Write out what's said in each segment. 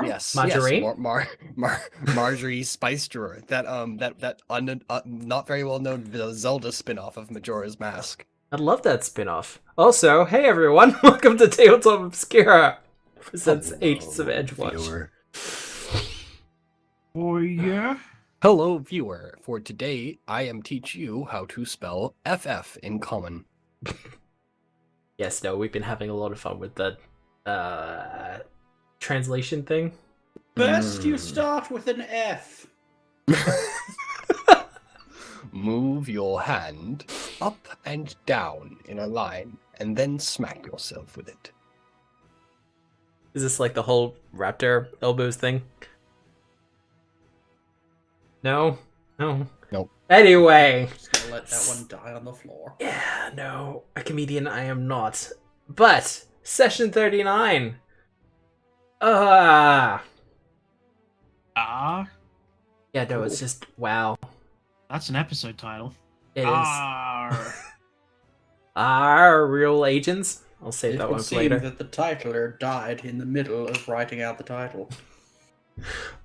Yes, Marjorie? yes, Marjorie Spice Drawer. That not very well known Zelda spin-off of Majora's Mask. I'd love that spin-off. Also, hey everyone, welcome to Tabletop Obscura, presents Agents of Edgewatch. Viewer. Oh yeah? Hello, viewer. For today, I am teach you how to spell FF in common. Yes, no, we've been having a lot of fun with the translation thing. First, you start with an F. Move your hand up and down in a line, and then smack yourself with it. Is this like the whole raptor elbows thing? No? No. Nope. Anyway. Just gonna let that one die on the floor. Yeah, no, a comedian I am not. But, session 39. Ah, Yeah, no, it's just, wow. that's an episode title. It is. Arr. Our real agents? I'll save It that would one for seem later. that the titler died in the middle of writing out the title.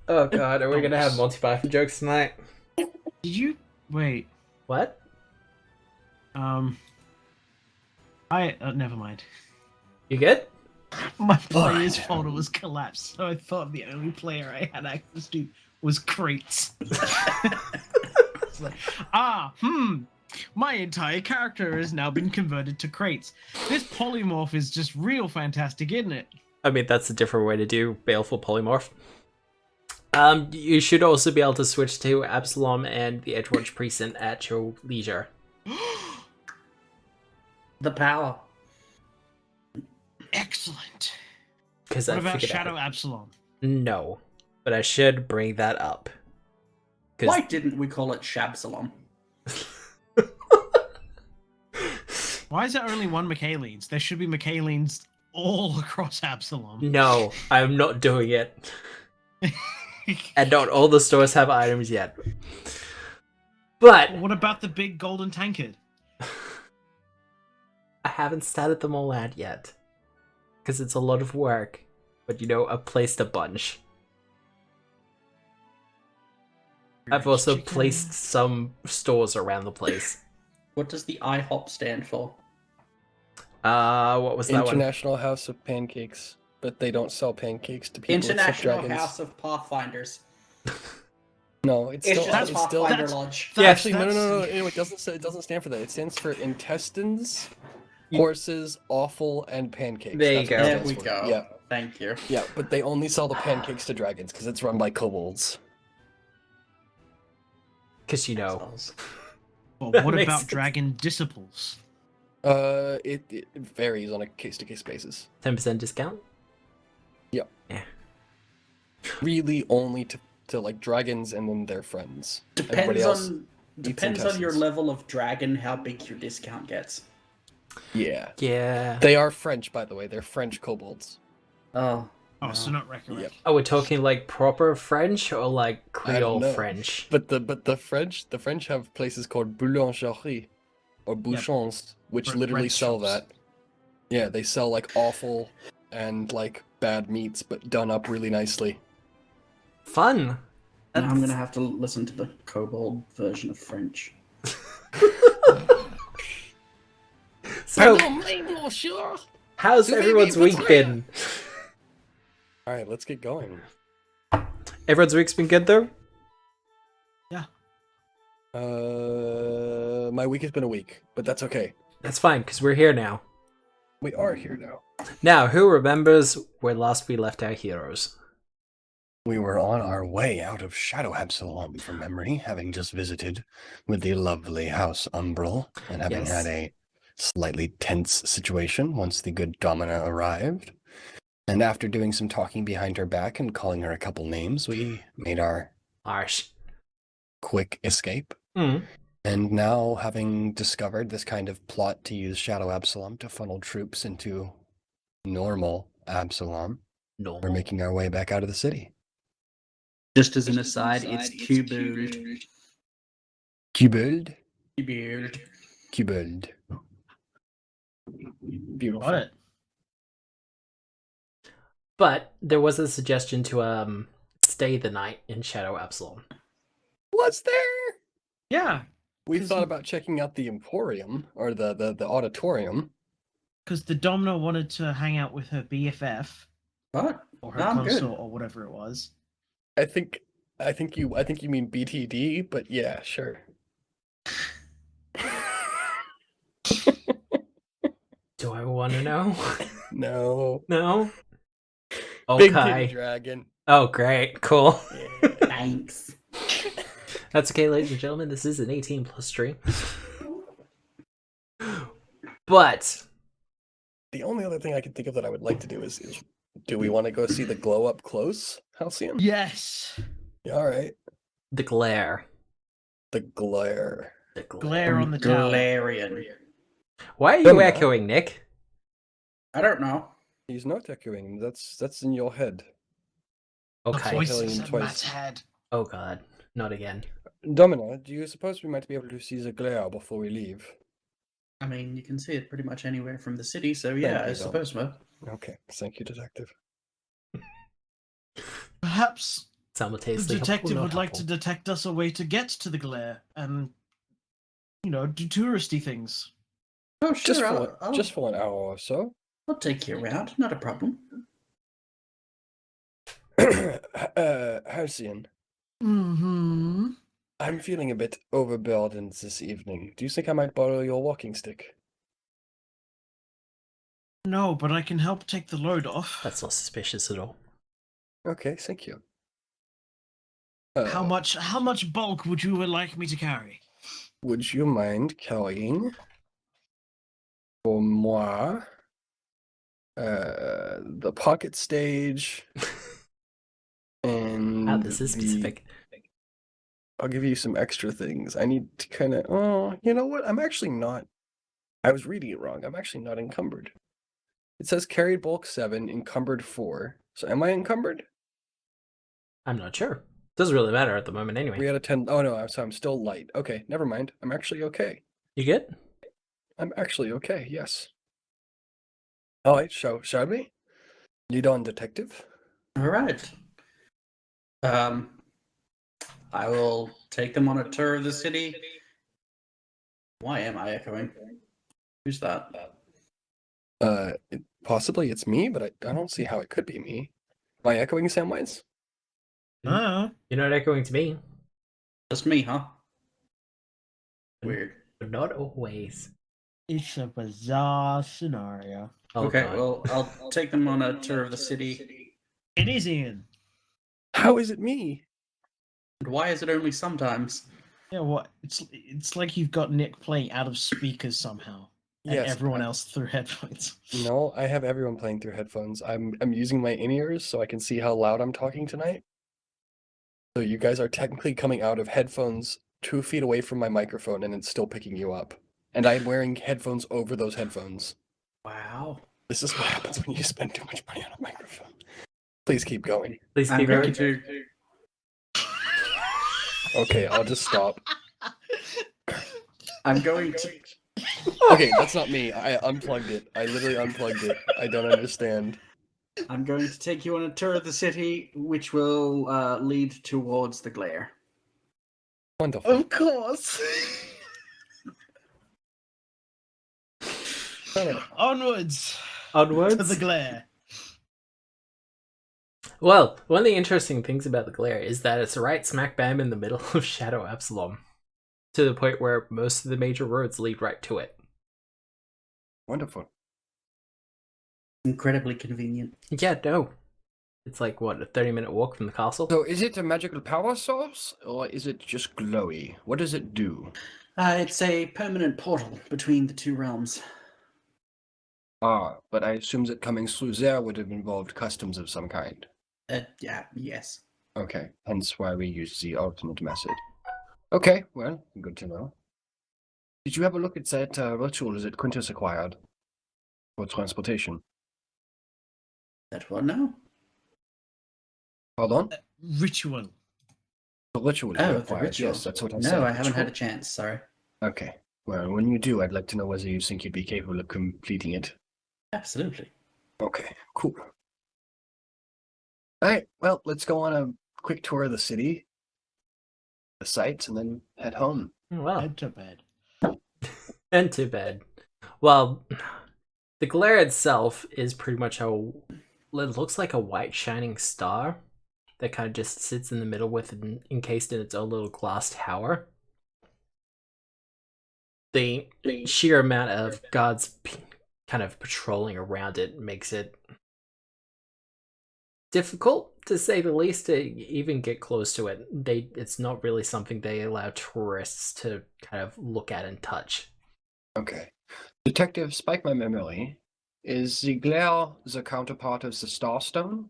Oh god, are we gonna have Monty Python jokes tonight? Did you wait? What? Never mind. You good? My players folder was collapsed, so I thought the only player I had access to was crates. It's like, my entire character has now been converted to crates. This polymorph is just real fantastic, isn't it? I mean, that's a different way to do Baleful Polymorph. You should also be able to switch to Absalom and the Edgewatch Precinct at your leisure. The power. Excellent. Because What I about figured Shadow out. Absalom? No, but I should bring that up. Why didn't we call it Shabsalom? Why is there only one McKaylines? There should be McKaylines all across Absalom. No, I'm not doing it. And not all the stores have items yet. But What about the big golden tankard? I haven't started them all out yet. Because it's a lot of work. But you know, I've placed a bunch. I've also placed some stores around the place. What does the IHOP stand for? What was that one? International House of Pancakes, but they don't sell pancakes to people except International dragons. House of Pathfinders. No, it's It's still. just It's a still. Pathfinder that's- Lodge. Yeah, Actually, no. It doesn't stand for that. It stands for intestines, horses, offal, and pancakes. There you That's go. what it There stands we for. go. Yeah, Thank you. yeah, but they only sell the pancakes to dragons because it's run by kobolds. Because you know. Well, That what makes about sense. dragon disciples? It varies on a case-to-case basis. 10% discount? Really, only to like dragons and then their friends. Depends Everybody else on eats on your intestines. level of dragon how big your discount gets. Yeah, Yeah. they are French, by the way. They're French kobolds. Oh. Oh, so not Rekrek. Yep. Are we talking like proper French or like I don't Creole know. French? But the French have places called boulangerie or bouchons, which Bread literally sell shops. that. Yeah, they sell like awful and like bad meats, but done up really nicely. Fun. Now I'm gonna have to listen to the kobold version of French. So, All how's everyone's week been? right, let's get going. Everyone's week's been good though? My week has been a week, but that's okay. That's fine, because we're here now. We are here now. Now, who remembers where last we left our heroes? We were on our way out of Shadow Absalom from memory, having just visited with the lovely House Umbral, and having Yes. had a slightly tense situation once the good Domina arrived. And after doing some talking behind her back and calling her a couple names, we made our Arsh. quick escape. Mm. And now, having discovered this kind of plot to use Shadow Absalom to funnel troops into normal Absalom, No. we're making our way back out of the city. Just as an aside, it's Cubuld. Cubuld? Cubuld. Cubuld. Beautiful. Got it. But there was a suggestion to stay the night in Shadow Absalom. Was there? Yeah, We 'Cause thought you- about checking out the Emporium or the auditorium. because the Domino wanted to hang out with her BFF But or her no, I'm good. consort or whatever it was. I think you mean BTD, but yeah, sure. Do I want to know? No. No? Big titty Okay. dragon. Oh, great. Cool. Yeah. Thanks. That's okay, ladies and gentlemen. This is an 18 plus stream. But The only other thing I can think of that I would like to do is do we want to go see the glow up close, Halcyon? Yes, Yeah, all right. the glare. The glare. The glare. glare on the tower. Galarian. Why are you Domino. echoing, Nick? I don't know. He's not echoing. That's in your head. The Okay. voices Killing in twice. Matt's head. Oh god. Not again. Domino, do you suppose we might be able to see the glare before we leave? I mean, you can see it pretty much anywhere from the city, so yeah, you, I suppose so. Okay, thank you, detective. Perhaps the Simultaneously. detective helpful, would not like to helpful. detect us a way to get to the glare and, do touristy things. Oh, sure. Just for an hour or so. I'll take you around. Not a problem. Halcyon, Mm-hmm. I'm feeling a bit overburdened this evening. Do you think I might borrow your walking stick? No, but I can help take the load off. That's not suspicious at all. Okay, thank you. How much bulk would you like me to carry? Would you mind carrying for moi the pocket stage and Wow, this is specific. I'll give you some extra things. I need to kind of. Oh, you know what? I'm actually not. I was reading it wrong. I'm actually not encumbered. It says carried bulk 7, encumbered 4. So am I encumbered? I'm not sure. Doesn't really matter at the moment 3 anyway. out of 10. Oh no, I'm still light. Okay, never mind. I'm actually okay. You good? I'm actually okay. Yes. All right. Shall we? Lead on, detective. All right. I will take them on a tour of the city. Why am I echoing? Who's that? Possibly it's me, but I don't see how it could be me. Am I echoing Samwise? No. You're not echoing to me. Just me, huh? Weird. But not always. It's a bizarre scenario. Oh, Okay, God. well, I'll take them on a tour of the city. It is Ian. How is it me? And why is it only sometimes? Yeah, what? It's like you've got Nick playing out of speakers somehow, and Yes. everyone else through headphones. No, I have everyone playing through headphones. I'm using my in-ears so I can see how loud I'm talking tonight. So you guys are technically coming out of headphones 2 feet away from my microphone and it's still picking you up. And I'm wearing headphones over those headphones. Wow. This is what happens when you spend too much money on a microphone. Please keep going. Please I'm keep going going. to. Okay, I'll just stop. I'm going to. Okay, that's not me. I unplugged it. I literally unplugged it. I don't understand. I'm going to take you on a tour of the city, which will lead towards the glare. Wonderful. Of course. Onwards Onwards. to the glare. Well, one of the interesting things about the glare is that it's right smack bam in the middle of Shadow Absalom, to the point where most of the major roads lead right to it. Wonderful. Incredibly convenient. Yeah, no. It's like, what, a 30-minute walk from the castle? So is it a magical power source or is it just glowy? What does it do? It's a permanent portal between the two realms. Ah, but I assume that coming through there would have involved customs of some kind. Yeah, yes. Okay, hence why we use the alternate method. Okay, well, good to know. Did you have a look at that ritual that Quintus acquired for transportation? That one now? Hold on. Ritual. The ritual you Oh, the acquired. ritual. Yes, that's what I said. No, I haven't had a Ritual? chance, sorry. Okay. Well, when you do, I'd like to know whether you think you'd be capable of completing it. Absolutely. Okay, cool. Alright, well, let's go on a quick tour of the city, the sights, and then head home. Well, Head to bed. and to bed. Well, the glare itself is pretty much it looks like a white shining star that kind of just sits in the middle with encased in its own little glass tower. The sheer amount of guards kind of patrolling around it makes it difficult, to say the least, to even get close to it. It's not really something they allow tourists to kind of look at and touch. Okay. Detective, spike my memory. Is the glare the counterpart of the Starstone?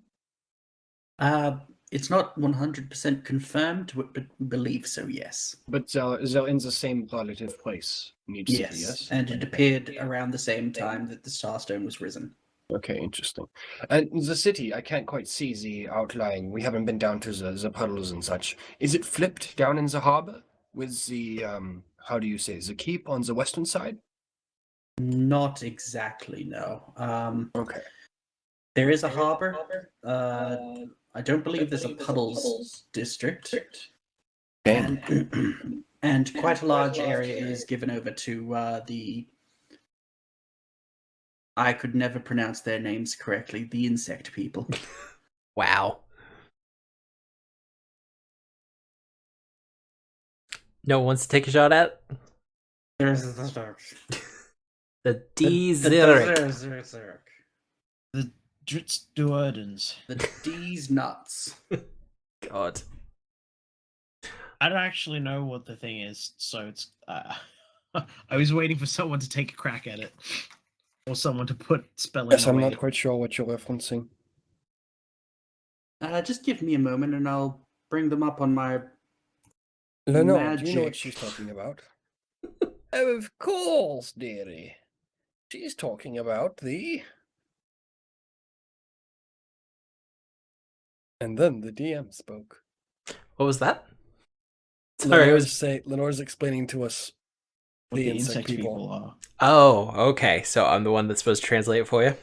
It's not 100% confirmed, but believe so, yes. But they're in the same relative place. Yes, and it appeared around the same time that the Starstone was risen. Okay, interesting. And the city, I can't quite see the outlying. We haven't been down to the puddles and such. Is it flipped down in the harbor with the, how do you say, the keep on the western side? Not exactly, no. Okay. There is a harbor. I don't believe there's a puddles district. Damn. And quite a large area is given over to the... I could never pronounce their names correctly. The insect people. Wow. No one wants to take a shot at? The The Dzirek. The Dritzduerdens. The D's nuts. God. I don't actually know what the thing is, so it's. I was waiting for someone to take a crack at it, or someone to put spelling. Yes, I'm away. not quite sure what you're referencing. Just give me a moment and I'll bring them up on my Lenore, do you know what magic. she's talking about? Oh, of course, dearie. She's talking about the... And then the DM spoke. What was that? Sorry, it was... Lenore's explaining to us What the the insect insect people are. Oh, okay. So I'm the one that's supposed to translate it for you.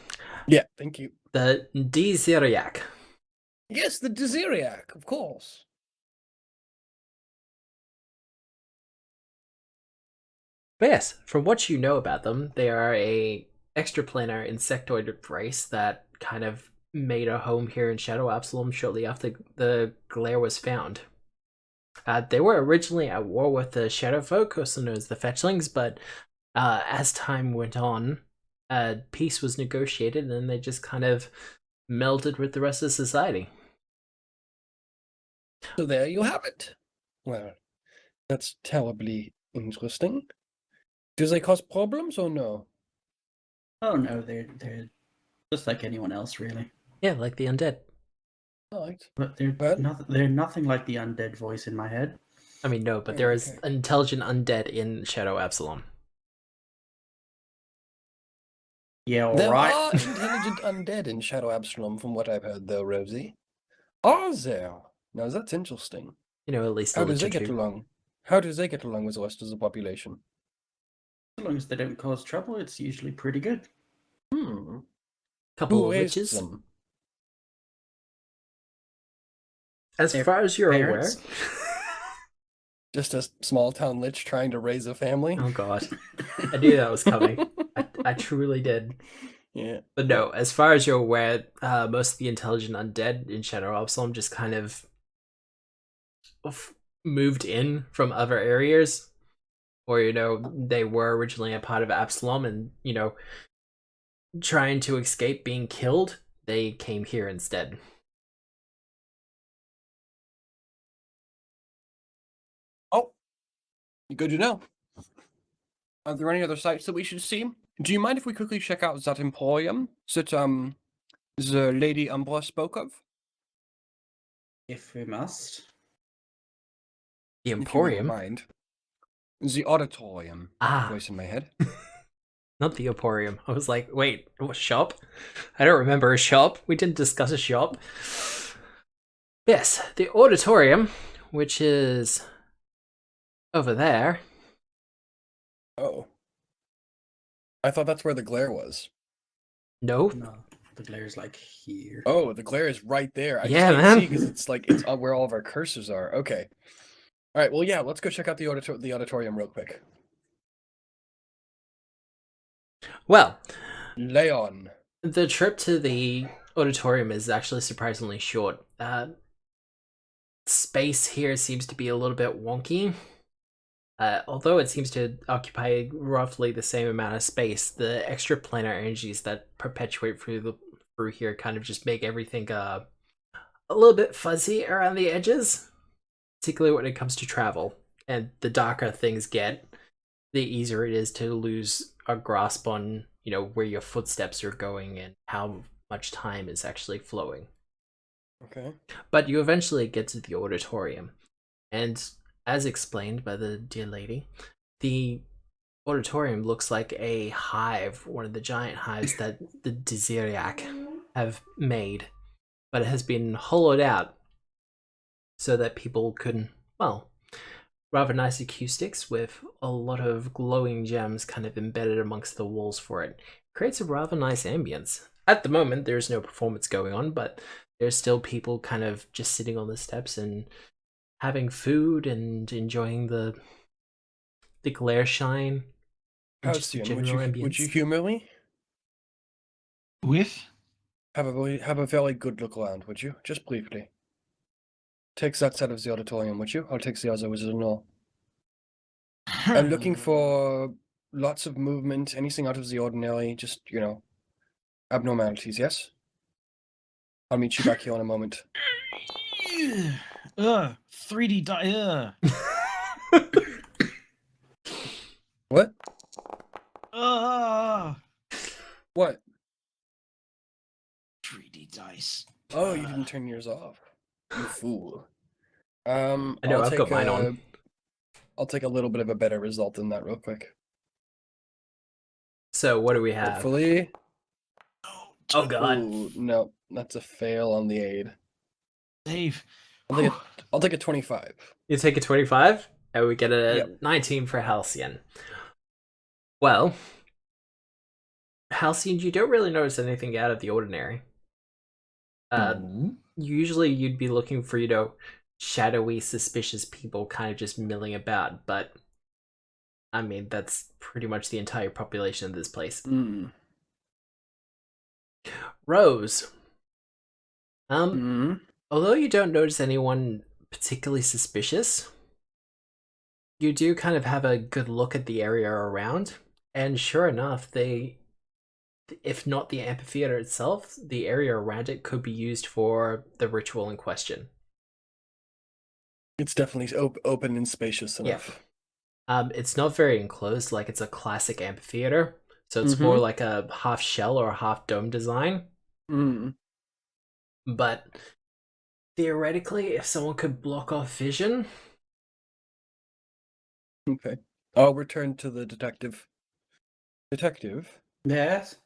Yeah, thank you. The Dzirek. Yes, the Dziriac, of course. But yes, from what you know about them, they are a extraplanar insectoid race that kind of made a home here in Shadow Absalom shortly after the glare was found. They were originally at war with the Shadow Folk, also known as the Fetchlings, but as time went on, peace was negotiated and they just kind of melded with the rest of society. So there you have it. Well, that's terribly interesting. Do they cause problems or no? Oh no, they're just like anyone else, really. Yeah, like the undead. Right. But they're nothing like the undead voice in my head. I mean, no, but there is intelligent undead in Shadow Absalom. Yeah, all There right. are intelligent undead in Shadow Absalom, from what I've heard, though, Rosie. Are there? Now that's interesting. You know, at least How the does they get literature. along? How do they get along with the rest of the population? As long as they don't cause trouble, it's usually pretty good. Couple Who of raised witches. them? As Their far as you're parents? aware. Just a small town lich trying to raise a family? Oh god. I knew that was coming. I truly did. Yeah. But no, as far as you're aware, most of the intelligent undead in Shadow Absalom just kind of moved in from other areas. Or, you know, they were originally a part of Absalom and, you know, trying to escape being killed, they came here instead. Oh, good to know. Are there any other sites that we should see? Do you mind if we quickly check out that emporium that the Lady Umbra spoke of? If we must. The If you wouldn't Emporium? mind. The auditorium. Ah. Voice in my head. Not the Emporium. I was like, wait, what shop? I don't remember a shop. We didn't discuss a shop. Yes, the auditorium, which is over there. Oh. I thought that's where the glare was. No, No. The glare's like here. Oh, the glare is right there. I just Yeah, can't man. see because it's like it's where all of our cursors are. Okay. All right. Well, yeah. Let's go check out the auditorium real quick. Well, Leon. the trip to the auditorium is actually surprisingly short. Space here seems to be a little bit wonky. Although it seems to occupy roughly the same amount of space, the extraplanar energies that perpetuate through here kind of just make everything a little bit fuzzy around the edges, particularly when it comes to travel. And the darker things get, the easier it is to lose a grasp on, where your footsteps are going and how much time is actually flowing. Okay. But you eventually get to the auditorium, and as explained by the dear lady, the auditorium looks like a hive, one of the giant hives that the Desiriac have made, but it has been hollowed out so that people can, rather nice acoustics with a lot of glowing gems kind of embedded amongst the walls for it. Creates a rather nice ambience. At the moment, there's no performance going on, but there's still people kind of just sitting on the steps and having food and enjoying the glare shine. And just the Halcyon, general would you ambience. humor me? With? Have a very good look around, would you? Just briefly. Take that side of the auditorium, would you? I'll take the other with the no. I'm looking for lots of movement, anything out of the ordinary, just, abnormalities, yes? I'll meet you back here in a moment. 3D die. What? Uh, What? 3D dice. Oh, you didn't turn yours off. You fool. I know, I've got mine on. I'll take a little bit of a better result than that real quick. So what do we have? Hopefully. Oh god. Ooh, no, that's a fail on the aid. Dave. I'll take a 25. You take a 25, and we get a Yep. 19 for Halcyon. Well, Halcyon, you don't really notice anything out of the ordinary. Usually you'd be looking for, shadowy, suspicious people kind of just milling about, but I mean, that's pretty much the entire population of this place. Rose. Although you don't notice anyone particularly suspicious, you do kind of have a good look at the area around, and sure enough, if not the amphitheater itself, the area around it could be used for the ritual in question. It's definitely open and spacious enough. It's not very enclosed, like it's a classic amphitheater, so it's more like a half shell or a half dome design. But theoretically, if someone could block off vision... Okay. I'll return to the detective. Detective? Yes?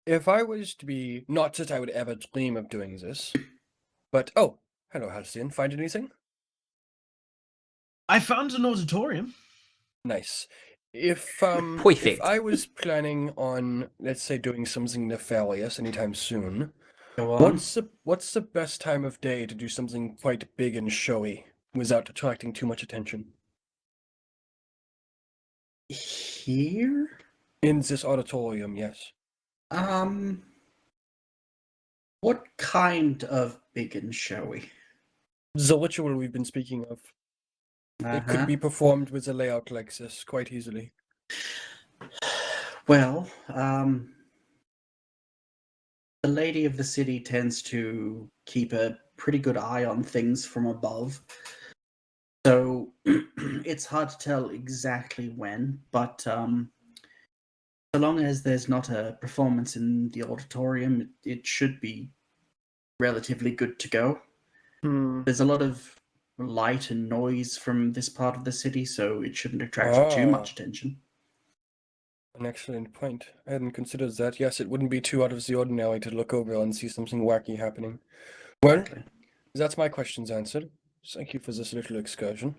If I was to be... Not that I would ever dream of doing this, but... Oh, hello, Halcyon. Find anything? I found an auditorium. Nice. If Perfect. I was planning on, let's say, doing something nefarious anytime soon, Go on. what's the best time of day to do something quite big and showy without attracting too much attention? Here? In this auditorium, yes. What kind of big and showy? The ritual we've been speaking of. It could be performed with a layout like this quite easily. Well, the lady of the city tends to keep a pretty good eye on things from above. So it's hard to tell exactly when, but so long as there's not a performance in the auditorium, it should be relatively good to go. There's a lot of light and noise from this part of the city, so it shouldn't attract too much attention. An excellent point. I hadn't considered that. Yes, it wouldn't be too out of the ordinary to look over and see something wacky happening. Well, Exactly. that's my questions answered. Thank you for this little excursion.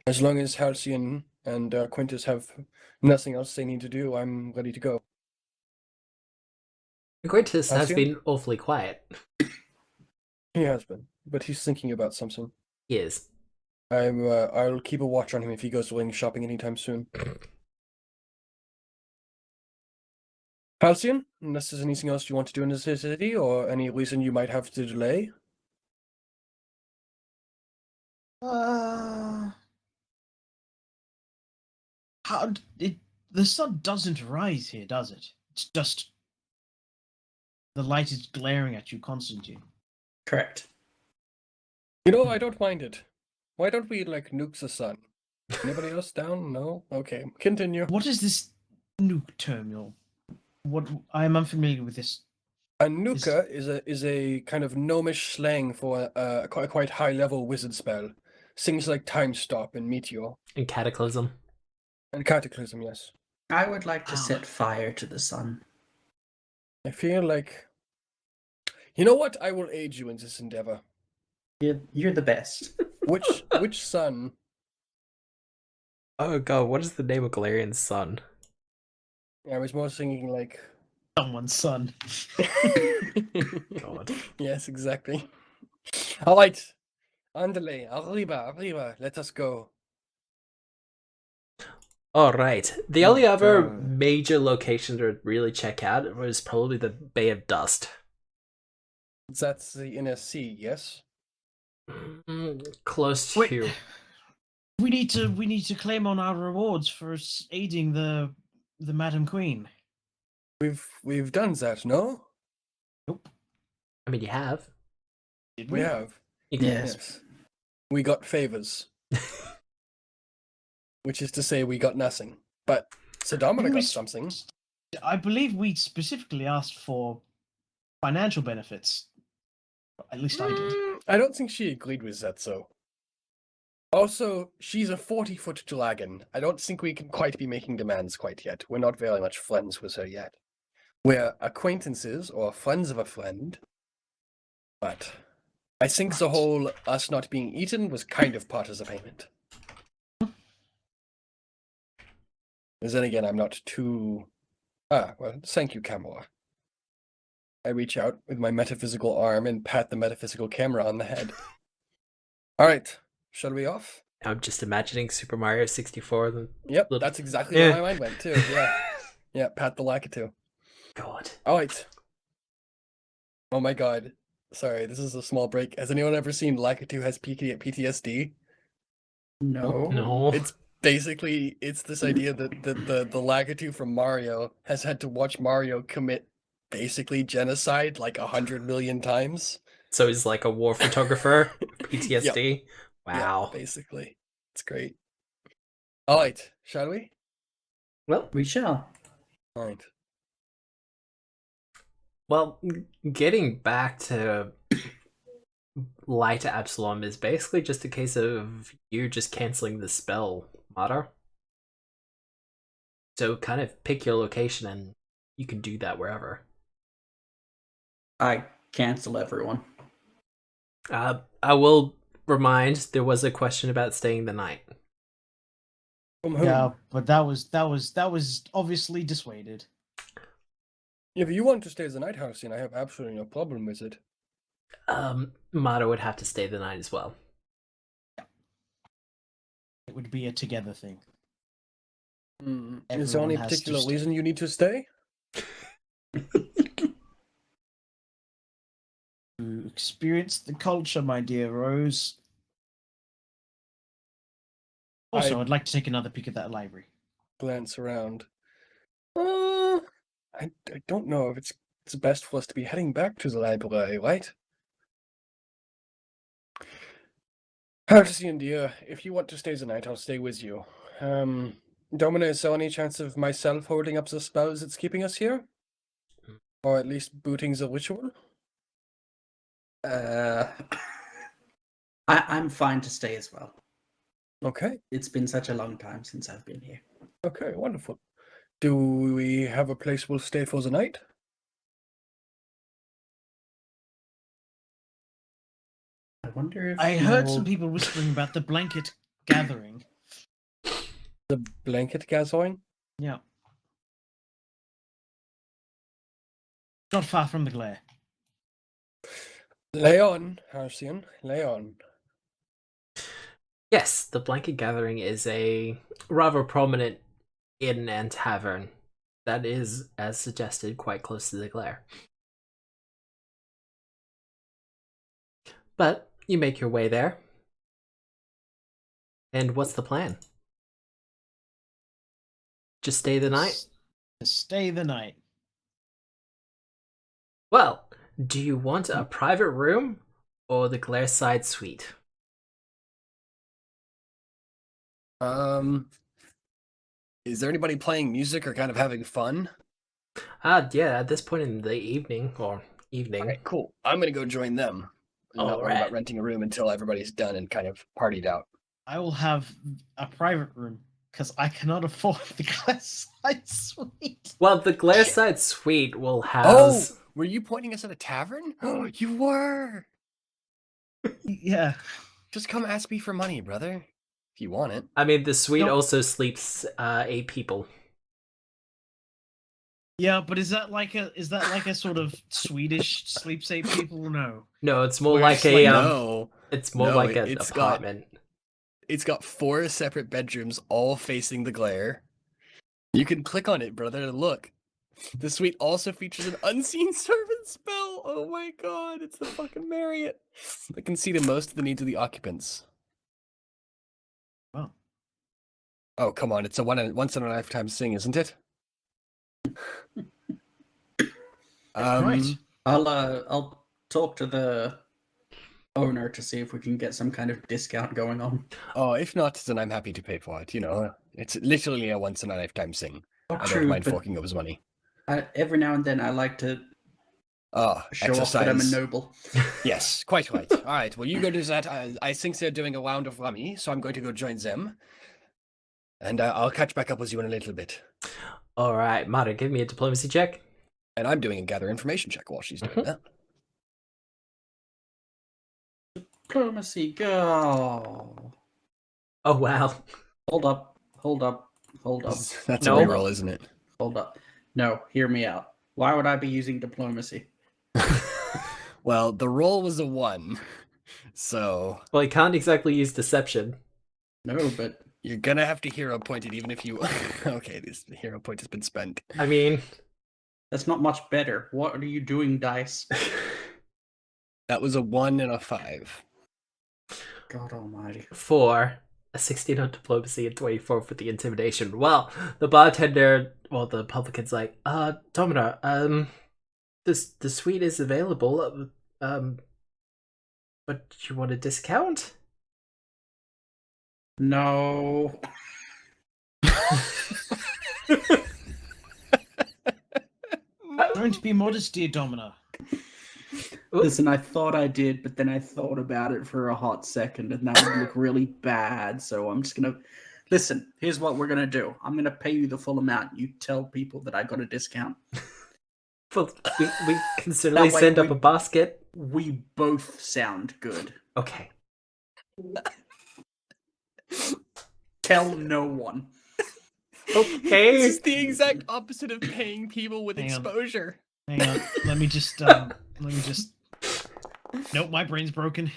As long as Halcyon and Quintus have nothing else they need to do, I'm ready to go. Quintus has Halcyon? been awfully quiet. He has been, but he's thinking about something. He is. I'll keep a watch on him if he goes wing shopping anytime soon. Halcyon, unless there's anything else you want to do in the city, or any reason you might have to delay? How the sun doesn't rise here, does it? It's just the light is glaring at you constantly. Correct. You know, I don't mind it. Why don't we, like, nuke the sun? Anybody else down? No? Okay, continue. What is this nuke terminal? What I'm unfamiliar with this. A nuka is a kind of gnomish slang for a quite high level wizard spell. Things like Time Stop and Meteor. And Cataclysm. And Cataclysm, yes. I would like to Ah. set fire to the sun. I feel like... You know what? I will aid you in this endeavor. You're the best. Which sun? Oh god, what is the name of Galarian's son? I was more thinking like... Someone's son. God. Yes, exactly. Alright. Andale, arriba, let us go. Alright. The only Oh, other God. major location to really check out was probably the Bay of Dust. That's the inner sea, yes? Close Wait. to. We need to claim on our rewards for aiding the Madam Queen. We've done that, no? I mean, you have. Did We have. You can- Yes. We got favors. Which is to say we got nothing. But Sadomina got something. I believe we specifically asked for financial benefits. At least I did. I don't think she agreed with that, so. Also, she's a 40-foot dragon. I don't think we can quite be making demands quite yet. We're not very much friends with her yet. We're acquaintances, or friends of a friend. But I think the Right. whole us not being eaten was kind of part of the payment. And then again, I'm not too... well, thank you, Camilla. I reach out with my metaphysical arm and pat the metaphysical camera on the head. Alright, shall we off? I'm just imagining Super Mario 64. Yep, Little- that's exactly Yeah. where my mind went too, yeah. Yeah, pat the Lakitu. God. Alright. Oh my god. Sorry, this is a small break. Has anyone ever seen Lakitu has PTSD? No. No. It's basically, it's this idea that the Lakitu from Mario has had to watch Mario commit basically genocide like 100 million times. So he's like a war photographer. PTSD. Wow. Yeah, basically. It's great. Alright, shall we? Well, We shall. Alright. Well, getting back to Light Absalom is basically just a case of you just canceling the spell, Mata. So kind of pick your location and you can do that wherever. I cancel everyone. I will remind there was a question about staying the night. From whom? Yeah, but that was obviously dissuaded. If you want to stay as a night house, then I have absolutely no problem with it. Mata would have to stay the night as well. It would be a together thing. Is there any Everyone has to particular stay. reason you need to stay? To experience the culture, my dear Rose. Also, I'd like to take another peek at that library. Glance around. I don't know if it's best for us to be heading back to the library, right? Halcyon, dear, if you want to stay the night, I'll stay with you. Domina, is there any chance of myself holding up the spells that's keeping us here? Or at least booting the ritual? I'm fine to stay as well. Okay, It's been such a long time since I've been here. okay, wonderful. Do we have a place we'll stay for the night? I wonder if I heard you'll- some people whispering about the blanket gathering. The blanket gathering? Yeah. Not far from the glare. Lay on, Halcyon, lay on. Yes, the Blanket Gathering is a rather prominent inn and tavern that is, as suggested, quite close to the glare. But you make your way there. And what's the plan? Just stay the night? To stay the night. Well, do you want a private room or the glare side suite? Is there anybody playing music or kind of having fun? Yeah, at this point in the evening, All right, cool. I'm gonna go join them. I'm not worried about renting a room until everybody's done and kind of partied out. I will have a private room because I cannot afford the glass side suite. Well, the glare side suite will have... Oh, were you pointing us at a tavern? Oh, you were! Yeah. Just come ask me for money, brother. If you want it. I mean, the suite Nope. also sleeps 8 people. Yeah, but is that like a sort of Swedish sleeps 8 people? No. No, it's more Where like it's a... like- No. It's more No, like an it's apartment. It's got 4 separate bedrooms, all facing the glare. You can click on it, brother, and look. The suite also features an unseen servant spell. Oh my god, it's the fucking Marriott. That can see to most of the needs of the occupants. Wow. Oh, come on, it's a once in a lifetime thing, isn't it? Right. I'll talk to the owner to see if we can get some kind of discount going on. Oh, if not, then I'm happy to pay for it. You know, it's literally a once in a lifetime thing. Oh, I true, don't mind but forking over money. every now and then I like to show off that I'm a noble. Yes, quite right. All right, well, you go do that. I think they're doing a round of rummy, so I'm going to go join them. And I'll catch back up with you in a little bit. All right, Mata, give me a diplomacy check. And I'm doing a gather information check while she's doing that. Diplomacy, go. Oh, wow. Hold up. That's No. a reroll, isn't it? Hold up. No, hear me out. Why would I be using diplomacy? Well, the roll was a 1. So Well, you can't exactly use deception. No, but you're gonna have to hero point it even if you okay, this hero point has been spent. I mean... that's not much better. What are you doing, dice? That was a 1 and a 5. God almighty. 4, a 16 on diplomacy, and 24 for the intimidation. Well, the bartender, the publican's like, Domina, the suite is available, but you want a discount? No. Don't be modest, dear Domina. Listen, I thought I did, but then I thought about it for a hot second, and that would look really bad. So I'm just gonna listen. Here's what we're gonna do. I'm gonna pay you the full amount. You tell people that I got a discount. Well, we can certainly That way send up we- a basket. We both sound good. Okay. Tell no one. Okay. This is the exact opposite of paying people with Hang on. exposure. Hang on. Let me just Nope, my brain's broken.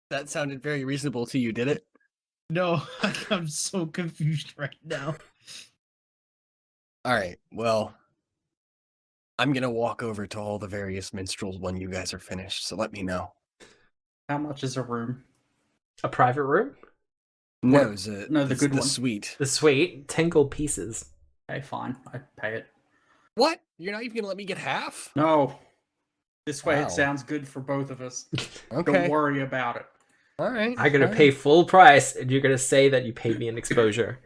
That sounded very reasonable to you, did it? No, I'm so confused right now. All right, well, I'm gonna walk over to all the various minstrels when you guys are finished, so let me know. How much is a room? A private room? No, the good one. suite. The suite, 10 gold pieces. Okay, fine. I pay it. What? You're not even gonna let me get half? No. This way Wow. it sounds good for both of us. Okay. Don't worry about it. All right. I'm gonna all pay right. full price, and you're gonna say that you paid me an exposure.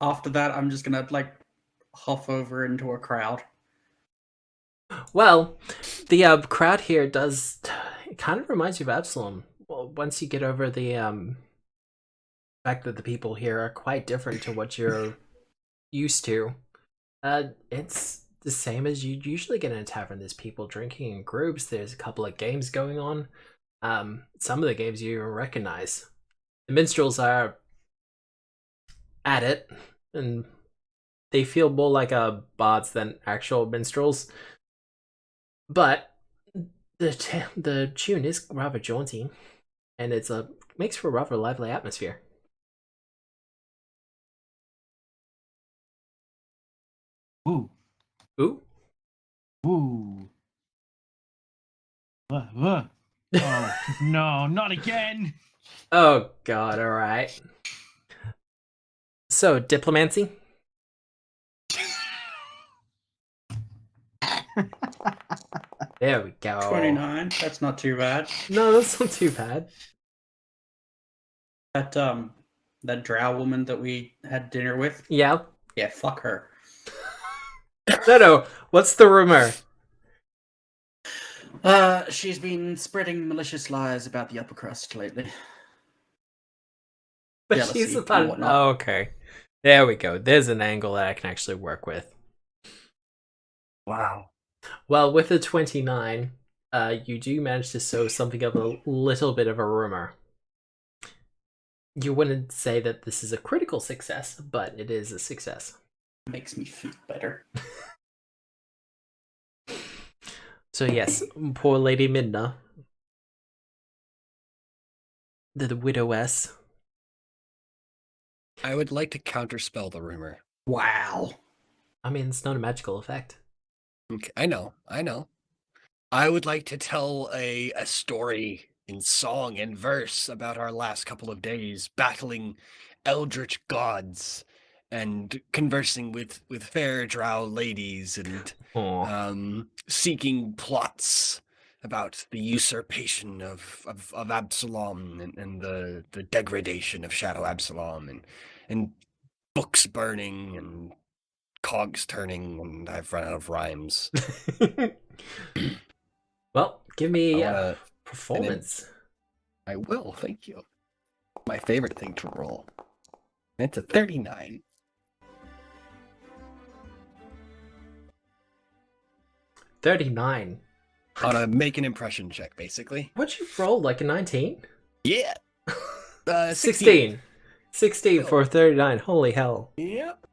After that, I'm just gonna huff over into a crowd. Well, the crowd here does... It kind of reminds you of Absalom. Well, once you get over the fact that the people here are quite different to what you're used to, it's the same as you usually get in a tavern. There's people drinking in groups. There's a couple of games going on. Some of the games you even recognize. The minstrels are at it, and they feel more like bards than actual minstrels. But the tune is rather jaunty, and it's makes for a rather lively atmosphere. Ooh. Ooh. Ooh. Oh, no, not again. Oh god, alright. So, diplomancy? There we go. 29. That's not too bad. No, that's not too bad. That drow woman that we had dinner with. Yeah. Yeah, fuck her. No, what's the rumor? She's been spreading malicious lies about the upper crust lately. But Jealousy she's and about... whatnot. Oh, okay. There we go. There's an angle that I can actually work with. Wow. Well, with the 29, you do manage to sow something of a little bit of a rumor. You wouldn't say that this is a critical success, but it is a success. Makes me feel better. So yes, poor Lady Midna, the widowess. I would like to counterspell the rumor. Wow. I mean, it's not a magical effect. Okay, I know. I would like to tell a story in song and verse about our last couple of days battling eldritch gods and conversing with fair drow ladies and seeking plots about the usurpation of Absalom and the degradation of Shadow Absalom and books burning and cogs turning, and I've run out of rhymes. Well, give me I performance. I will, thank you. My favorite thing to roll. It's a 39. 39. On a make an impression check, basically. What'd you roll? Like a 19? Yeah. 16. 16 for 39. Holy hell. Yep.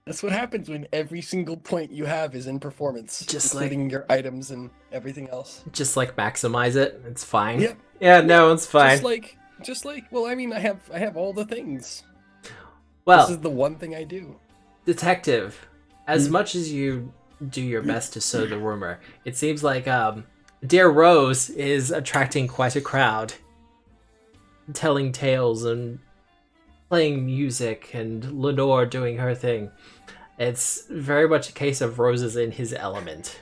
That's what happens when every single point you have is in performance, Just including your items and everything else. Just like maximize it. It's fine. Yep. Yeah, no, it's fine. Just like. Well, I mean, I have all the things. Well, this is the one thing I do. Detective, as much as you do your best to sow the rumor, it seems like Dear Rose is attracting quite a crowd, telling tales and playing music, and Lenore doing her thing. It's very much a case of Rose is in his element.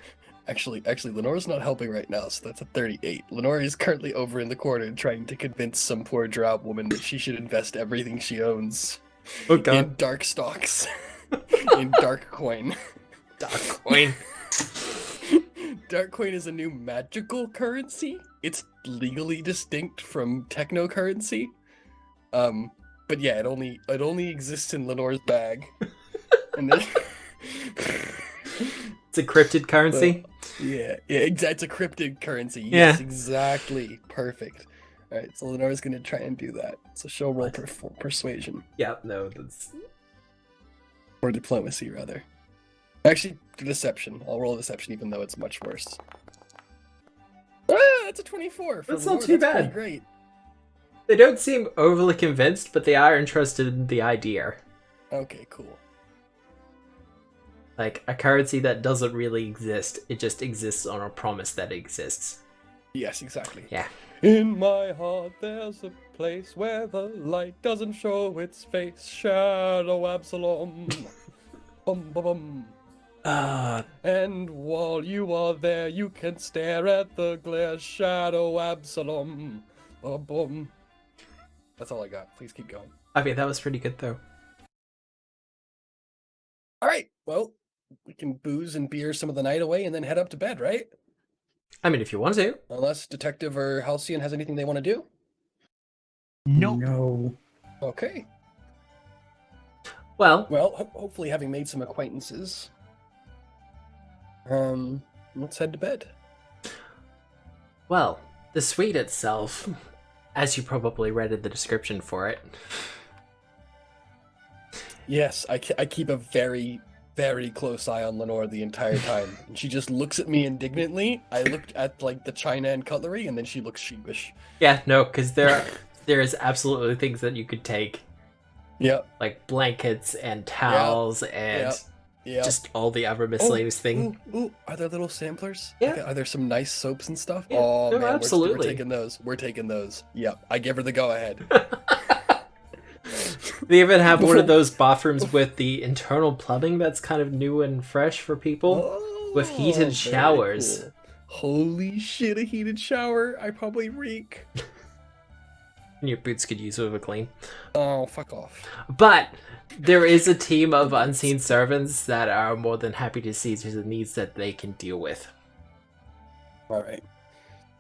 Actually, Lenore's not helping right now, so that's a 38. Lenore is currently over in the corner trying to convince some poor drow woman that she should invest everything she owns in dark stocks, in dark coin. Dark coin. Dark coin is a new magical currency. It's legally distinct from techno currency. But yeah, it only exists in Lenore's bag. And then It's a cryptid currency. Yeah, it's a cryptid currency. Yeah. Yes, exactly. Perfect. All right, so Lenore's gonna try and do that. So she'll roll persuasion Yeah, no, that's... or diplomacy rather. Actually, deception. I'll roll deception, even though it's much worse. That's a 24. For That's Lenore. not too That's bad. pretty great. They don't seem overly convinced, but they are interested in the idea. Okay, cool. Like, a currency that doesn't really exist, it just exists on a promise that it exists. Yes, exactly. Yeah. In my heart, there's a place where the light doesn't show its face. Shadow Absalom. Bum bum bum. And while you are there, you can stare at the glare. Shadow Absalom. Bum bum. That's all I got. Please keep going. I mean, that was pretty good, though. All right. Well, we can booze and beer some of the night away and then head up to bed, right? I mean, if you want to. Unless Detective or Halcyon has anything they want to do. Nope. No. Okay. Well, Hopefully having made some acquaintances, let's head to bed. well, the suite itself, as you probably read in the description for it, Yes, I keep a very, very close eye on Lenore the entire time. And she just looks at me indignantly. I looked at like the china and cutlery, and then she looks sheepish. Yeah, no, because there is absolutely things that you could take, Yep. like blankets and towels and Yep. just all the other miscellaneous thing. Ooh, are there little samplers? Yeah. Like, are there some nice soaps and stuff? Yeah, Oh no, man, absolutely. we're taking those. We're taking those. Yep. I give her the go ahead. They even have one of those bathrooms with the internal plumbing that's kind of new and fresh for people, with heated very showers. cool. Holy shit, a heated shower. I probably reek. And your boots could use with a clean. Oh, fuck off. But there is a team of unseen servants that are more than happy to see to the needs that they can deal with. Alright.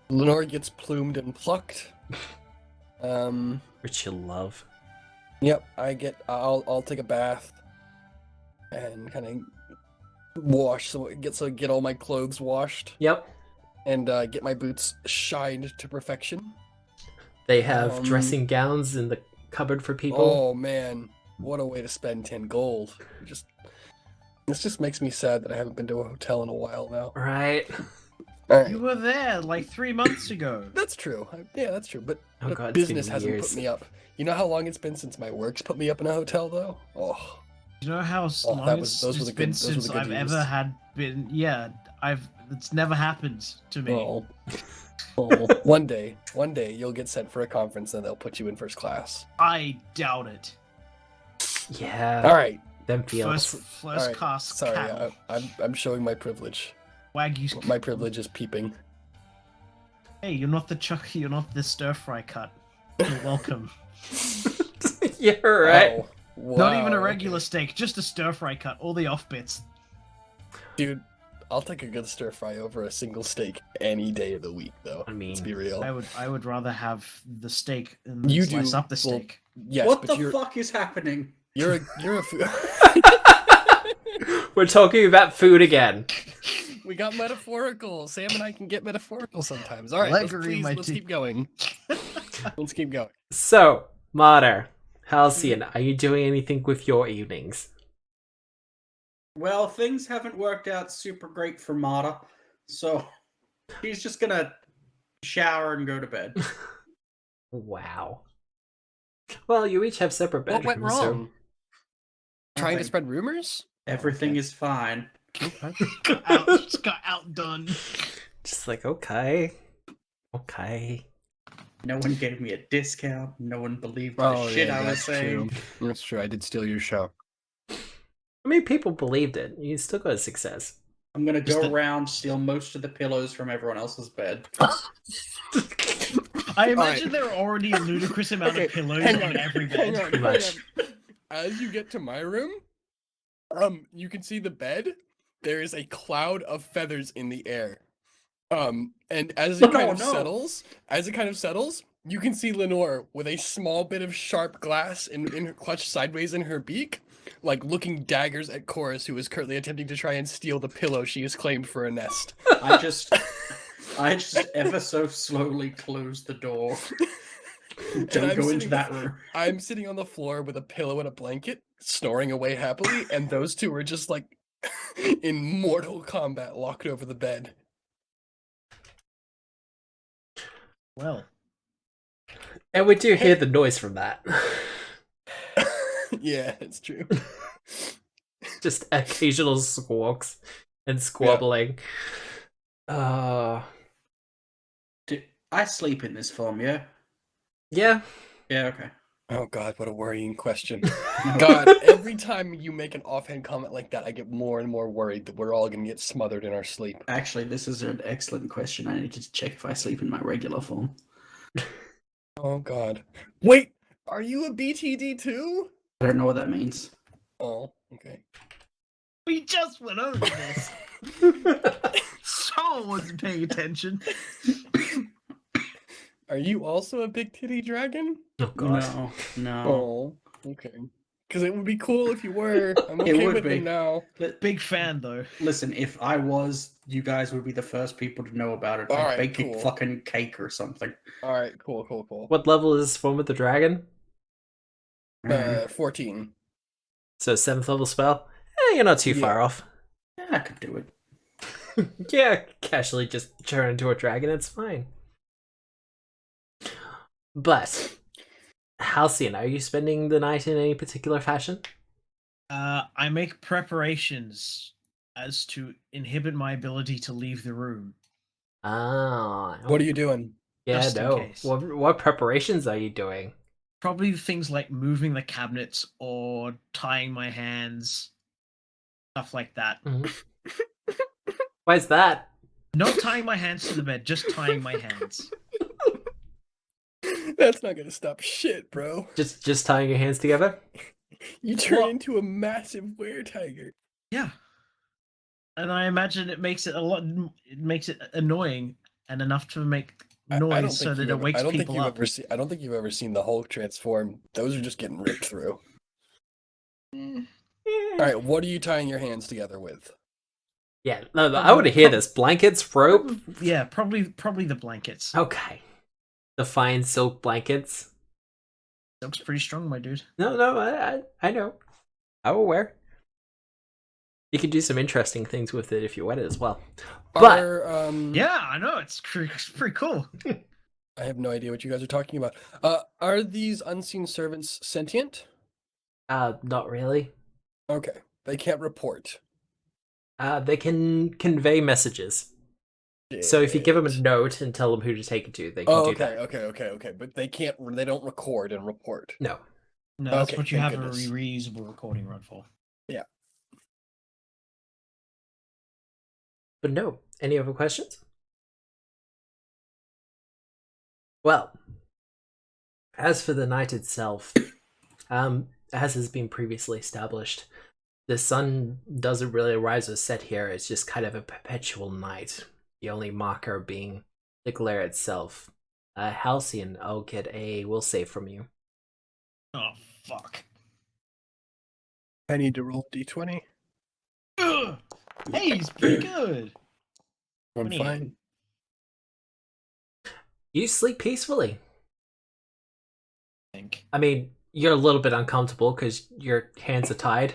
Lenore gets plumed and plucked. Which you love. Yep, I'll take a bath and kind of wash, get all my clothes washed. Yep. And get my boots shined to perfection. They have dressing gowns in the cupboard for people. Oh man, what a way to spend 10 gold. This just makes me sad that I haven't been to a hotel in a while now. Right. Alright. You were there like 3 months ago. That's true. Yeah, that's true. But, Oh but God, it's business been hasn't years. put me up. You know how long it's been since my work's put me up in a hotel, though? Oh, You know how Oh, long that was- those were it's the been good- those were since the good I've years. ever had been. Yeah, it's never happened to me. oh. Oh. One day you'll get sent for a conference and they'll put you in first class. I doubt it. Yeah. All right. Them feels. First All right. class Sorry, cattle. I'm showing my privilege. Wagyu. My privilege is peeping. Hey, you're not the stir fry cut. You're welcome. You're right. Oh, Not even a wow, regular steak, just a stir fry cut. All the off bits. dude. I'll take a good stir fry over a single steak any day of the week, though. I mean, Let's be real. I would rather have the steak and You slice do, up the well, steak. Yes, what but the you're fuck is happening? you're a food. we're talking about food again. We got metaphorical. Sam and I can get metaphorical sometimes. All right, let's keep going. Let's keep going. So, Martyr, Halcyon, are you doing anything with your evenings? Well, things haven't worked out super great for Mata, so he's just gonna shower and go to bed. Wow. Well, you each have separate What bedrooms. went wrong? Trying to Nothing. spread rumors? Everything is fine. Just got outdone. Just like, okay. No one gave me a discount. No one believed the shit I was saying. That's true. I did steal your show. I mean, people believed it. You still got a success. I'm gonna Just go a- around, steal most of the pillows from everyone else's bed. I imagine there are already a ludicrous amount of pillows on every bed. Pretty much. As you get to my room, you can see the bed. There is a cloud of feathers in the air. And as it kind of settles, you can see Lenore with a small bit of sharp glass in her clutched sideways in her beak, like looking daggers at Chorus, who is currently attempting to try and steal the pillow she has claimed for a nest. I just ever so slowly close the door. Don't I'm go sitting- into that room. I'm sitting on the floor with a pillow and a blanket, snoring away happily, and those two are just like in mortal combat locked over the bed. Well, And we do hear the noise from that. Yeah, it's true. Just occasional squawks and squabbling. I sleep in this form, yeah? Yeah. Yeah, okay. Oh god, what a worrying question. God, every time you make an offhand comment like that, I get more and more worried that we're all gonna get smothered in our sleep. Actually, this is an excellent question. I need to check if I sleep in my regular form. Oh god. Wait, are you a BTD too? I don't know what that means. Oh, okay. we just went over this. Someone wasn't paying attention. Are you also a big titty dragon? Oh god. No. Oh, okay. Because it would be cool if you were. I'm It okay would with be. it now. Big fan though. Listen, if I was, you guys would be the first people to know about it. I'd Alright, bake cool. a fucking cake or something. Alright, cool. What level is this form of the dragon? 14. So 7th level spell? You're not too far off. Yeah, I could do it. Yeah, casually just turn into a dragon, it's fine. But, Halcyon, are you spending the night in any particular fashion? I make preparations as to inhibit my ability to leave the room. Ah. What are you doing? Yeah, just in no. case. What preparations are you doing? Probably things like moving the cabinets or tying my hands, stuff like that. Why's that? Not tying my hands to the bed, just tying my hands. That's not gonna stop shit, bro. Just tying your hands together? You turn Well- into a massive were-tiger. Yeah. And I imagine it makes it it makes it annoying and enough to make I don't noise so think that you've it ever- wakes I don't think people you've up. ever I don't think you've ever seen the Hulk transform. Those are just getting ripped through. All right, what are you tying your hands together with? Yeah, no, I want to hear this. Blankets, rope? Yeah, probably the blankets. Okay. The fine silk blankets? Looks pretty strong, my dude. No, I know. I'm aware. You can do some interesting things with it if you wet it as well. But Yeah, I know it's pretty cool. I have no idea what you guys are talking about. Are these unseen servants sentient? not really. Okay, they can't report. They can convey messages. So if you give them a Shit. note and tell them who to take it to, they can Oh, do okay, that. okay. But they can't. They don't record and report. No. No, that's Okay, what you thank have goodness. a reusable recording rod for. But no. Any other questions? Well, as for the night itself, as has been previously established, the sun doesn't really rise or set here. It's just kind of a perpetual night. The only marker being the glare itself. Halcyon, I'll get a will save from you. Oh fuck. I need to roll d20. Ugh. Hey, he's pretty good. I'm 28. fine. You sleep peacefully. I think. I mean, you're a little bit uncomfortable because your hands are tied.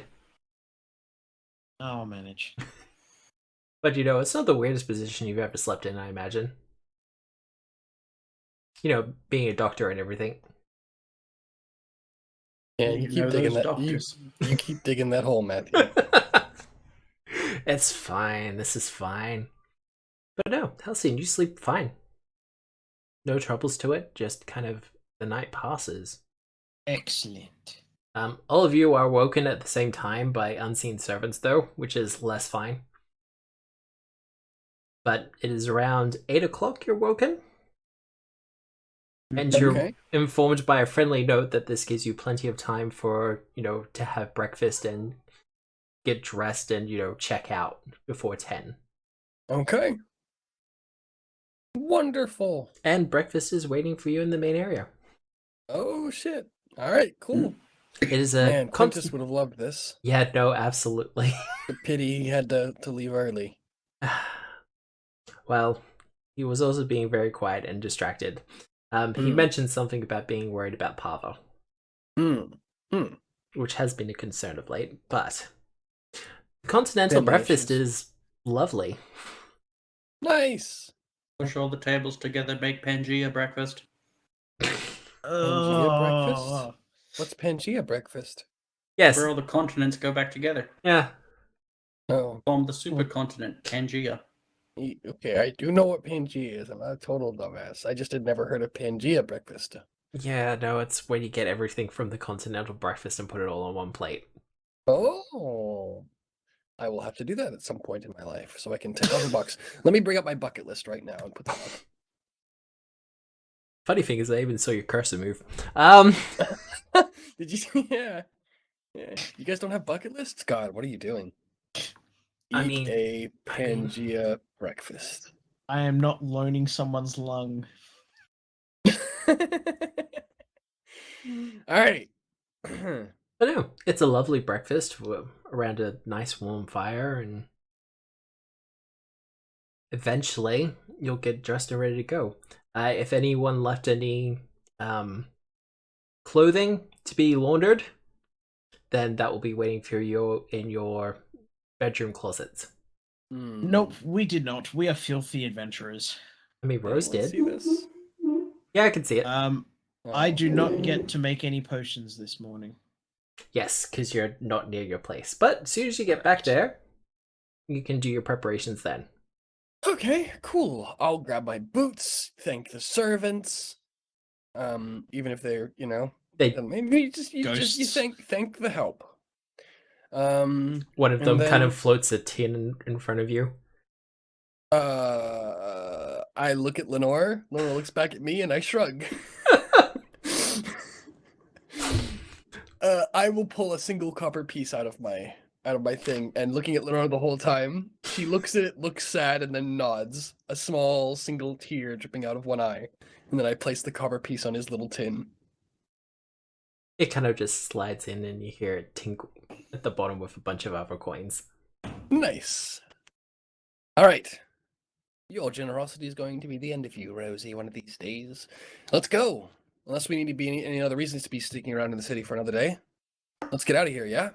I'll manage. But you know, it's not the weirdest position you've ever slept in, I imagine. You know, being a doctor and everything. Yeah, you keep digging that. You keep digging that hole, Matthew. It's fine. This is fine. But no, Halcyon, you sleep fine. No troubles to it. Just kind of the night passes. Excellent. All of you are woken at the same time by unseen servants, though, which is less fine. But it is around 8 o'clock you're woken. And you're Okay. informed by a friendly note that this gives you plenty of time for, you know, to have breakfast and get dressed and, you know, check out before 10. Okay. Wonderful. And breakfast is waiting for you in the main area. Oh shit. All right, cool. It is a Man, Quintus would have loved this. Yeah, no, absolutely. The pity he had to leave early. Well, he was also being very quiet and distracted. He mentioned something about being worried about Paizo, which has been a concern of late, but continental Family breakfast issues. is lovely. Nice. Push all the tables together, make Pangea breakfast. Pangea breakfast? What's Pangea breakfast? Yes. Where all the continents go back together. Yeah. Oh, Form the supercontinent, Pangea. okay. I do know what Pangea is. I'm not a total dumbass. I just had never heard of Pangea breakfast. Yeah, no, it's when you get everything from the continental breakfast and put it all on one plate. Oh, I will have to do that at some point in my life so I can tick off a box. Let me bring up my bucket list right now and put that Funny thing is, I even saw your cursor move. up. Did you? Yeah. You guys don't have bucket lists? God, what are you doing? I Eat mean- a Pangea breakfast. I am not loaning someone's lung. All right. But no, it's a lovely breakfast around a nice warm fire, and eventually you'll get dressed and ready to go. If anyone left any clothing to be laundered, then that will be waiting for you in your bedroom closet. Nope, we did not. We are filthy adventurers. I mean, Rose Let's did. see this. Yeah, I can see it. I Oh. do not get to make any potions this morning. Yes, because you're not near your place. But as soon as you get back there, you can do your preparations then. Okay, cool. I'll grab my boots, thank the servants. Even if they're, maybe you Ghosts. thank the help. One of And them kind then- of floats a tin in front of you. I look at Lenore. Lenore looks back at me, and I shrug. I will pull a single copper piece out of my thing, and looking at Lenore the whole time, she looks at it, looks sad, and then nods. A small single tear dripping out of one eye, and then I place the copper piece on his little tin. It kind of just slides in, and you hear it tinkle at the bottom with a bunch of other coins. Nice. All right. Your generosity is going to be the end of you, Rosie, one of these days. Let's go. Unless we need to be any other reasons to be sticking around in the city for another day. Let's get out of here, yeah?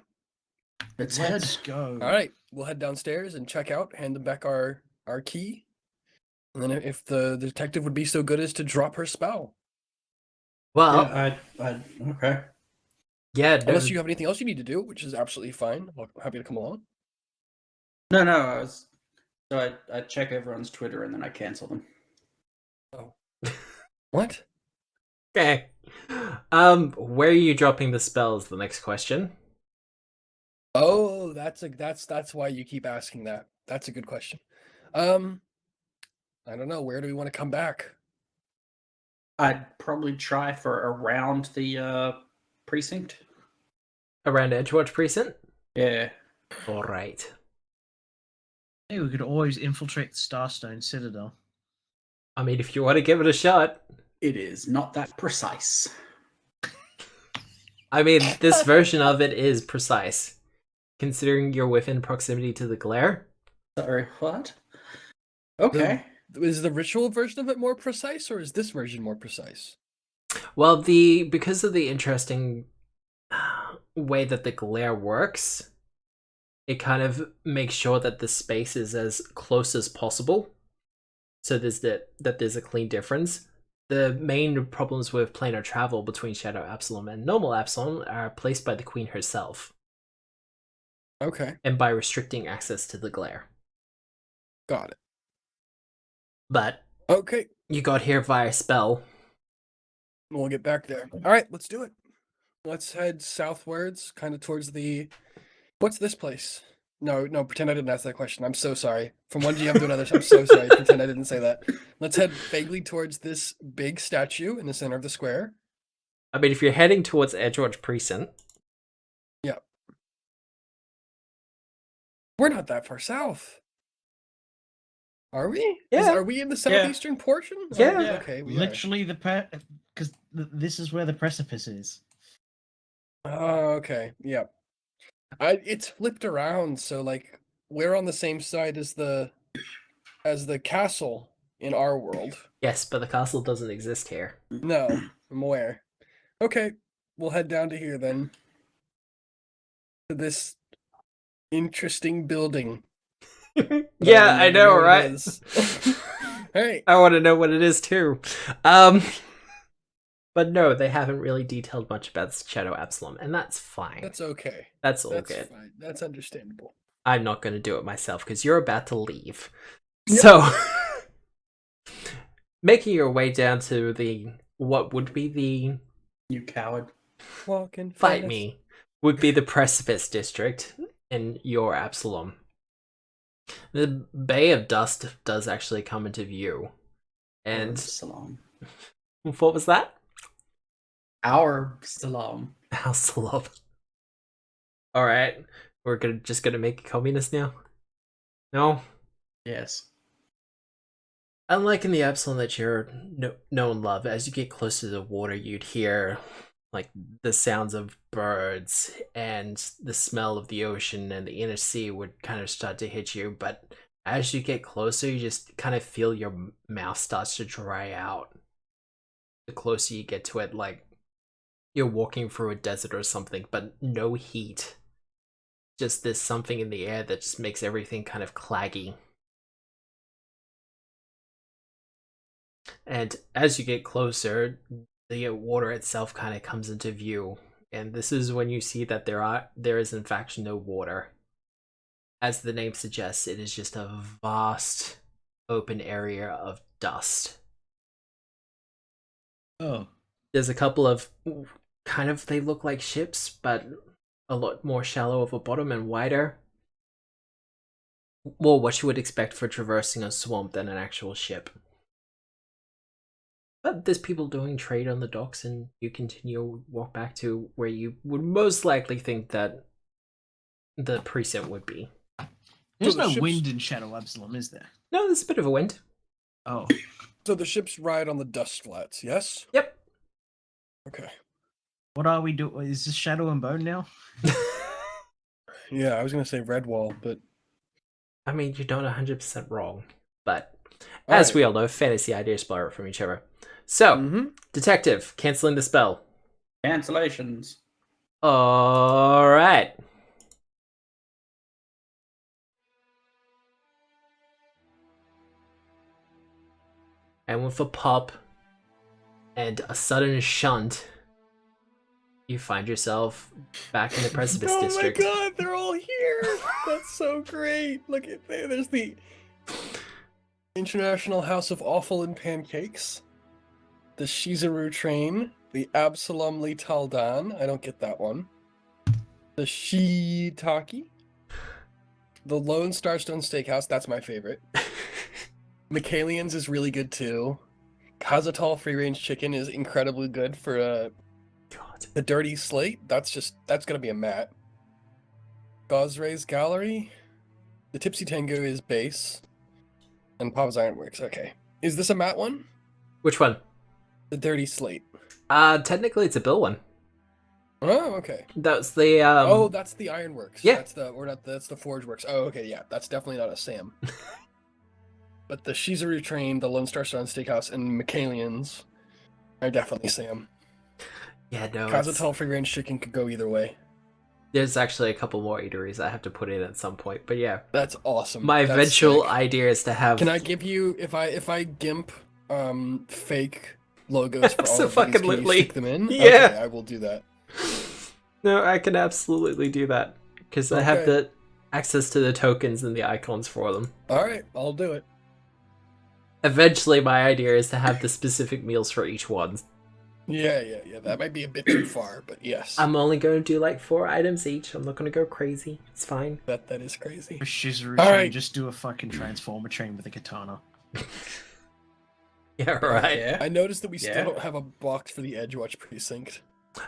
Let's Let's head. go. All right. We'll head downstairs and check out, hand them back our key. And then if the detective would be so good as to drop her spell. Well, Okay. yeah, no, Unless you have anything else you need to do, which is absolutely fine. I'm happy to come along. No. I check everyone's Twitter and then I cancel them. What? okay. Where are you dropping the spell is the next question. Oh, that's why you keep asking that. That's a good question. I don't know. Where do we want to come back? I'd probably try for around the precinct. Around Edgewatch Precinct? Yeah. Alright. Hey, we could always infiltrate the Starstone Citadel. I mean, if you want to give it a shot. It is not that precise. I mean, this version of it is precise. Considering you're within proximity to the glare. Sorry, what? Okay. Is the ritual version of it more precise, or is this version more precise? Well, because of the interesting way that the glare works, it kind of makes sure that the space is as close as possible. So there's there's a clean difference. The main problems with planar travel between Shadow Absalom and normal Absalom are placed by the Queen herself, Okay, and by restricting access to the glare. got it. But Okay, you got here via spell. we'll get back there. All right, let's do it. Let's head southwards, kind of towards the... What's this place? No, pretend I didn't ask that question. I'm so sorry. From one GM to another, I'm so sorry. Pretend I didn't say that. Let's head vaguely towards this big statue in the center of the square. I mean, if you're heading towards Edgewatch Precinct, We're not that far south. Are we? Yeah. Are we in the southeastern portion? Yeah. Oh, okay, we are. Literally because this is where the precipice is. Oh, okay. Yep. It's flipped around, so like we're on the same side as the castle in our world. yes, but the castle doesn't exist here. No, I'm aware. Okay, we'll head down to here then. To this interesting building. Yeah, I know, what it right? is. Hey. I want to know what it is too. But no, they haven't really detailed much about Shadow Absalom, and that's fine. That's okay. That's all That's good. fine. That's understandable. I'm not going to do it myself because you're about to leave. Yep. So, making your way down to what would be the You coward. Walking fight fast. me would be the Precipice District in your Absalom. The Bay of Dust does actually come into view. And Salam. what was that? Our salam. Absalom. Alright, we're just gonna make it communist now? No? Yes. Unlike in the Absalom that you're know and love, as you get closer to the water, you'd hear like the sounds of birds and the smell of the ocean and the inner sea would kind of start to hit you. But as you get closer, you just kind of feel your mouth starts to dry out. The closer you get to it, like you're walking through a desert or something, but no heat. Just there's something in the air that just makes everything kind of claggy. And as you get closer, the water itself kind of comes into view. And this is when you see that there is in fact no water. As the name suggests, it is just a vast open area of dust. Oh. There's a couple of kind of, they look like ships, but a lot more shallow of a bottom and wider. More what you would expect for traversing a swamp than an actual ship. But there's people doing trade on the docks, and you continue walk back to where you would most likely think that the precinct would be. There's So the no ships- wind in Shadow Absalom, is there? No, there's a bit of a wind. Oh. So the ships ride on the dust flats, yes? Yep. Okay. What are we doing? Is this Shadow and Bone now? Yeah, I was gonna say Redwall, but I mean, you're not 100% wrong, but All as right. we all know, fantasy ideas borrow from each other. So, detective, canceling the spell. Cancellations. All right. And with a pop and a sudden shunt, you find yourself back in the Precipice oh District. my god, they're all here! That's so great! Look at there's the International House of Offal and Pancakes, the Shizuru train, the Absalom Li Taldan, I don't get that one, the Shiitake, the Lone Starstone Steakhouse, that's my favorite. Michaelian's is really good too. Kazatal Free Range Chicken is incredibly good for God. the Dirty Slate. That's gonna be a mat. Gosray's Gallery. The Tipsy Tango is base. And Papa's Ironworks, okay. Is this a mat one? Which one? The Dirty Slate. Technically it's a bill one. Oh, okay. That's the oh, that's the Ironworks. yeah. That's the Forge Works. Oh, okay, yeah. That's definitely not a Sam. But the Shizuru train, the Lone Star Stone Steakhouse, and Michaelian's are definitely Sam. Yeah, no. Kazatal Free Range Chicken could go either way. There's actually a couple more eateries I have to put in at some point, but yeah. That's awesome. My That's eventual sick. idea is to have. Can I give you if I gimp fake logos for all of these, can you Abso-fucking-lutely. stick them in? Yeah. Okay, I will do that. No, I can absolutely do that because I have Okay. the access to the tokens and the icons for them. All right, I'll do it. Eventually, my idea is to have the specific meals for each one. Yeah. That might be a bit too far, but yes. I'm only going to do like 4 items each. I'm not going to go crazy. It's fine. That is crazy. A Shizuru All train, right. just do a fucking Transformer train with a katana. Yeah, right. Yeah. I noticed that we still Yeah. don't have a box for the Edgewatch precinct.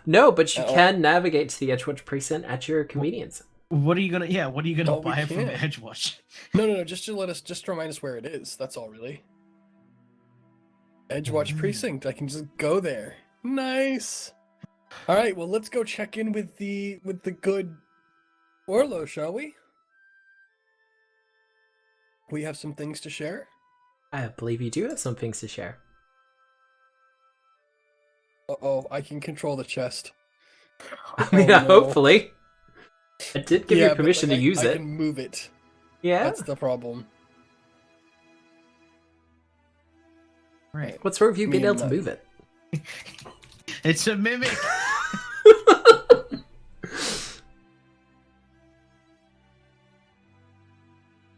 No, but you Uh-oh. can navigate to the Edgewatch precinct at your convenience. What are you gonna No, we buy from can't. Edgewatch? No, just to remind us where it is. That's all, really. Edgewatch precinct. I can just go there. Nice. All right, well, let's go check in with the good Orlo, shall we? We have some things to share. I believe you do have some things to share. Uh-oh, I can control the chest. I mean, Oh, no. hopefully. I did give Yeah, you but, permission like, to use I it. can move it. Yeah? That's the problem. Right. What's wrong with you Me being able and to my- move it? It's a mimic.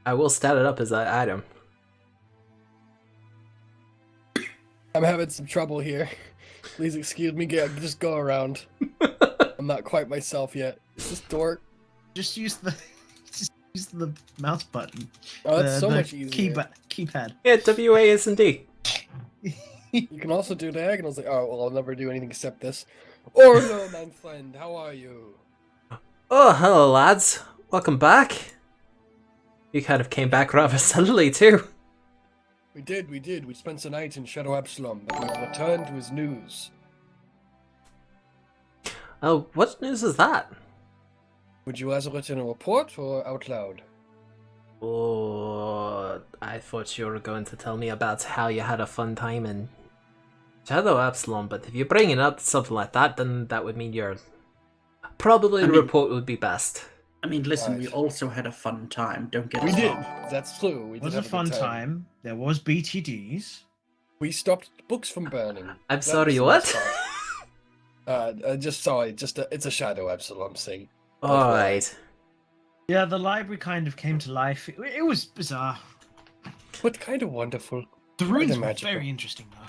I will stat it up as an item. I'm having some trouble here. Please excuse me, just go around. I'm not quite myself yet. Is this dork? Just use the mouse button. Oh, that's The- so the much easier. Keypad. Yeah, WASD. You can also do diagonals. Like, oh, well, I'll never do anything except this. Orlo, my friend, how are you? Oh, hello, lads. Welcome back. You kind of came back rather suddenly, too. We did. We spent the night in Shadow Absalom, but we've returned to his news. Oh, what news is that? Would you rather it in a report or out loud? Oh, I thought you were going to tell me about how you had a fun time in Shadow Absalom, but if you're bringing up something like that, then that would mean you're... Probably I the mean- report would be best. I mean, listen, we Right. also had a fun time. Don't get We us did. wrong. That's true. We It did was a have fun good time. There was BTDs. We stopped books from burning. I'm That sorry, was the what? best part. I just saw it. It's a Shadow Absalom thing. Alright. Yeah, the library kind of came to life. It was bizarre. But kind of wonderful. The runes were magical. very interesting, though.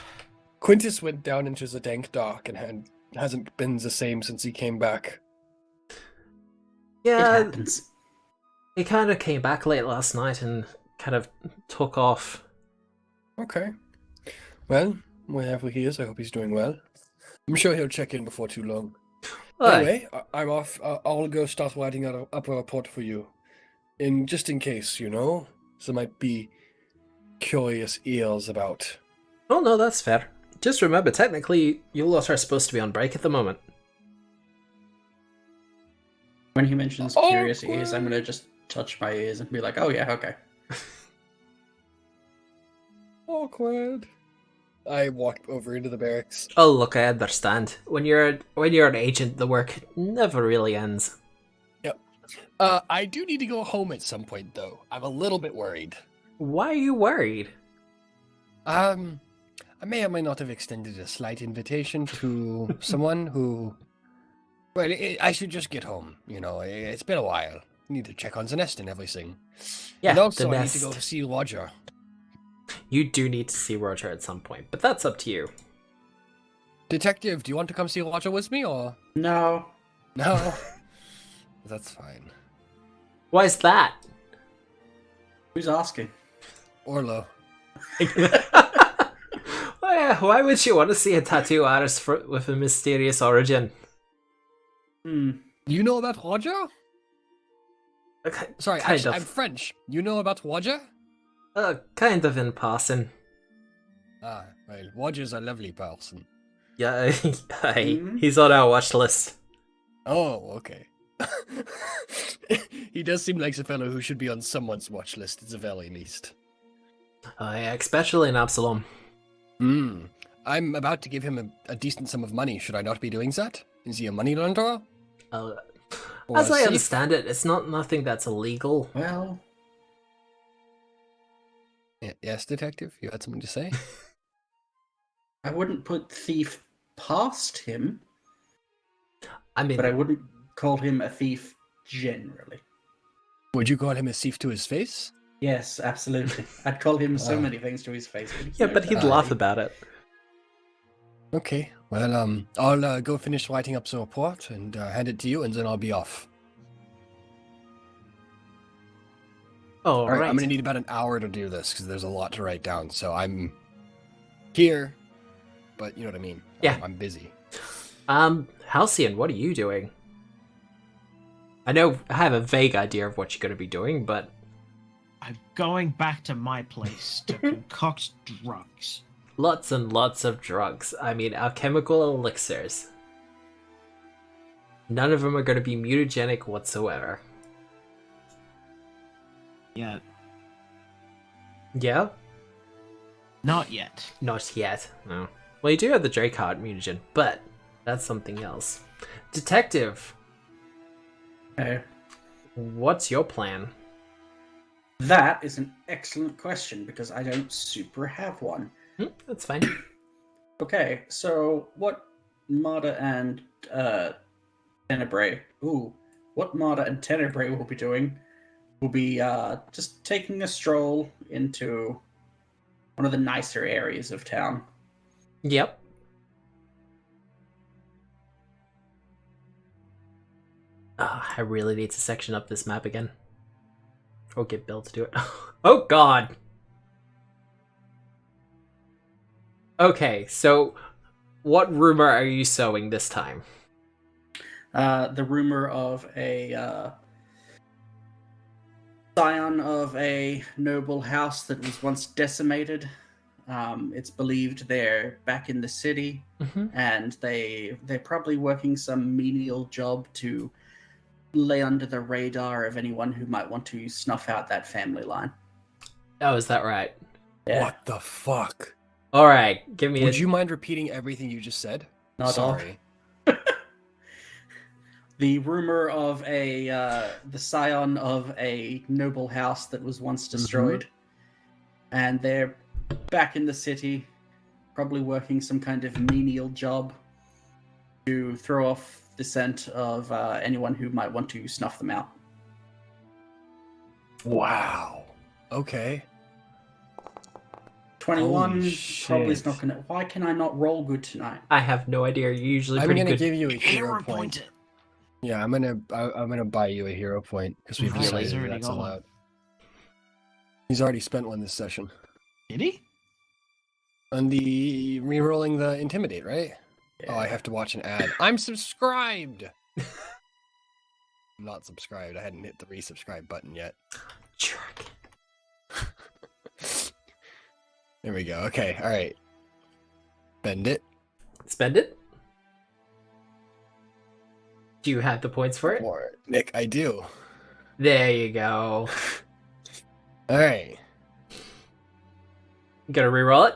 Quintus went down into the dank dark and hasn't been the same since he came back. It Yeah, happens. he kind of came back late last night and kind of took off. Okay. Well, wherever he is, I hope he's doing well. I'm sure he'll check in before too long. Aye. Anyway, I'm off. I'll go start writing up a report for you. Just in case, there might be curious ears about. Oh no, that's fair. Just remember, technically, you lot are supposed to be on break at the moment. When he mentions Oh, curious ears, I'm well. gonna just touch my ears and be like, "Oh yeah, okay." Awkward. I walked over into the barracks. Oh look, I understand. When you're an agent, the work never really ends. I do need to go home at some point, though. I'm a little bit worried. Why are you worried? I may or may not have extended a slight invitation to someone who. Well, I should just get home. It's been a while. I need to check on the nest and everything. Yeah, and also, the I need nest. to go see Roger. You do need to see Roger at some point, but that's up to you. Detective, do you want to come see Roger with me, or No, no? That's fine. Why is that? who's asking? Orlo. Oh yeah, why would you want to see a tattoo artist with a mysterious origin? You know about Roger? Okay, Sorry, kind of. I'm French. You know about Roger? Kind of in passing. Ah, well, Roger's a lovely person. Yeah, Hmm? he's on our watch list. Oh, okay. He does seem like a fellow who should be on someone's watch list at the very least. Yeah, especially in Absalom. I'm about to give him a decent sum of money. Should I not be doing that? Is he a money launderer? Or As a I thief? understand it, it's nothing that's illegal. Well, Yes, detective. You had something to say? I wouldn't put thief past him, I mean, but I wouldn't call him a thief generally. Would you call him a thief to his face? Yes, absolutely. I'd call him so Wow. many things to his face. But yeah, but he'd laugh about it. Okay. Well, I'll go finish writing up the report and hand it to you, and then I'll be off. Oh, All right. right. I'm gonna need about an hour to do this because there's a lot to write down. So I'm here, but you know what I mean. Yeah. I'm busy. Halcyon, what are you doing? I know I have a vague idea of what you're going to be doing, but I'm going back to my place to concoct drugs. lots and lots of drugs. I mean, alchemical elixirs. None of them are going to be mutagenic whatsoever. Yeah, Yeah? not yet. Not yet. No. Well, you do have the Drakeheart mutagen, but that's something else. Detective, what's your plan? That is an excellent question because I don't super have one. That's fine. Okay, so what Marta and Tenebrae? What Marta and Tenebrae will be doing will be just taking a stroll into one of the nicer areas of town. Yep. I really need to section up this map again. Or get Bill to do it. Oh god! Okay, so what rumor are you sowing this time? The rumor of a scion of a noble house that was once decimated. It's believed they're back in the city, and they're probably working some menial job to lay under the radar of anyone who might want to snuff out that family line. Oh, is that right? Yeah. What the fuck? All right, give me. Would you mind repeating everything you just said? Not all. Sorry. The rumor of the scion of a noble house that was once destroyed, and they're back in the city, probably working some kind of menial job to throw off the scent of anyone who might want to snuff them out. Wow. Okay. 21 Holy probably is shit. not gonna. Why can I not roll good tonight? I have no idea. You're usually I'm pretty gonna good. give you a Hero hero point. point it. Yeah, I'm gonna buy you a hero point because we've Nice, decided he's already that's got one. allowed. He's already spent one this session. Did he? On the rerolling the intimidate, right? Oh, I have to watch an ad. I'm subscribed. I'm not subscribed. I hadn't hit the resubscribe button yet. Jerk. There we go. Okay, all right. Bend it. Spend it. Do you have the points for it? More. Nick, I do. There you go. All right. You gotta reroll it.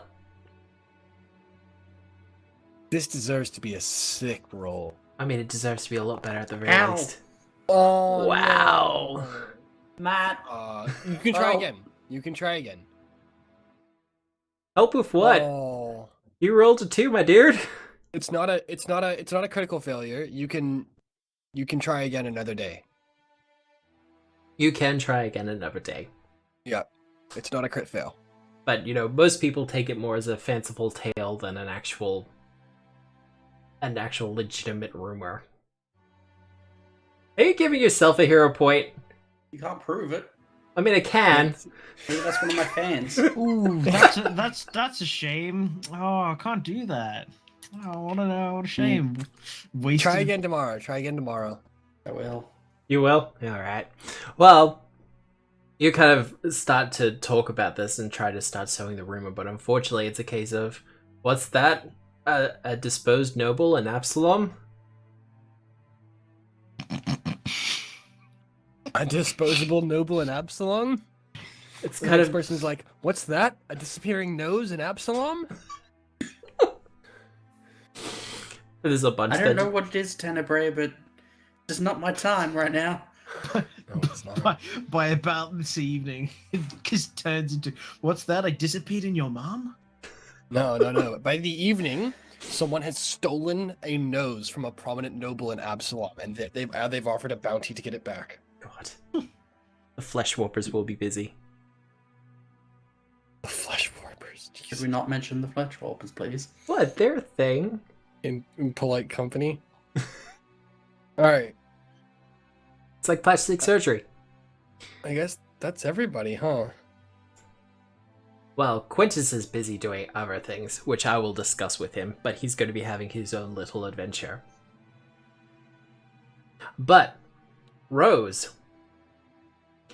This deserves to be a sick roll. I mean, it deserves to be a lot better at the very Ow. least. Oh, Wow. Matt, you can try Oh. again. You can try again. Help with what? Oh. You rolled a 2, my dude. It's not a critical failure. You can try again another day. You can try again another day. Yeah. It's not a crit fail. But, most people take it more as a fanciful tale than an actual legitimate rumor. Are you giving yourself a hero point? you can't prove it. I mean, I can. Maybe that's one of my fans. Ooh, that's a shame. Oh, I can't do that. Oh, what a shame. Wasted. Try again tomorrow. Try again tomorrow. I will. You will? Alright. Well, you kind of start to talk about this and try to start sowing the rumor, but unfortunately it's a case of, what's that? A disposed noble in Absalom? A disposable noble in Absalom? It's The kind next of... person's like, what's that? A disappearing nose in Absalom? There's a bunch I that... don't know what it is, Tenebrae, but it's not my time right now. No, it's not. by about this evening, it just turns into, what's that? I disappeared in your mom? No. By the evening, someone has stolen a nose from a prominent noble in Absalom, and they've offered a bounty to get it back. God. The flesh warpers will be busy. The flesh warpers. Could we not mention the flesh warpers, please? What? They're a thing? In polite company. All right. It's like plastic surgery. I guess that's everybody, huh? Well, Quintus is busy doing other things, which I will discuss with him, but he's going to be having his own little adventure. But, Rose,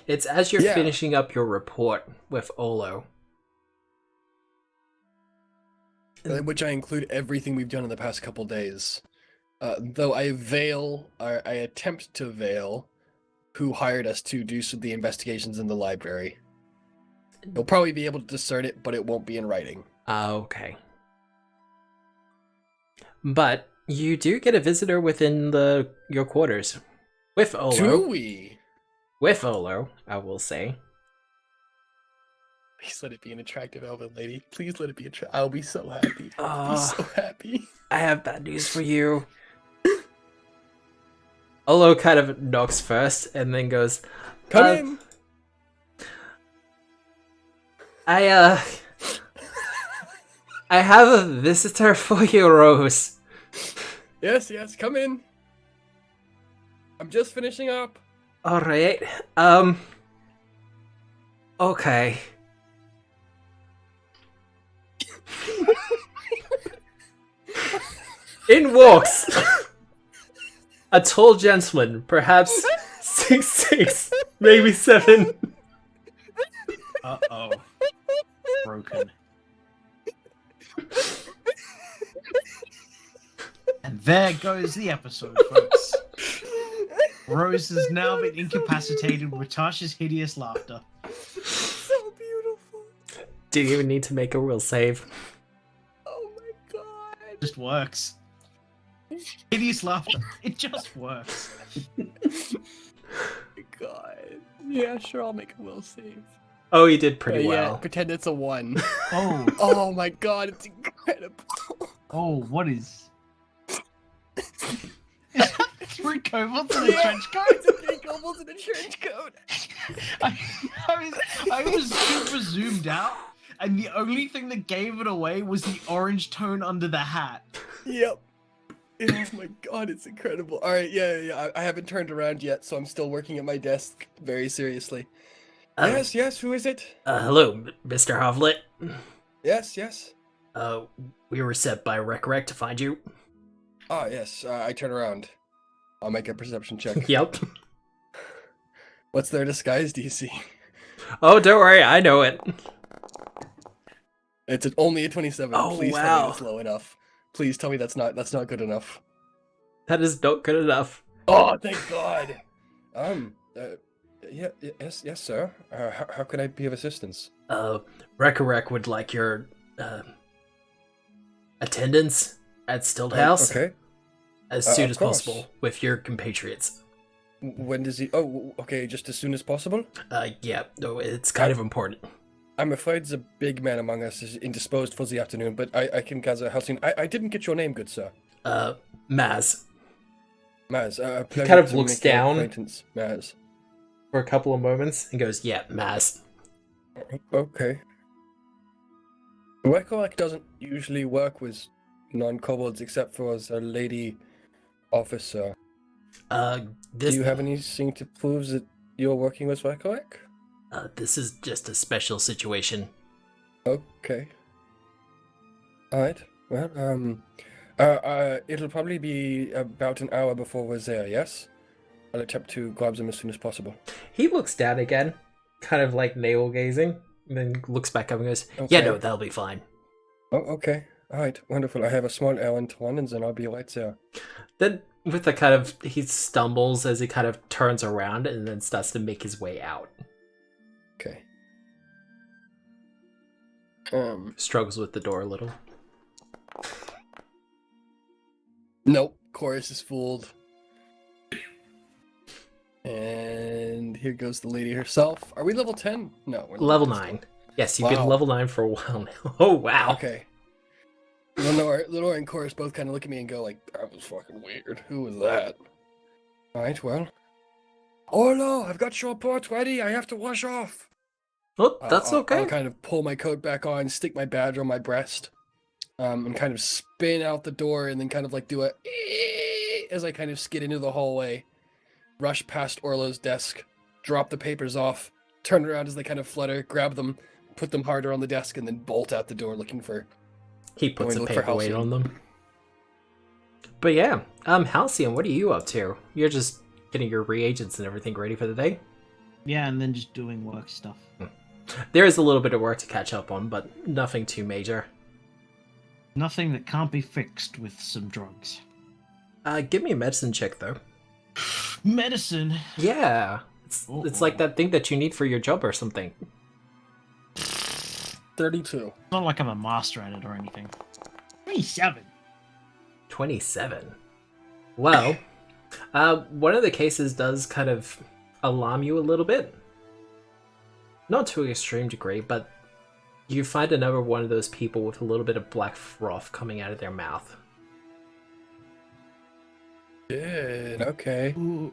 it's as you're Yeah. finishing up your report with Olo. Which I include everything we've done in the past couple days. Though I attempt to veil who hired us to do the investigations in the library. You'll probably be able to discern it, but it won't be in writing. Okay. But you do get a visitor within your quarters. With Olo. Do we? With Olo, I will say. Please let it be an attractive elven lady. Please let it be attractive. I'll be so happy. I'll be so happy. I have bad news for you. Olo kind of knocks first and then goes, Come in. I have a visitor for you, Rose. Yes, come in. I'm just finishing up. Alright, okay. In walks a tall gentleman, perhaps 6'6", maybe 7. Uh-oh. Broken. And there goes the episode, folks. Rose has now been incapacitated with Tasha's hideous laughter. So beautiful. Do you even need to make a will save? just works. Hideous laughter. It just works. God. Yeah, sure, I'll make a will save. Oh, you did pretty Yeah, well. pretend it's a 1. Oh, Oh my god, it's incredible. oh, what is? Is that 3 kobolds in a trench coat? It's a big kobolds in a trench coat. I was super zoomed out, and the only thing that gave it away was the orange tone under the hat. Yep. Oh my god, it's incredible. Alright, yeah. I haven't turned around yet, so I'm still working at my desk very seriously. Yes, who is it? Hello, Mr. Hovlet. Yes. We were sent by Rekrek to find you. Ah, yes, I turn around. I'll make a perception check. Yep. What's their disguise DC? Oh, don't worry, I know it. It's only a 27. Oh, Please tell wow. me that's low enough. Please tell me that's not good enough. That is not good enough. Oh, thank God. Yes, sir. How can I be of assistance? Rekrek would like your, attendance at Stilt House Okay. as soon of as course. possible with your compatriots. When does he? Oh, okay, just as soon as possible. Yeah, no, it's kind of important. I'm afraid the big man among us is indisposed for the afternoon, but I can gather how soon. I didn't get your name, good sir. Maz. Maz. He kind of looks make your down. acquaintance, Maz. For a couple of moments and goes, yeah, Maz. Okay. Rekrek doesn't usually work with non-kobolds except for as a lady officer. This Do you have anything to prove that you're working with Rekrek? this is just a special situation. Okay. Alright. Well, it'll probably be about an hour before we're there, yes? I'll attempt to grab them as soon as possible. He looks down again, kind of like navel gazing, and then looks back up and goes, Okay. yeah, no, that'll be fine. Oh, okay. Alright, wonderful. I have a small errand to run, and then I'll be right there. Then with the kind of, he stumbles as he kind of turns around and then starts to make his way out. Okay. Struggles with the door a little. Nope. Chorus is fooled. And here goes the lady herself. Are we level 10? No, we're Level not. 9. Yes, you've been Wow. level 9 for a while now. Oh, wow. Okay. Lenore and Chorus both kind of look at me and go like, that was fucking weird. Who was that? Alright, well. Oh no, I've got your report ready. I have to wash off. Oh, that's okay. I'll kind of pull my coat back on, stick my badge on my breast, and kind of spin out the door and then kind of like do a as I kind of skid into the hallway, rush past Orlo's desk, drop the papers off, turn around as they kind of flutter, grab them, put them harder on the desk, and then bolt out the door looking for... He puts Going to a look for paperweight Halcyon. on them. But yeah, Halcyon, what are you up to? You're just getting your reagents and everything ready for the day? Yeah, and then just doing work stuff. There is a little bit of work to catch up on, but nothing too major. Nothing that can't be fixed with some drugs. Give me a medicine check, though. Medicine. Yeah, it's like that thing that you need for your job or something. 32. Not like I'm a master at it or anything. 27. 27. Well, one of the cases does kind of alarm you a little bit. Not to an extreme degree, but you find another one of those people with a little bit of black froth coming out of their mouth. Good, okay. Ooh.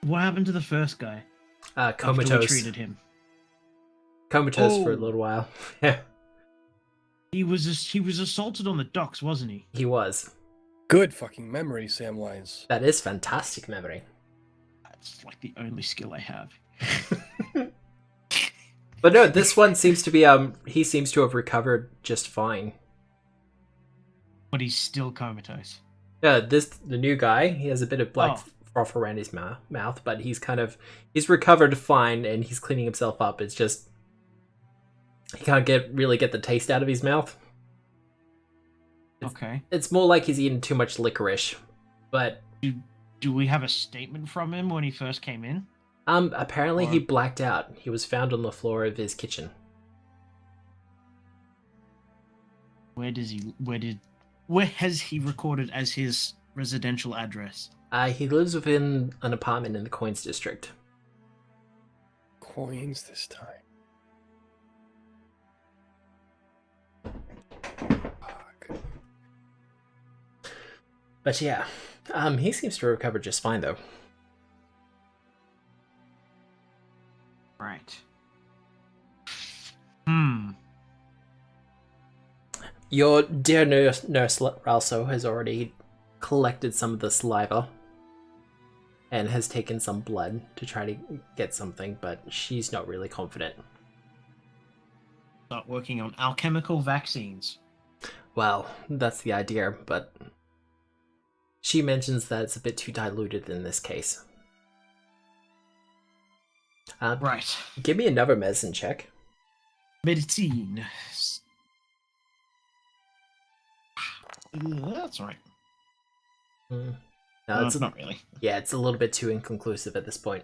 What happened to the first guy? After we Comatose. treated him. Comatose for a Oh. little while. Yeah, He was assaulted on the docks, wasn't he? he was. Good fucking memory, Samwise. That is fantastic memory. That's like the only skill I have. But no, this one seems to be, he seems to have recovered just fine. But he's still comatose. Yeah, the new guy, he has a bit of black Oh. froth around his mouth, but he's recovered fine and he's cleaning himself up. It's just, he can't really get the taste out of his mouth. Okay. It's more like he's eaten too much licorice, but Do we have a statement from him when he first came in? apparently he Or- blacked out. He was found on the floor of his kitchen. Where did Where has he recorded as his residential address? He lives within an apartment in the Coins District. Coins this time. Fuck. But yeah, he seems to recover just fine, though. Right. Your dear nurse Ralso has already collected some of the saliva and has taken some blood to try to get something, but she's not really confident. Start working on alchemical vaccines. Well, that's the idea, but she mentions that it's a bit too diluted in this case. Right. Give me another medicine check. Medicine. That's right. No, It's not really. Yeah, it's a little bit too inconclusive at this point.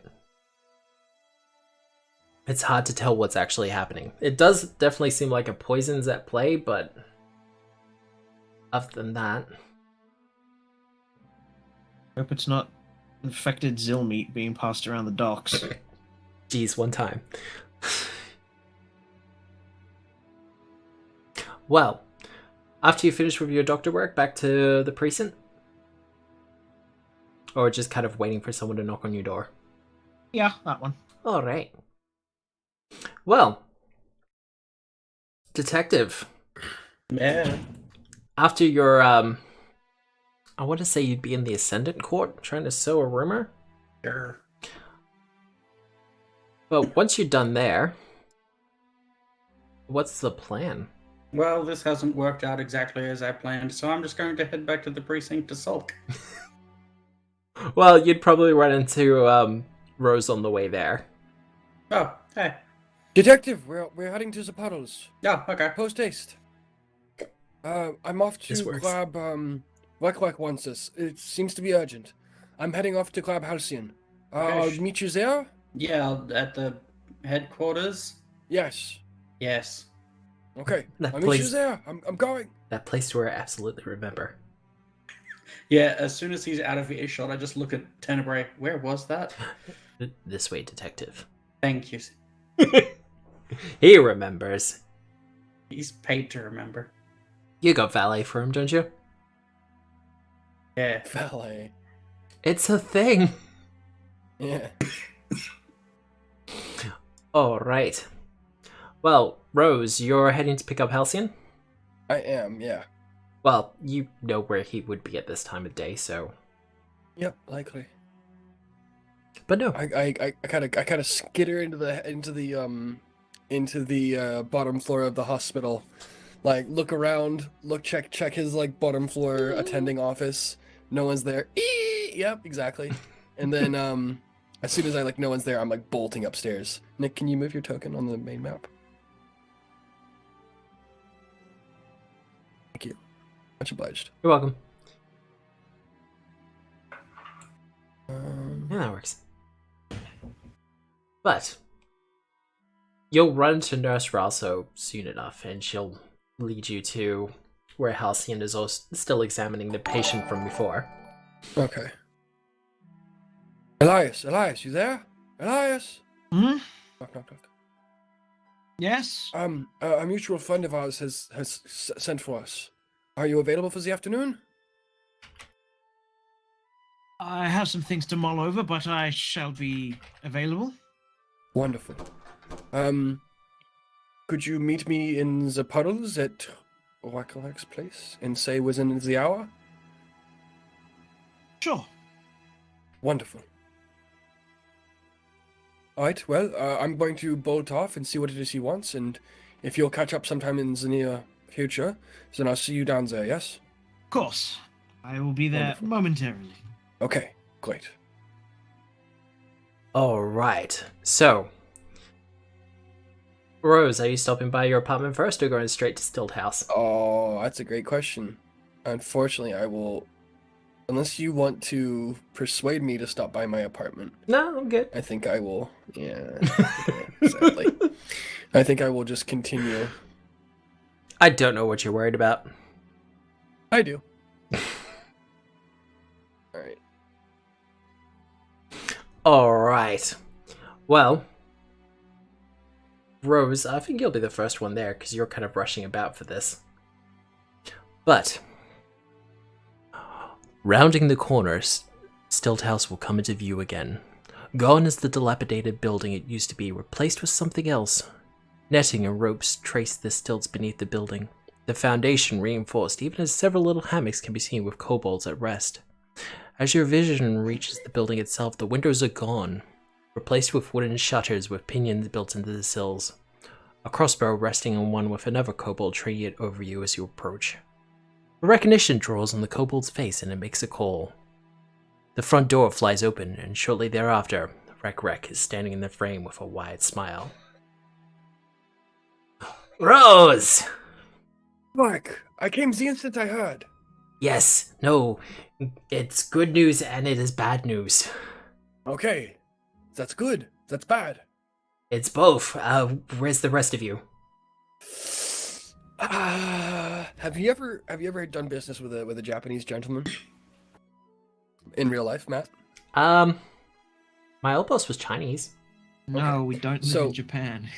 It's hard to tell what's actually happening. It does definitely seem like a poison's at play, but other than that... Hope it's not infected Zill meat being passed around the docks. Geez, one time. Well, after you finish with your doctor work, back to the precinct? Or just kind of waiting for someone to knock on your door? Yeah, that one. Alright. Well, detective. Yeah. After your, I want to say you'd be in the Ascendant Court, trying to sow a rumor? Sure. But once you're done there, what's the plan? Well, this hasn't worked out exactly as I planned, so I'm just going to head back to the precinct to sulk. Well, you'd probably run into Rose on the way there. Oh, hey. Detective, we're heading to the puddles. Yeah, okay. Post haste. I'm off This to works. grab Rekrek wants us. It seems to be urgent. I'm heading off to grab Halcyon. Okay, I'll meet you there? Yeah, at the headquarters? Yes. Yes. Okay. That I'll meet you place- there. I'm going. That place to where I absolutely remember. Yeah, as soon as he's out of earshot, I just look at Tenebrae. Where was that? This way, detective. Thank you. He remembers. He's paid to remember. You got valet for him, don't you? Yeah. Valet. It's a thing. Yeah. Alright. Well, Rose, you're heading to pick up Halcyon? I am, yeah. Well, you know where he would be at this time of day, so... Yep, likely. But no. I kind of skitter into the bottom floor of the hospital, like look around, check his like bottom floor attending office. No one's there. Yep, exactly. And then as soon as I like no one's there, I'm like bolting upstairs. Nick, can you move your token on the main map? Thank you. Much obliged. You're welcome. Um, Yeah, that works. But you'll run to Nurse Ralso soon enough, and she'll lead you to where Halcyon is also still examining the patient from before. okay. Elias, you there? Elias? Hmm? Knock, knock, knock. Yes? A mutual friend of ours has sent for us. Are you available for the afternoon? I have some things to mull over, but I shall be available. Wonderful. Could you meet me in the puddles at Rekrek's place and say within the hour? Sure. Wonderful. Alright, well, I'm going to bolt off and see what it is he wants, and if you'll catch up sometime in the near future, then I'll see you down there, yes? Of course. I will be there Wonderful. momentarily. Okay, great. Alright, so... Rose, are you stopping by your apartment first or going straight to Stilled House? Oh, that's a great question. Unfortunately, I will... Unless you want to persuade me to stop by my apartment, No, I'm good. I think I will... Yeah, sadly. I think I will just continue. I don't know what you're worried about. I do. All right. All right. Well, Rose, I think you'll be the first one there because you're kind of rushing about for this. But rounding the corners, Stilt House will come into view again. Gone is the dilapidated building it used to be, replaced with something else. Netting and ropes trace the stilts beneath the building. The foundation reinforced, even as several little hammocks can be seen with kobolds at rest. As your vision reaches the building itself, the windows are gone, replaced with wooden shutters with pinions built into the sills. A crossbow resting on one with another kobold training it over you as you approach. A recognition draws on the kobold's face and it makes a call. The front door flies open, and shortly thereafter, Rekrek is standing in the frame with a wide smile. Rose! Mark, I came the instant I heard. Yes, no, it's good news and it is bad news. Okay, that's good. That's bad. It's both. Where's the rest of you? Have you ever done business with a Japanese gentleman? In real life, Matt? My old boss was Chinese. No, we don't live in Japan.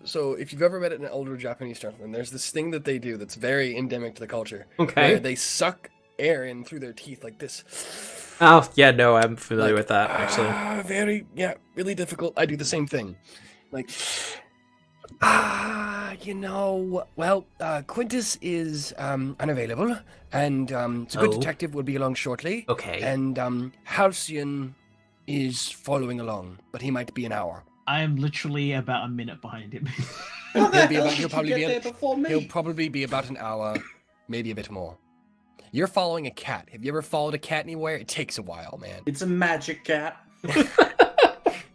So if you've ever met an older Japanese gentleman, there's this thing that they do that's very endemic to the culture. Okay. Where they suck air in through their teeth like this. Oh, yeah, no, I'm familiar with that, actually. Really difficult. I do the same thing. Like, Quintus is unavailable, and it's a good detective will be along shortly. Okay. And Halcyon is following along, but he might be an hour. I am literally about a minute behind him. He'll probably be about an hour, maybe a bit more. You're following a cat. Have you ever followed a cat anywhere? It takes a while, man. It's a magic cat.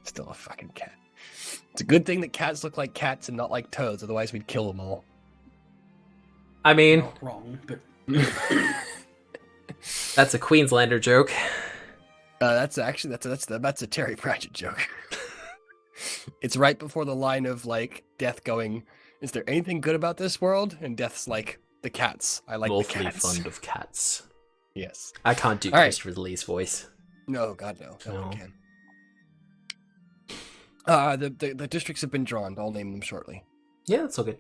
Still a fucking cat. It's a good thing that cats look like cats and not like toads, otherwise we'd kill them all. I mean, Not wrong, but that's a Queenslander joke. That's a Terry Pratchett joke. It's right before the line of like Death going, "Is there anything good about this world?" And Death's like, "The cats. I like Awfully the cats." fond of cats. Yes. I can't do All right. Christopher Lee's voice. No, God no. No No. one can. The districts have been drawn. I'll name them shortly. Yeah, that's all good.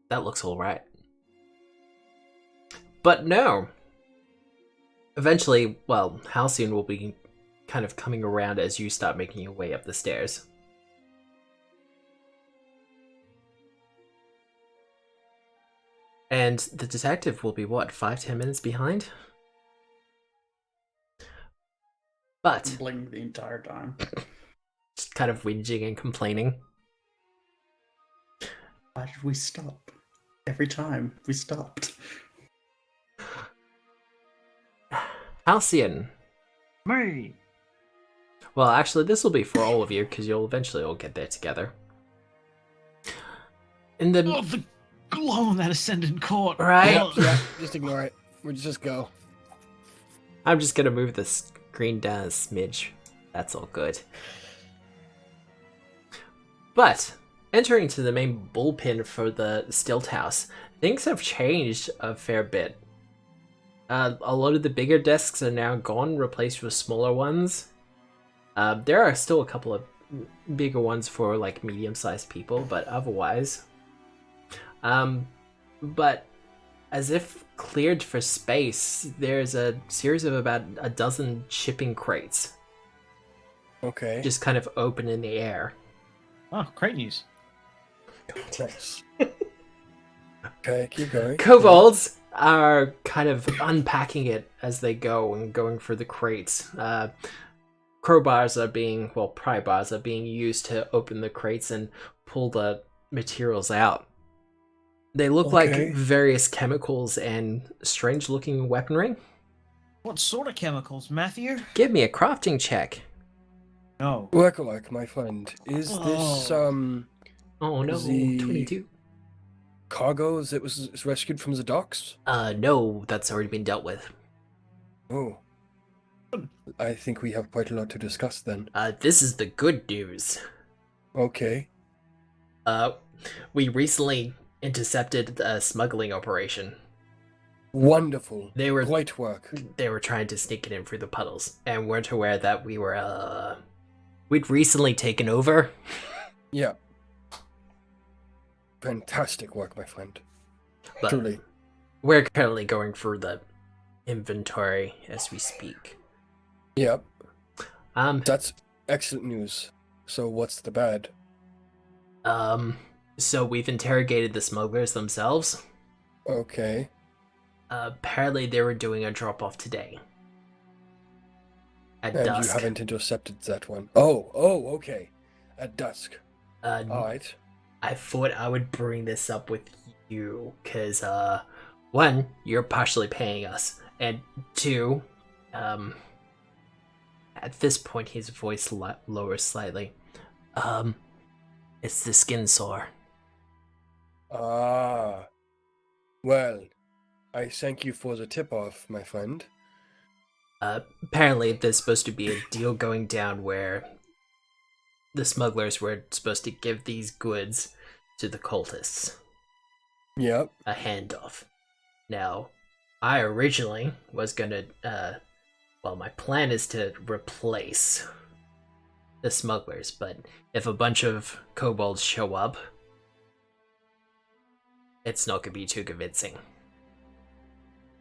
That looks alright. But no. Eventually, well, Halcyon will be kind of coming around as you start making your way up the stairs. And the detective will be, what, 5-10 minutes behind? But bling the entire time. just kind of whinging and complaining. Why did we stop? Every time we stopped. Halcyon. Me. Well, actually, this will be for all of you, because you'll eventually all get there together. In the... Oh, the glow on that ascendant court. Right? Oh. Yeah, just ignore it. We'll just go. I'm just gonna move the screen down a smidge. That's all good. But, entering into the main bullpen for the Stilt House, things have changed a fair bit. A lot of the bigger desks are now gone, replaced with smaller ones. There are still a couple of bigger ones for like medium-sized people, but otherwise. But as if cleared for space, there's a series of about a dozen shipping crates Okay. just kind of open in the air. Oh, great news. Nice. Okay, keep going. Kobolds are kind of unpacking it as they go and going for the crates. Pry bars are being used to open the crates and pull the materials out. They look Okay. like various chemicals and strange-looking weaponry. What sort of chemicals, Matthew? Give me a crafting check. No. Rekrek, my friend, is this Oh no, The- 22. cargo that was rescued from the docks? No, that's already been dealt with. Oh. I think we have quite a lot to discuss then. This is the good news. Okay. We recently intercepted a smuggling operation. Wonderful. They were Great work. They were trying to sneak it in through the puddles and weren't aware that we'd recently taken over. Yeah. Fantastic work, my friend. But Truly. we're currently going through the inventory as we speak. Yep. That's excellent news. So what's the bad? So we've interrogated the smugglers themselves. Okay. Apparently they were doing a drop-off today. At And dusk. you haven't intercepted that one. Oh, okay. At dusk. Alright. I thought I would bring this up with you, because, one, you're partially paying us, and two, at this point his voice lowers slightly. It's the skin sore. Ah. Well, I thank you for the tip-off, my friend. Apparently there's supposed to be a deal going down where the smugglers were supposed to give these goods to the cultists. Yep. A handoff. Now, I originally was gonna, my plan is to replace the smugglers, but if a bunch of kobolds show up, it's not gonna be too convincing.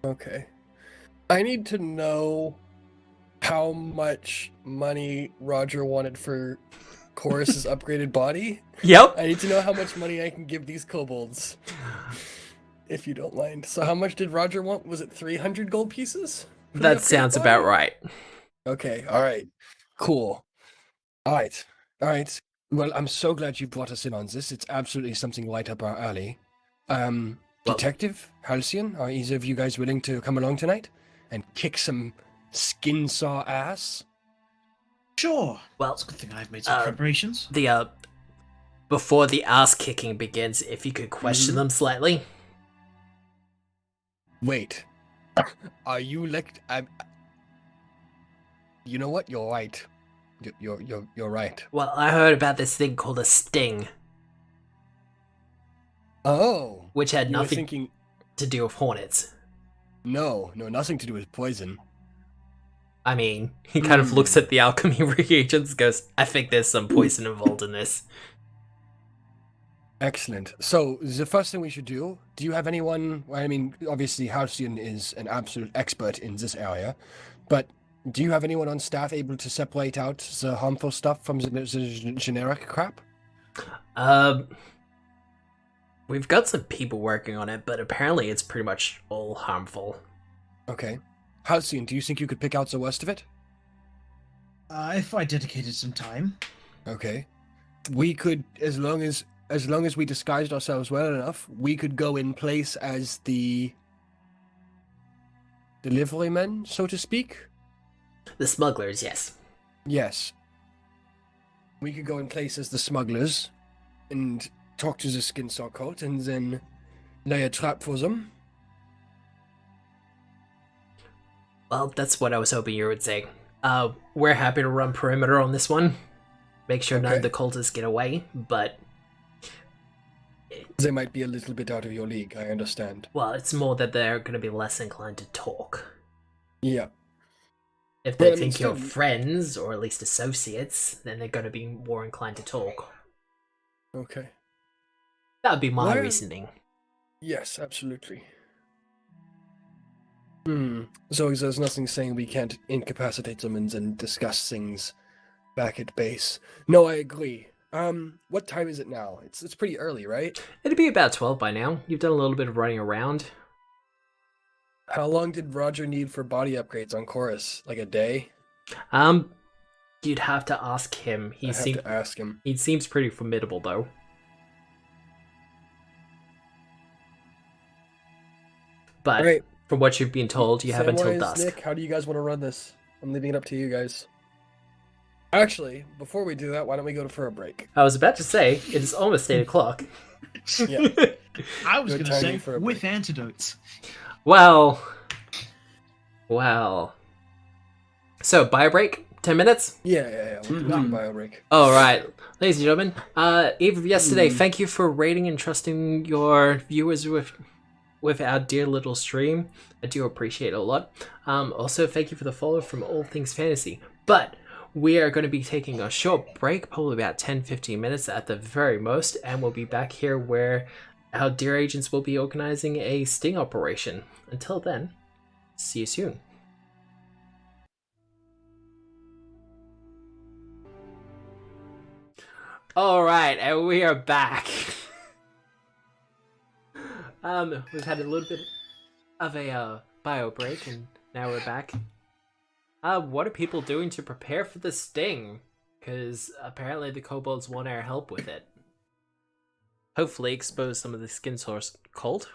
Okay. I need to know how much money Roger wanted for Chorus's upgraded body. Yep. I need to know how much money I can give these kobolds. If you don't mind. So how much did Roger want? Was it 300 gold pieces? That sounds about right. Okay, alright. Cool. Alright. Well, I'm so glad you brought us in on this. It's absolutely something right up our alley. Detective, Halcyon, are either of you guys willing to come along tonight and kick some skin saw ass? Sure. Well, It's a good thing I've made some preparations. Before the ass kicking begins, if you could question them slightly. Wait. Are you you know what? You're right. You're right. Well, I heard about this thing called a sting, Oh. which had You were nothing thinking... to do with hornets. No, nothing to do with poison. I mean, he kind of looks at the alchemy reagents and goes, I think there's some poison involved in this. Excellent. So, the first thing we should do you have anyone... I mean, obviously, Halcyon is an absolute expert in this area, but do you have anyone on staff able to separate out the harmful stuff from the generic crap? We've got some people working on it, but apparently it's pretty much all harmful. Okay. Halcyon, do you think you could pick out the worst of it? If I dedicated some time. Okay. We could, as long as we disguised ourselves well enough, we could go in place as the delivery men, so to speak. The smugglers, yes. Yes. We could go in place as the smugglers and talk to the skin saw cult and then lay a trap for them. Well, that's what I was hoping you would say. We're happy to run perimeter on this one. Make sure none of the cultists get away, but... They might be a little bit out of your league, I understand. Well, it's more that they're going to be less inclined to talk. Yeah. If they think you're friends, or at least associates, then they're going to be more inclined to talk. Okay. That would be my reasoning. Yes, absolutely. So there's nothing saying we can't incapacitate them and then discuss things back at base. No, I agree. What time is it now? It's pretty early, right? It'd be about 12 by now. You've done a little bit of running around. How long did Roger need for body upgrades on Chorus? Like a day? You'd have to ask him. I have to ask him. He seems pretty formidable, though. But right. From what you've been told, you have until dusk. Nick, how do you guys want to run this? I'm leaving it up to you guys. Actually, before we do that, why don't we go for a break? I was about to say, it is almost 8 o'clock. Yeah. I was going to say, for a with break. antidotes. Well. So, bio break? 10 minutes? Yeah. We'll do a bio break. Alright. Ladies and gentlemen, Eve of yesterday, thank you for rating and trusting your viewers with with our dear little stream. I do appreciate it a lot. Also, thank you for the follow from All Things Fantasy. But we are going to be taking a short break, probably about 10-15 minutes at the very most, and we'll be back here where our dear agents will be organizing a sting operation. Until then, see you soon. All right, and we are back. We've had a little bit of a bio break, and now we're back. What are people doing to prepare for the sting? Because apparently the kobolds want our help with it. Hopefully expose some of the skin source cult.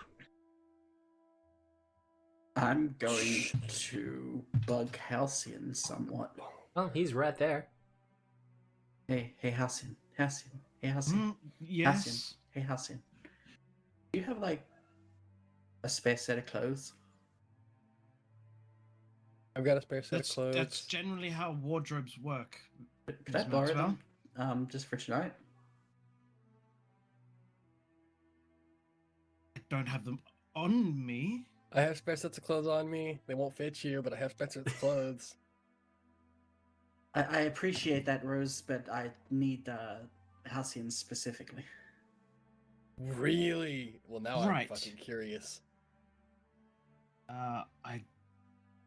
I'm going to bug Halcyon somewhat. Well, he's right there. Hey, Halcyon. Hey, Halcyon. Yes. Halcyon. Hey, Halcyon. Do you have, like, a spare set of clothes? I've got a spare set of That's clothes. generally how wardrobes work. Could I borrow them? Just for tonight? I don't have them on me. I have spare sets of clothes on me. They won't fit you, but I have spare sets of clothes. I appreciate that, Rose, but I need Halcyon specifically. Really? Well, now Right. I'm fucking curious.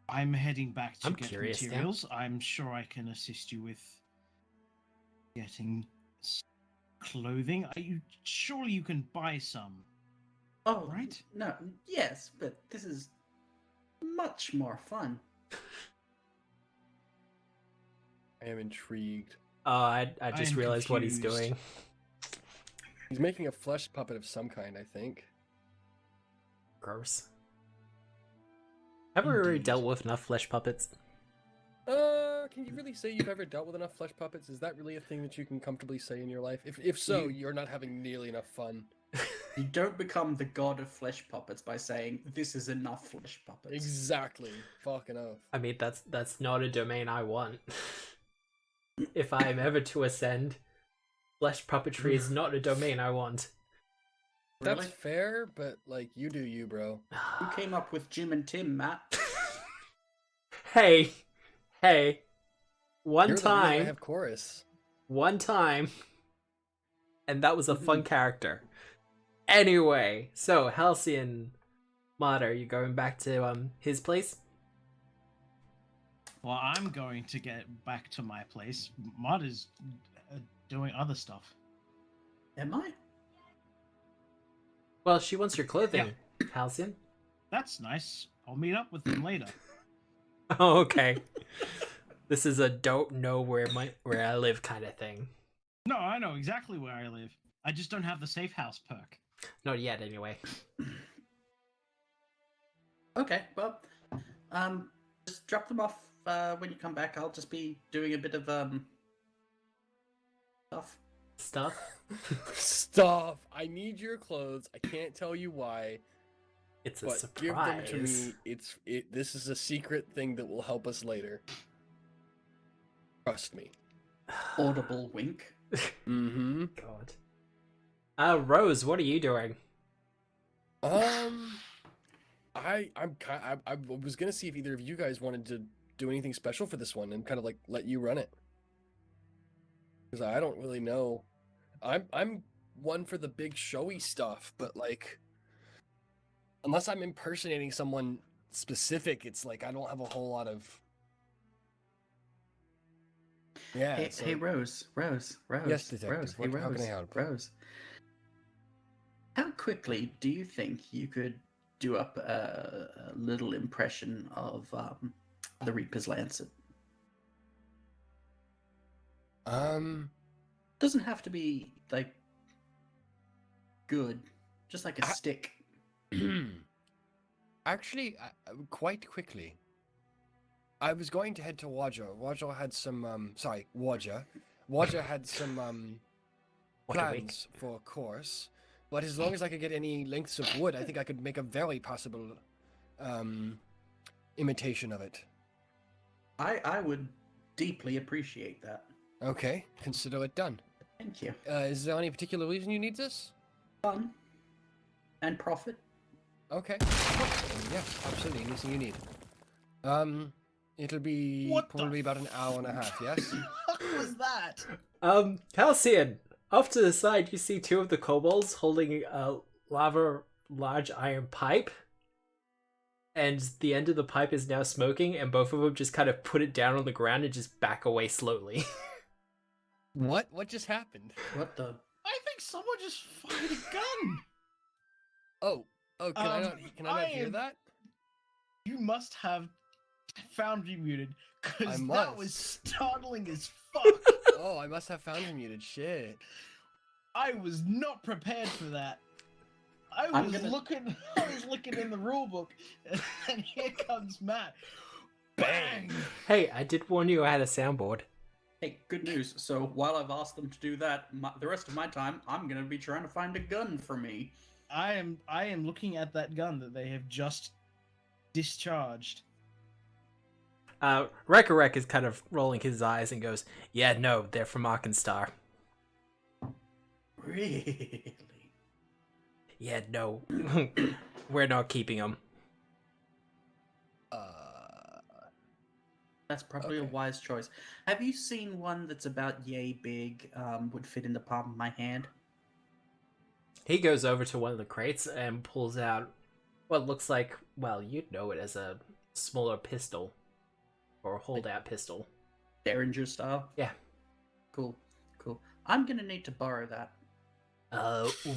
I'm heading back to I'm get curious now. materials. I'm sure I can assist you with getting clothing. Surely you can buy some. Oh, Right? No, yes, but this is much more fun. I am intrigued. I just I'm realized what he's confused. doing. He's making a flesh puppet of some kind, I think. Gross. Have we already Indeed. dealt with enough flesh puppets? Can you really say you've ever dealt with enough flesh puppets? Is that really a thing that you can comfortably say in your life? If so, you're not having nearly enough fun. You don't become the god of flesh puppets by saying, this is enough flesh puppets. Exactly. Fucking oath. I mean, that's not a domain I want. If I am ever to ascend, flesh puppetry is not a domain I want. That's Really? fair, but, like, you do you, bro. Who came up with Jim and Tim, Matt? Hey, You're the reason I have chorus. one time, and that was a fun character. Anyway, so Halcyon, Mod, are you going back to his place? Well, I'm going to get back to my place. Mod is doing other stuff. Am I? Well, she wants your clothing, Halcyon. That's nice. I'll meet up with them later. Oh, okay. This is a don't know where I live kind of thing. No, I know exactly where I live. I just don't have the safe house perk. Not yet, anyway. Okay, well, just drop them off when you come back. I'll just be doing a bit of stuff. Stop. I need your clothes. I can't tell you why. It's a But surprise. give them to me. This is a secret thing that will help us later. Trust me. Audible wink. Mm-hmm. God. Rose, what are you doing? I was gonna see if either of you guys wanted to do anything special for this one and kind of like let you run it. Because I don't really know. I'm one for the big showy stuff, but like unless I'm impersonating someone specific, it's like I don't have a whole lot of. Yeah. Hey, Rose. Yes, detective. Rose. Hey, How can I Rose. help? Rose. How quickly do you think you could do up a little impression of the Reaper's Lancet? Doesn't have to be like good, just like a stick. Actually, quite quickly. I was going to head to Waja. Waja had some Waja had some plans for a course, but as long as I could get any lengths of wood, I think I could make a very possible imitation of it. I would deeply appreciate that. Okay, consider it done. Thank you. Is there any particular reason you need this? Fun and profit. Okay. Yes, absolutely. Anything you need. It'll be What the probably about an hour and a half. Yes. What was that? Halcyon, off to the side, you see two of the kobolds holding a large iron pipe. And the end of the pipe is now smoking, and both of them just kind of put it down on the ground and just back away slowly. What? What just happened? What the? I think someone just fired a gun. Oh, can I not? Can I not hear am- that? You must have found me muted, I because that must. was startling as fuck. Oh, I must have found him muted. Shit. I was not prepared for that. I I'm was gonna- looking in the rule book, and here comes Matt. Bang! Hey, I did warn you I had a soundboard. Hey, good news. So while I've asked them to do that, the rest of my time, I'm gonna be trying to find a gun for me. I am looking at that gun that they have just discharged. Rekrek is kind of rolling his eyes and goes, "Yeah, no, they're from Arkenstar." Really? Yeah, no, we're not keeping them. That's probably a Okay. wise choice. Have you seen one that's about yay big, would fit in the palm of my hand? He goes over to one of the crates and pulls out what looks like, well, you'd know it as a smaller pistol. Or a holdout pistol. Derringer style? Yeah. Cool. I'm gonna need to borrow that.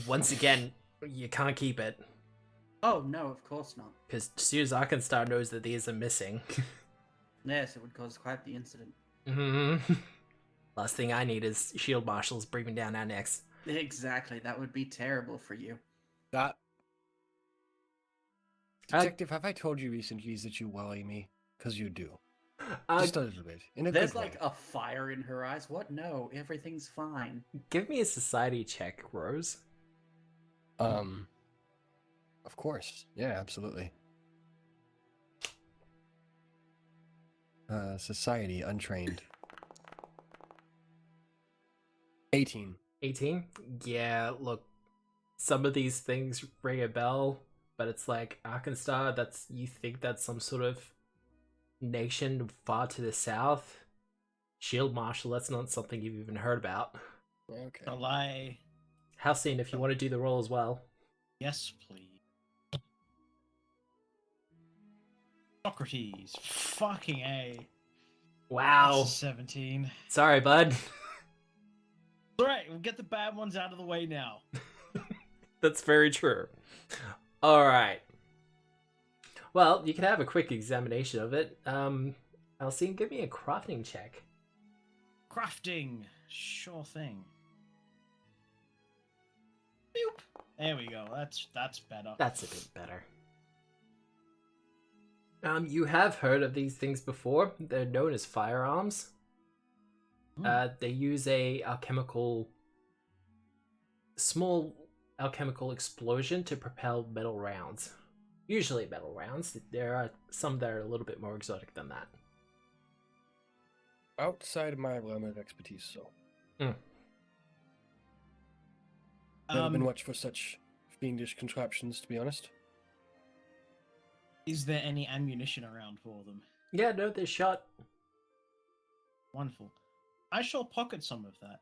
Once again, you can't keep it. Oh, no, of course not. Because as soon as Arkenstar knows that these are missing. Yes, it would cause quite the incident. Last thing I need is shield marshals breathing down our necks. Exactly, that would be terrible for you. That. Detective, have I told you recently that you worry me? Because you do. Just a little bit. In a There's good way. like a fire in her eyes. What? No, everything's fine. Give me a society check, Rose. Of course. Yeah, absolutely. Society, untrained. 18. 18? Yeah, look, some of these things ring a bell, but it's like Arkenstar, you think that's some sort of nation far to the south. Shield Marshal, that's not something you've even heard about. Okay. A lie. Halcyon, if you want to do the roll as well. Yes, please. Socrates. Fucking A. Wow. That's a 17. Sorry, bud. Alright, we'll get the bad ones out of the way now. That's very true. Alright. Well, you can have a quick examination of it. Halcyon, give me a crafting check. Crafting. Sure thing. Boop. There we go. That's better. That's a bit better. You have heard of these things before. They're known as firearms. They use a small alchemical explosion to propel metal rounds. Usually metal rounds. There are some that are a little bit more exotic than that. Outside of my realm of expertise, so. Hmm. Never been much for such fiendish contraptions, to be honest. Is there any ammunition around for them? Yeah, no, they're shot. Wonderful. I shall pocket some of that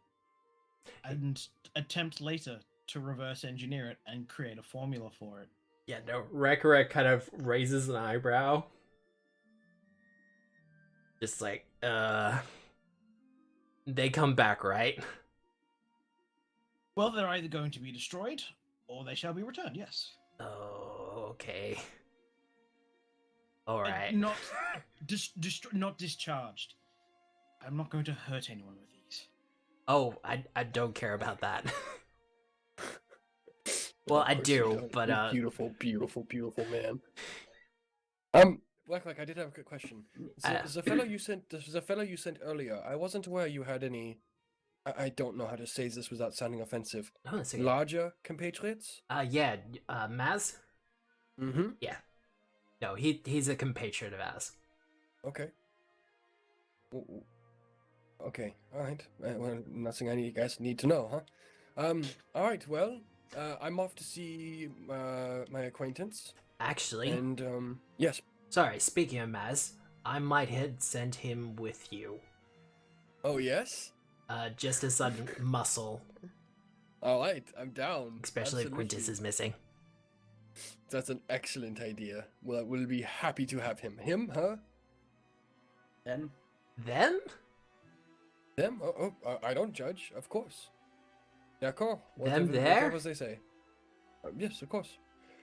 and attempt later to reverse engineer it and create a formula for it. Yeah, no, Rekrek kind of raises an eyebrow. Just like, they come back, right? Well, they're either going to be destroyed or they shall be returned, yes. Oh, okay. Alright. Not not discharged. I'm not going to hurt anyone with these. Oh, I don't care about that. Well, Of I course you do, don't, but you beautiful man. Black, I did have a quick question. The fellow you sent earlier, I wasn't aware you had any. I don't know how to say this without sounding offensive. Oh, that's okay. Larger compatriots? Yeah, Maz? Mm-hmm. Yeah. No, he's a compatriot of ours. Okay. Okay, alright. Well, nothing you guys need to know, huh? Alright, well, I'm off to see my acquaintance. Actually, And yes. sorry, speaking of Maz, I might send him with you. Oh yes. Just as a muscle, All right, I'm down. especially if Quintus Absolutely. is missing. That's an excellent idea. We'll be happy to have him. Him, huh? Then Them? Them? I don't judge, of course. D'accord. Them there? Whatever they say. Yes, of course.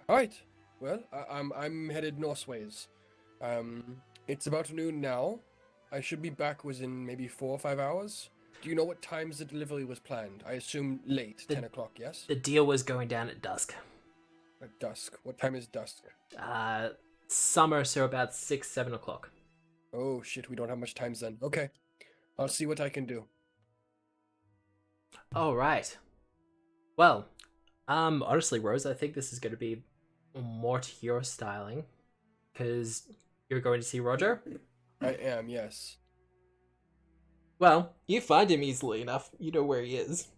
All right. Well, I'm headed northways. It's about noon now. I should be back within maybe 4 or 5 hours. Do you know what times the delivery was planned? I assume late, 10 o'clock, yes? The deal was going down at dusk. At dusk. What time is dusk? Summer, so about 6, 7 o'clock. Oh shit, we don't have much time then. Okay. I'll see what I can do. All right. Well, honestly, Rose, I think this is going to be more to your styling, because you're going to see Roger. I am, yes. Well, you find him easily enough. You know where he is.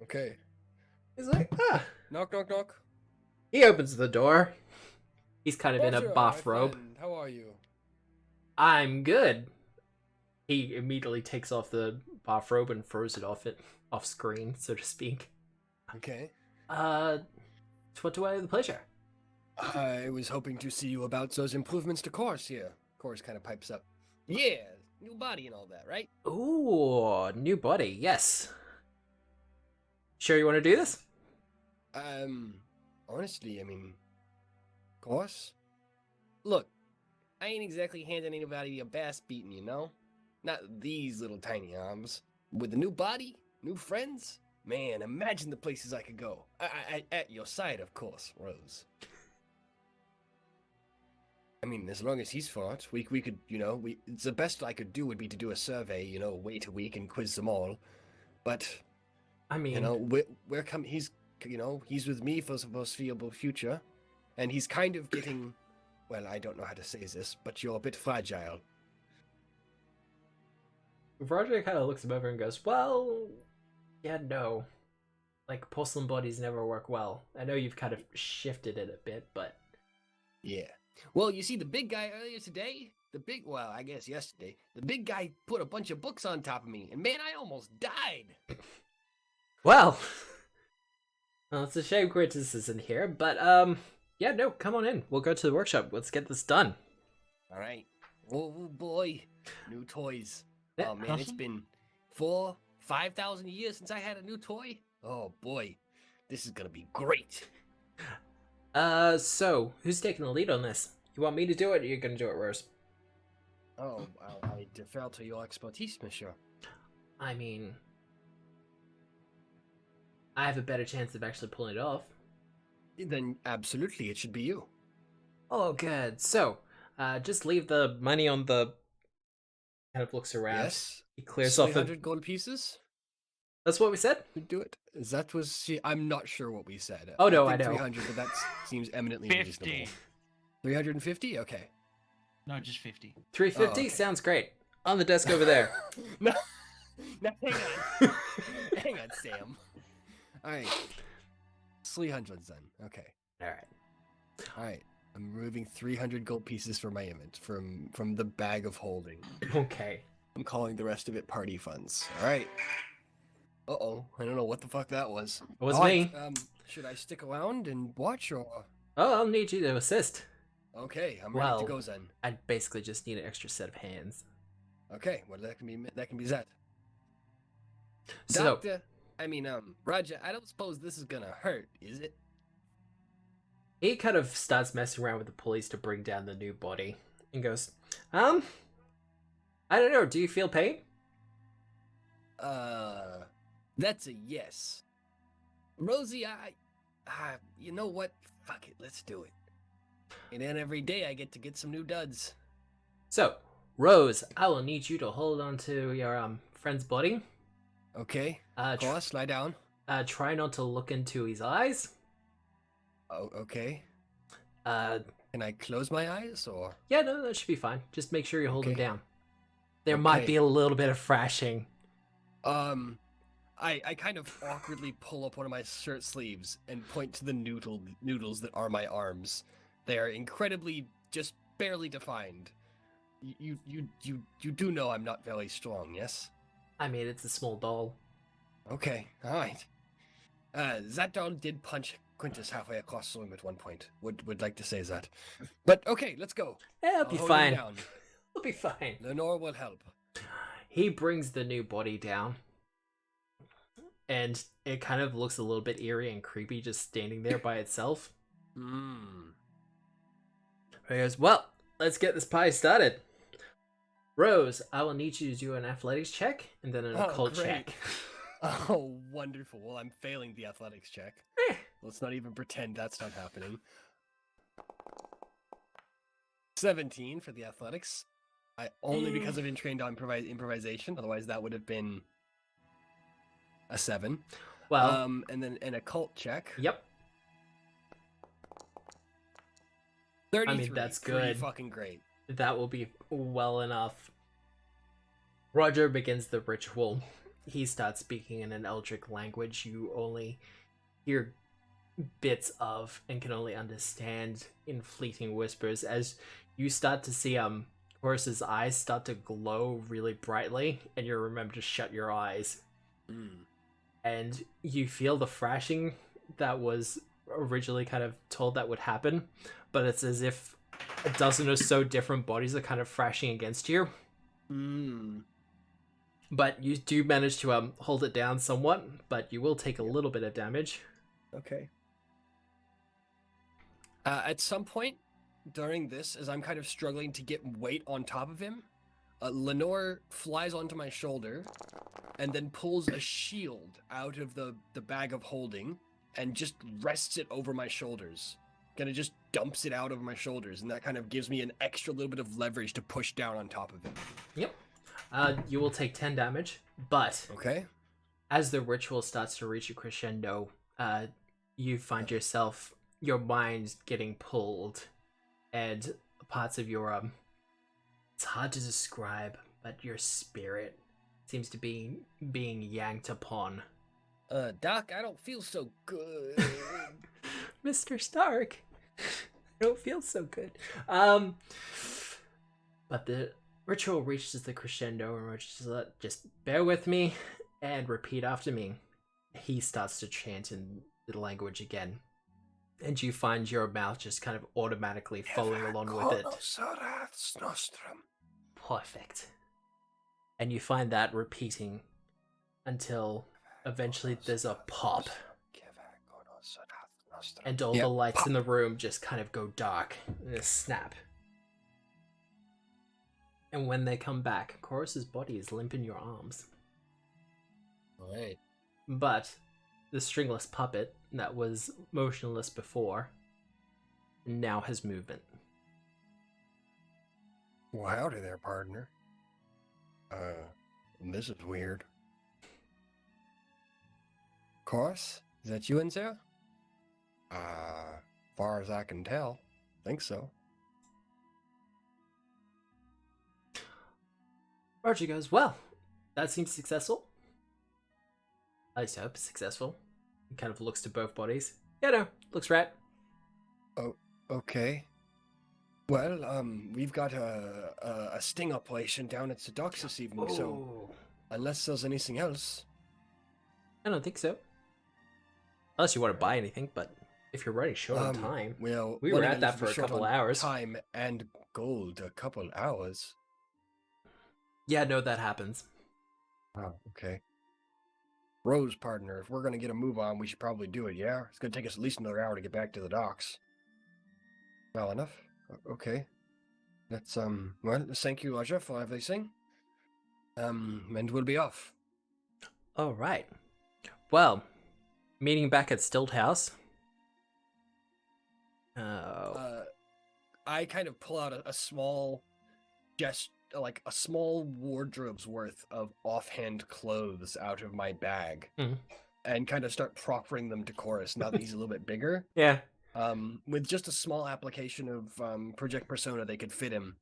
Okay. He's like, Knock, knock, knock. He opens the door. He's kind of in a Roger, my bathrobe. friend, how are you? I'm good. He immediately takes off the bathrobe and throws it off screen, so to speak. Okay. What do I have the pleasure? I was hoping to see you about those improvements to course here. Course kind of pipes up. Yeah, new body and all that, right? Ooh, new body, yes. Sure you want to do this? Honestly, I mean, course? Look, I ain't exactly handing anybody a bass beating, you know? Not these little tiny arms. With a new body, new friends, man, imagine the places I could go. At your side, of course, Rose. I mean, as long as he's for it, we could, you know, it's the best I could do would be to do a survey, you know, wait a week and quiz them all. But, I mean, you know, he's, you know, he's with me for the foreseeable future, and he's kind of getting, well, I don't know how to say this, but you're a bit fragile. Roger kind of looks him over and goes, well, yeah, no. Like, porcelain bodies never work well. I know you've kind of shifted it a bit, but... Yeah. Well, you see, the big guy earlier today, I guess yesterday, the big guy put a bunch of books on top of me, and man, I almost died. Well, it's a shame Quintus isn't here, but, yeah, no, come on in. We'll go to the workshop. Let's get this done. All right. Oh, boy. New toys. Yeah. Oh, man, it's been 5,000 years since I had a new toy. Oh, boy. This is gonna be great. So, who's taking the lead on this? You want me to do it, or you're gonna do it, Rose? Oh, I defer to your expertise, monsieur. I mean... I have a better chance of actually pulling it off. Then absolutely, it should be you. Oh, good. So, just leave the money on the... Kind of looks around. Yes. He clears off 300 gold pieces? That's what we said? Do it. That was... I'm not sure what we said. Oh, no, think I know. 300, but that seems eminently 50. reasonable. 350? Okay. No, just 50. 350? Oh, okay. Sounds great. On the desk over there. No, hang on. Hang on, Sam. Alright. 300 then. Okay. Alright. I'm removing 300 gold pieces from my image, from the bag of holding. Okay. I'm calling the rest of it party funds. Alright. Uh-oh. I don't know what the fuck that was. It was Alright, me. Should I stick around and watch, or... Oh, I'll need you to assist. Okay, I'm ready Well, to go then. I basically just need an extra set of hands. Okay, well, that can be that. So, Doctor, Roger, I don't suppose this is gonna hurt, is it? he kind of starts messing around with the police to bring down the new body and goes, I don't know, do you feel pain? That's a yes. Rosie, you know what? Fuck it, let's do it. And then every day I get some new duds. So, Rose, I will need you to hold on to your friend's body. Okay. Boss, lie down. Try not to look into his eyes. Oh, okay. Can I close my eyes, or? Yeah, no, that should be fine. Just make sure you hold him Okay. down. There might Okay. be a little bit of thrashing. I kind of awkwardly pull up one of my shirt sleeves and point to the noodles that are my arms, They are incredibly, just barely defined. You do know I'm not very strong, yes? I mean, it's a small doll. Okay, alright. That doll did punch Quintus halfway across the room at one point. Would like to say that. But okay, let's go. It'll I'll be hold him fine. down. It'll be fine. Lenore will help. He brings the new body down. And it kind of looks a little bit eerie and creepy just standing there by itself. Hmm. He goes, well, let's get this pie started. Rose, I will need you to do an athletics check and then an occult check. Oh, wonderful. Well, I'm failing the athletics check. Eh. Let's not even pretend that's not happening. 17 for the athletics. Only because I've been trained on improvisation. Otherwise, that would have been a 7. Well, and then an occult check. Yep. 33. I mean, that's Pretty good. fucking great. That will be well enough. Roger begins the ritual. He starts speaking in an eldritch language you only hear bits of and can only understand in fleeting whispers as you start to see Horace's eyes start to glow really brightly and you remember to shut your eyes. And you feel the thrashing that was originally kind of told that would happen, but it's as if a dozen or so different bodies are kind of thrashing against you. But you do manage to hold it down somewhat, but you will take a little bit of damage. Okay. At some point during this, as I'm kind of struggling to get weight on top of him, Lenore flies onto my shoulder and then pulls a shield out of the bag of holding and just rests it over my shoulders. Kind of just dumps it out over my shoulders, and that kind of gives me an extra little bit of leverage to push down on top of him. Yep. You will take 10 damage, but Okay. as the ritual starts to reach a crescendo, you find yourself, your mind getting pulled, and parts of your, it's hard to describe, but your spirit seems to be being yanked upon. Doc, I don't feel so good. Mr. Stark, I don't feel so good. But the ritual reaches the crescendo, and Roger just bear with me and repeat after me. He starts to chant in the language again, and you find your mouth just kind of automatically following along with it. Perfect. And you find that repeating until eventually there's a pop. And all the lights in the room just kind of go dark in a snap. And when they come back, Chorus's body is limp in your arms. Right. But the stringless puppet that was motionless before now has movement. Well, howdy there, partner. This is weird. Course, is that you in there? Far as I can tell, think so. Roger goes, well, that seems successful. At least I hope it's successful. He kind of looks to both bodies. Yeah, no, looks right. Oh, okay. Well, we've got a sting operation down at the docks this evening, so unless there's anything else. I don't think so. Unless you want to buy anything, but if you're running short on time, Well, we were at that for a couple hours. Time and gold, a couple hours. Yeah, no, that happens. Oh, okay. Rose, partner, if we're gonna get a move on, we should probably do it, yeah? It's gonna take us at least another hour to get back to the docks. Well enough. Okay. Let's, well, thank you, Roger, for everything. And we'll be off. All right. Well, meeting back at Stilt House. I kind of pull out a small like a small wardrobe's worth of offhand clothes out of my bag and kind of start proffering them to Chorus now that he's a little bit bigger. Yeah. With just a small application of Project Persona, they could fit him.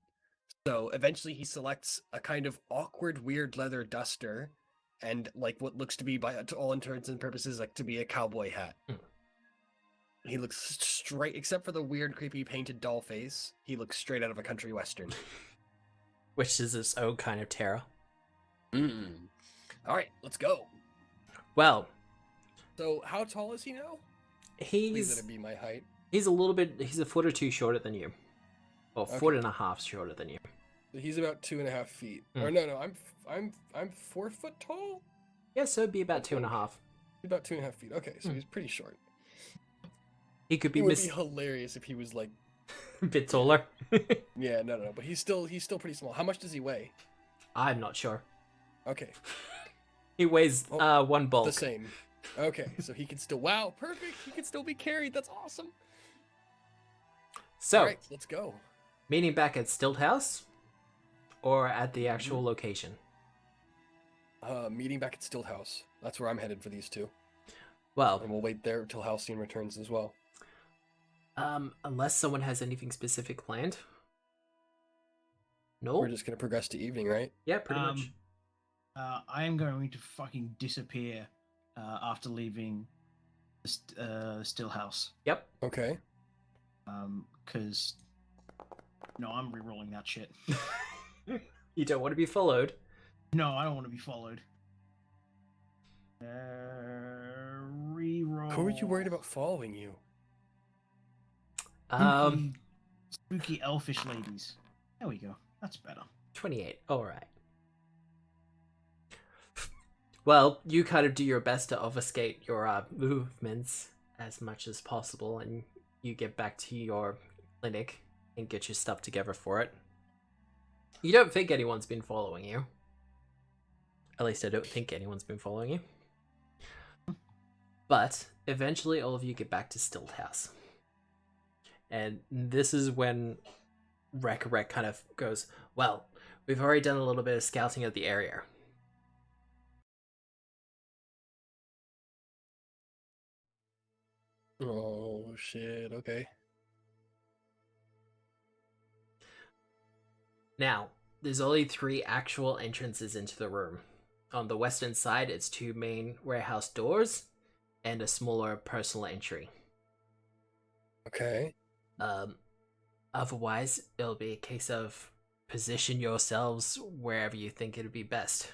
So eventually he selects a kind of awkward, weird leather duster and like what looks to be, by to all intents and purposes, like to be a cowboy hat. He looks straight, except for the weird, creepy painted doll face. He looks straight out of a country western. Which is its own kind of terror. All right, let's go. Well, So, how tall is he now? Please let it be my height. he's a foot or two shorter than you. Or Okay. foot and a half shorter than you. He's about 2.5 feet. Or no, I'm 4 foot tall. Yeah, so it'd be about 2.5. About 2.5 feet. Okay, so he's pretty short. He could be It would be hilarious if he was like, a bit taller. yeah, no, but he's still pretty small. How much does he weigh? I'm not sure. Okay, He weighs one bulk. the same. Okay, so he can still. Wow, perfect. He can still be carried. That's awesome. So, All right, let's go. meeting back at Stilt House or at the actual location? Meeting back at Stilt House. That's where I'm headed for these two, Well, and we'll wait there until Halcyon returns as well. unless someone has anything specific planned. No? We're just gonna progress to evening, right? Yeah, pretty much. I am going to fucking disappear after leaving the still house. Yep. Okay. Because no, I'm re-rolling that shit. You don't want to be followed. No, I don't want to be followed. Re-roll. Who are you worried about following you? Spooky elfish ladies. There we go. That's better. 28. Alright. Well, you kind of do your best to obfuscate your movements as much as possible, and you get back to your clinic and get your stuff together for it. You don't think anyone's been following you. At least I don't think anyone's been following you. But eventually all of you get back to Stilt House. And this is when Rekrek kind of goes, well, we've already done a little bit of scouting of the area. Oh shit. Okay. Now, there's only 3 actual entrances into the room. On the western side, it's 2 main warehouse doors and a smaller personal entry. Okay. Otherwise, it'll be a case of position yourselves wherever you think it'd be best.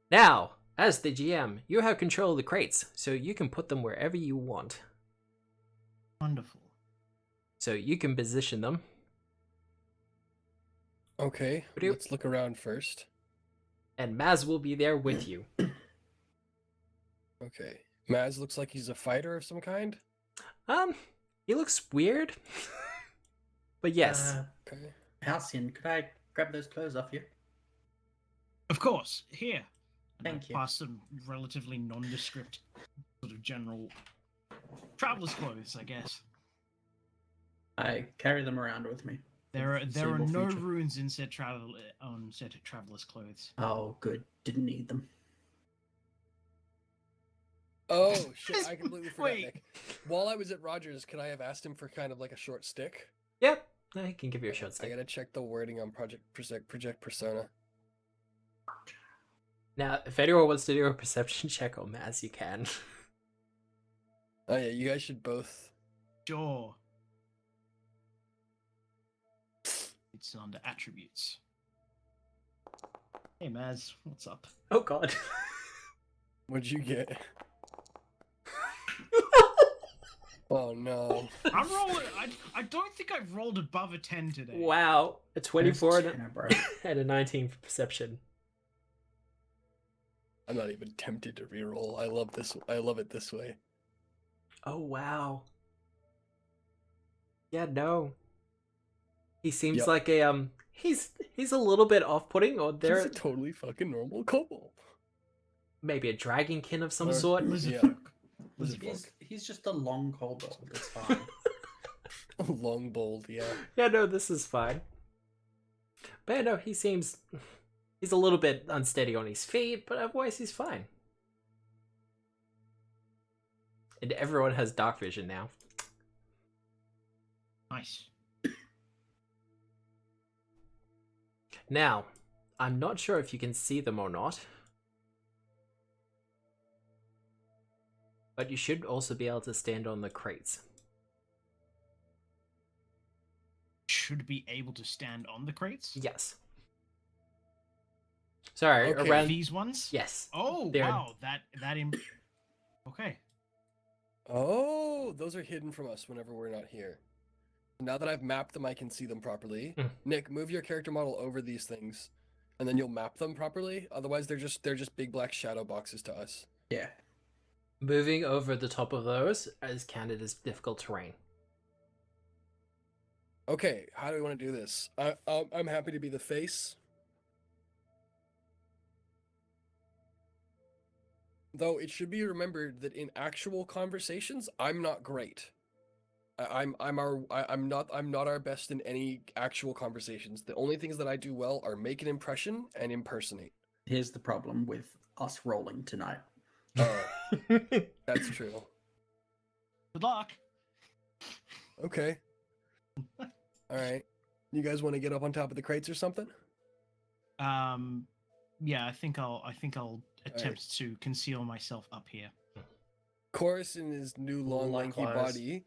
Now, as the GM, you have control of the crates, so you can put them wherever you want. Wonderful. So you can position them. Okay. Let's look around first. And Maz will be there with you. Okay. Maz looks like he's a fighter of some kind. He looks weird. But yes. Okay. Halcyon, could I grab those clothes off you? Of course. Here. And Thank you. Pass some relatively nondescript, sort of general traveler's clothes, I guess. I carry them around with me. There are Foreseeable no future. runes in said traveler's clothes. Oh, good. Didn't need them. Oh shit! I completely forgot. Wait. Nick. While I was at Rogers, could I have asked him for kind of like a short stick? Yep. I can give you a short I stick. gotta check the wording on Project Persona. Now, if anyone wants to do a perception check on Maz, you can. Oh yeah, you guys should both. Sure. It's under attributes. Hey Maz, what's up? Oh god. What'd you get? Oh no. I'm rolling. I don't think I've rolled above a 10 today. Wow. A 24 and Tenor, bro. and a 19 for perception. I'm not even tempted to reroll. I love this. I love it this way. Oh wow. Yeah, no. He seems Yep. like a he's a little bit off-putting, or He's there a totally fucking normal kobold. maybe a dragonkin of some Or- sort. Lizard Yeah. folk. Lizard He's, folk. he's just a long kobold. It's fine. Long bold, yeah. Yeah, no, this is fine. But yeah, no, he's a little bit unsteady on his feet, but otherwise he's fine. And everyone has dark vision now. Nice. Now, I'm not sure if you can see them or not. But you should also be able to stand on the crates. Should be able to stand on the crates. Yes. Sorry, Okay. around These ones. yes. Oh They're- wow, Okay. Oh, those are hidden from us whenever we're not here. Now that I've mapped them, I can see them properly. Nick, move your character model over these things, and then you'll map them properly. Otherwise, they're just big black shadow boxes to us. Yeah. Moving over the top of those is counted as difficult terrain. Okay, how do we want to do this? I'm happy to be the face. Though it should be remembered that in actual conversations, I'm not great. I'm not our best in any actual conversations. The only things that I do well are make an impression and impersonate. Here's the problem with us rolling tonight. That's true. Good luck. Okay. All right. You guys want to get up on top of the crates or something? Yeah, I think I'll attempt to conceal myself up here. Chorus in his new long lanky Likewise. body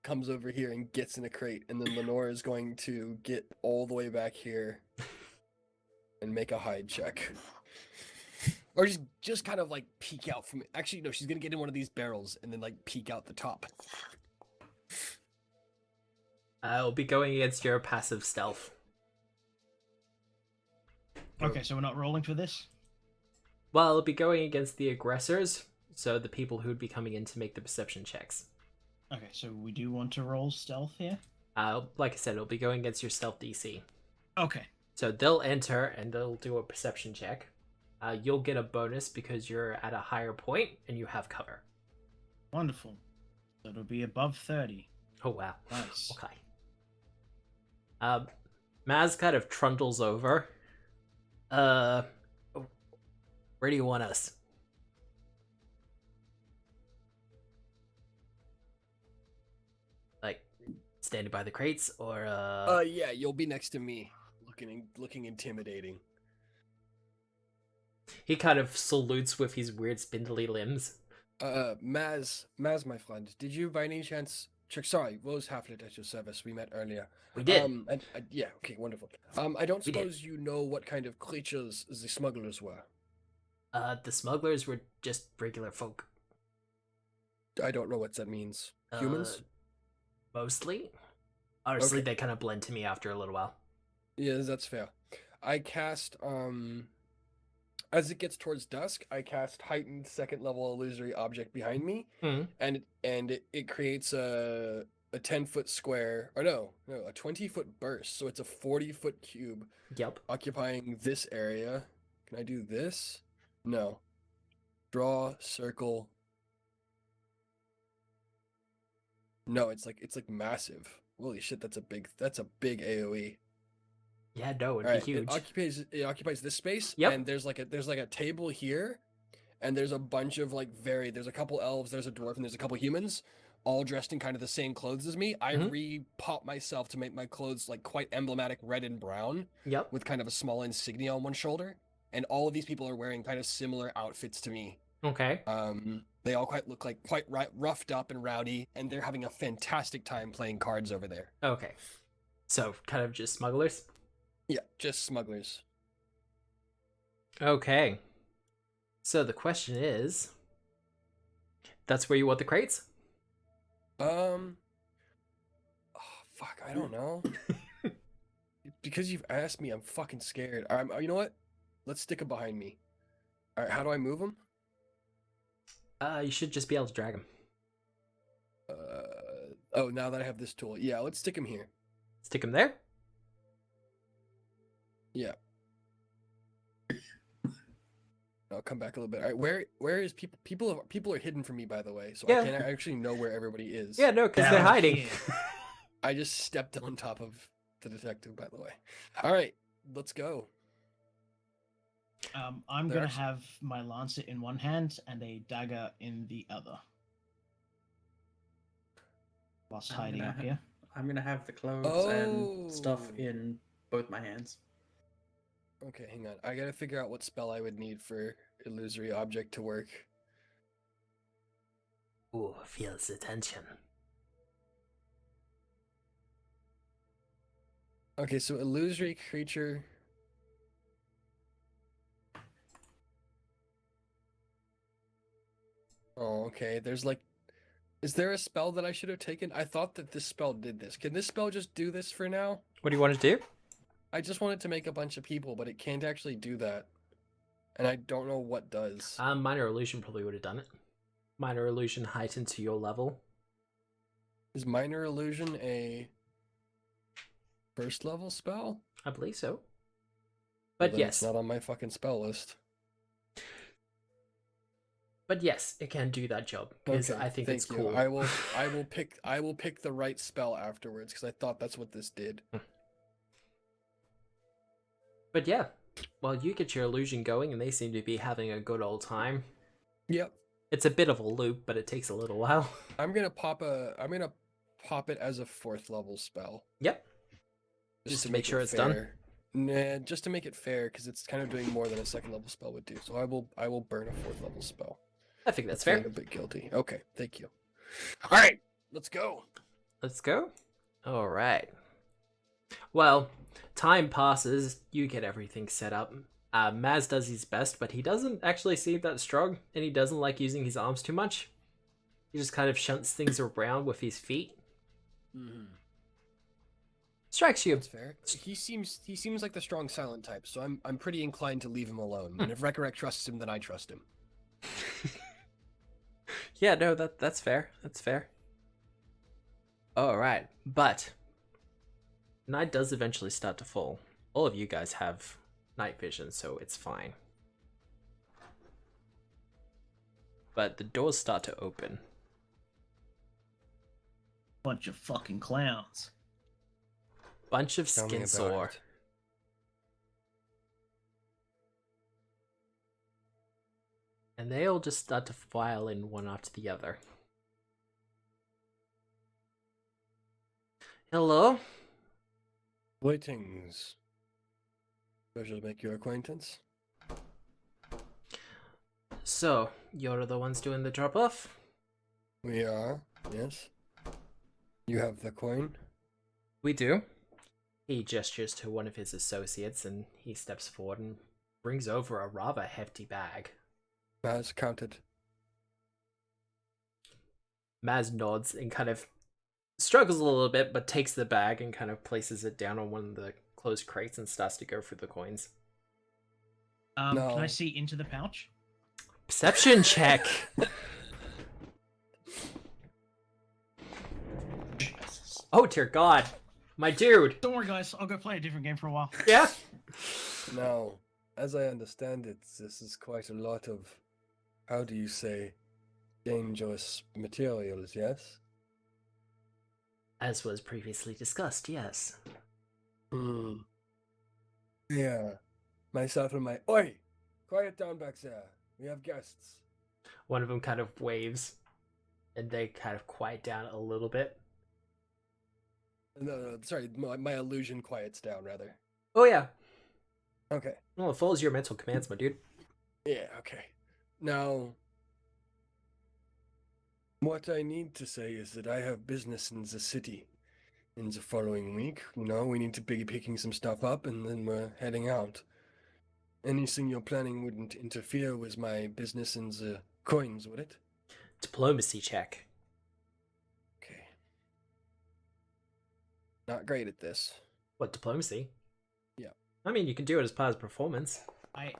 comes over here and gets in a crate, and then Lenore is going to get all the way back here and make a hide check. Or just kind of like peek out from it. Actually, no, she's gonna get in one of these barrels and then like peek out the top. I'll be going against your passive stealth. Okay, so we're not rolling for this? Well, I'll be going against the aggressors, so the people who would be coming in to make the perception checks. Okay, so we do want to roll stealth here? Like I said, it'll be going against your stealth DC. Okay. So they'll enter and they'll do a perception check. You'll get a bonus because you're at a higher point and you have cover. Wonderful. So it'll be above 30. Oh, wow. Nice. Okay. Maz kind of trundles over. Where do you want us? Like, standing by the crates, or Yeah, you'll be next to me, looking intimidating. He kind of salutes with his weird spindly limbs. Maz, my friend, did you by any chance check? Sorry, Rose Haflet at your service. We met earlier. We did. Yeah, okay, wonderful. I don't We did. suppose you know what kind of creatures the smugglers were. The smugglers were just regular folk. I don't know what that means. Humans? Mostly. Honestly, Okay. they kind of blend to me after a little while. Yeah, that's fair. I cast as it gets towards dusk, I cast heightened second level illusory object behind me, Mhm. and it creates a 10-foot square, or no, a 20-foot burst. So it's a 40-foot cube Yep. occupying this area. Can I do this? No. Draw circle. No, it's like massive. Holy shit, that's a big AoE. Yeah, no, it'd Alright, be huge. it occupies this space, Yep. and there's like a table here, and there's a bunch of there's a couple elves, there's a dwarf, and there's a couple humans, all dressed in kind of the same clothes as me. I Mhm. re-pop myself to make my clothes like quite emblematic red and brown, Yep. with kind of a small insignia on one shoulder, and all of these people are wearing kind of similar outfits to me. Okay. They all look like quite roughed up and rowdy, and they're having a fantastic time playing cards over there. Okay. So, kind of just smugglers? Yeah, just smugglers. Okay. So the question is, that's where you want the crates? Oh, fuck, I don't know. Because you've asked me, I'm fucking scared. You know what? Let's stick them behind me. All right, how do I move them? You should just be able to drag them. Oh, now that I have this tool. Yeah, let's stick them here. Stick them there? Yeah. I'll come back a little bit. All right, where is people? People are hidden from me, by the way, so Yeah. I can't actually know where everybody is. Yeah, no, because they're Down hiding. here. I just stepped on top of the detective, by the way. All right, let's go. I'm going to There's- have my lancet in one hand and a dagger in the other. Whilst I'm hiding gonna up here. I'm gonna have the clothes Oh. and stuff in both my hands. Okay, hang on. I gotta figure out what spell I would need for illusory object to work. Ooh, feels the tension. Okay, so illusory creature. Oh, okay. There's like, is there a spell that I should have taken? I thought that this spell did this. Can this spell just do this for now? What do you want to do? I just wanted to make a bunch of people, but it can't actually do that. And I don't know what does. Minor illusion probably would have done it. Minor illusion heightened to your level. Is minor illusion a first level spell? I believe so. Well, But then yes. it's not on my fucking spell list. But yes, it can do that job because Okay, I think thank it's you. cool. I will pick the right spell afterwards because I thought that's what this did. But yeah, well, you get your illusion going, and they seem to be having a good old time. Yep. It's a bit of a loop, but it takes a little while. I'm gonna pop it as a 4th level spell. Yep. Just to make sure it it's done? fair. Nah, just to make it fair, because it's kind of doing more than a 2nd level spell would do. So I will burn a 4th level spell. I think that's Feeling fair. a bit guilty. Okay, thank you. All right, let's go. Let's go. All right. Well, time passes. You get everything set up. Maz does his best, but he doesn't actually seem that strong, and he doesn't like using his arms too much. He just kind of shunts things around with his feet. Mm-hmm. Strikes you. That's fair. He seems like the strong silent type, so I'm pretty inclined to leave him alone. And if Rekrek trusts him, then I trust him. Yeah, no, that's fair. That's fair. All right, but night does eventually start to fall. All of you guys have night vision, so it's fine. But the doors start to open. Bunch of fucking clowns. Bunch of Tell me skin about sore. it. And they all just start to file in one after the other. Hello? Greetings. Pleasure to make your acquaintance. So, you're the ones doing the drop-off? We are, yes. You have the coin? We do. He gestures to one of his associates and he steps forward and brings over a rather hefty bag. As counted. Maz nods and kind of struggles a little bit, but takes the bag and kind of places it down on one of the closed crates and starts to go through the coins. No. Can I see into the pouch? Perception check! Oh dear god. My dude! Don't worry, guys. I'll go play a different game for a while. Yeah? Now, as I understand it, this is quite a lot of, how do you say, dangerous materials, yes? As was previously discussed, yes. Hmm. Yeah. Myself and my... Oi! Quiet down back there. We have guests. One of them kind of waves, and they kind of quiet down a little bit. No, sorry, my illusion quiets down, rather. Oh yeah. Okay. Well, it follows your mental commands, my dude. Yeah, okay. Now, what I need to say is that I have business in the city in the following week. You know, we need to be picking some stuff up and then we're heading out. Anything you're planning wouldn't interfere with my business in the coins, would it? Diplomacy check. Okay. Not great at this. What, diplomacy? Yeah. I mean, you can do it as part of performance.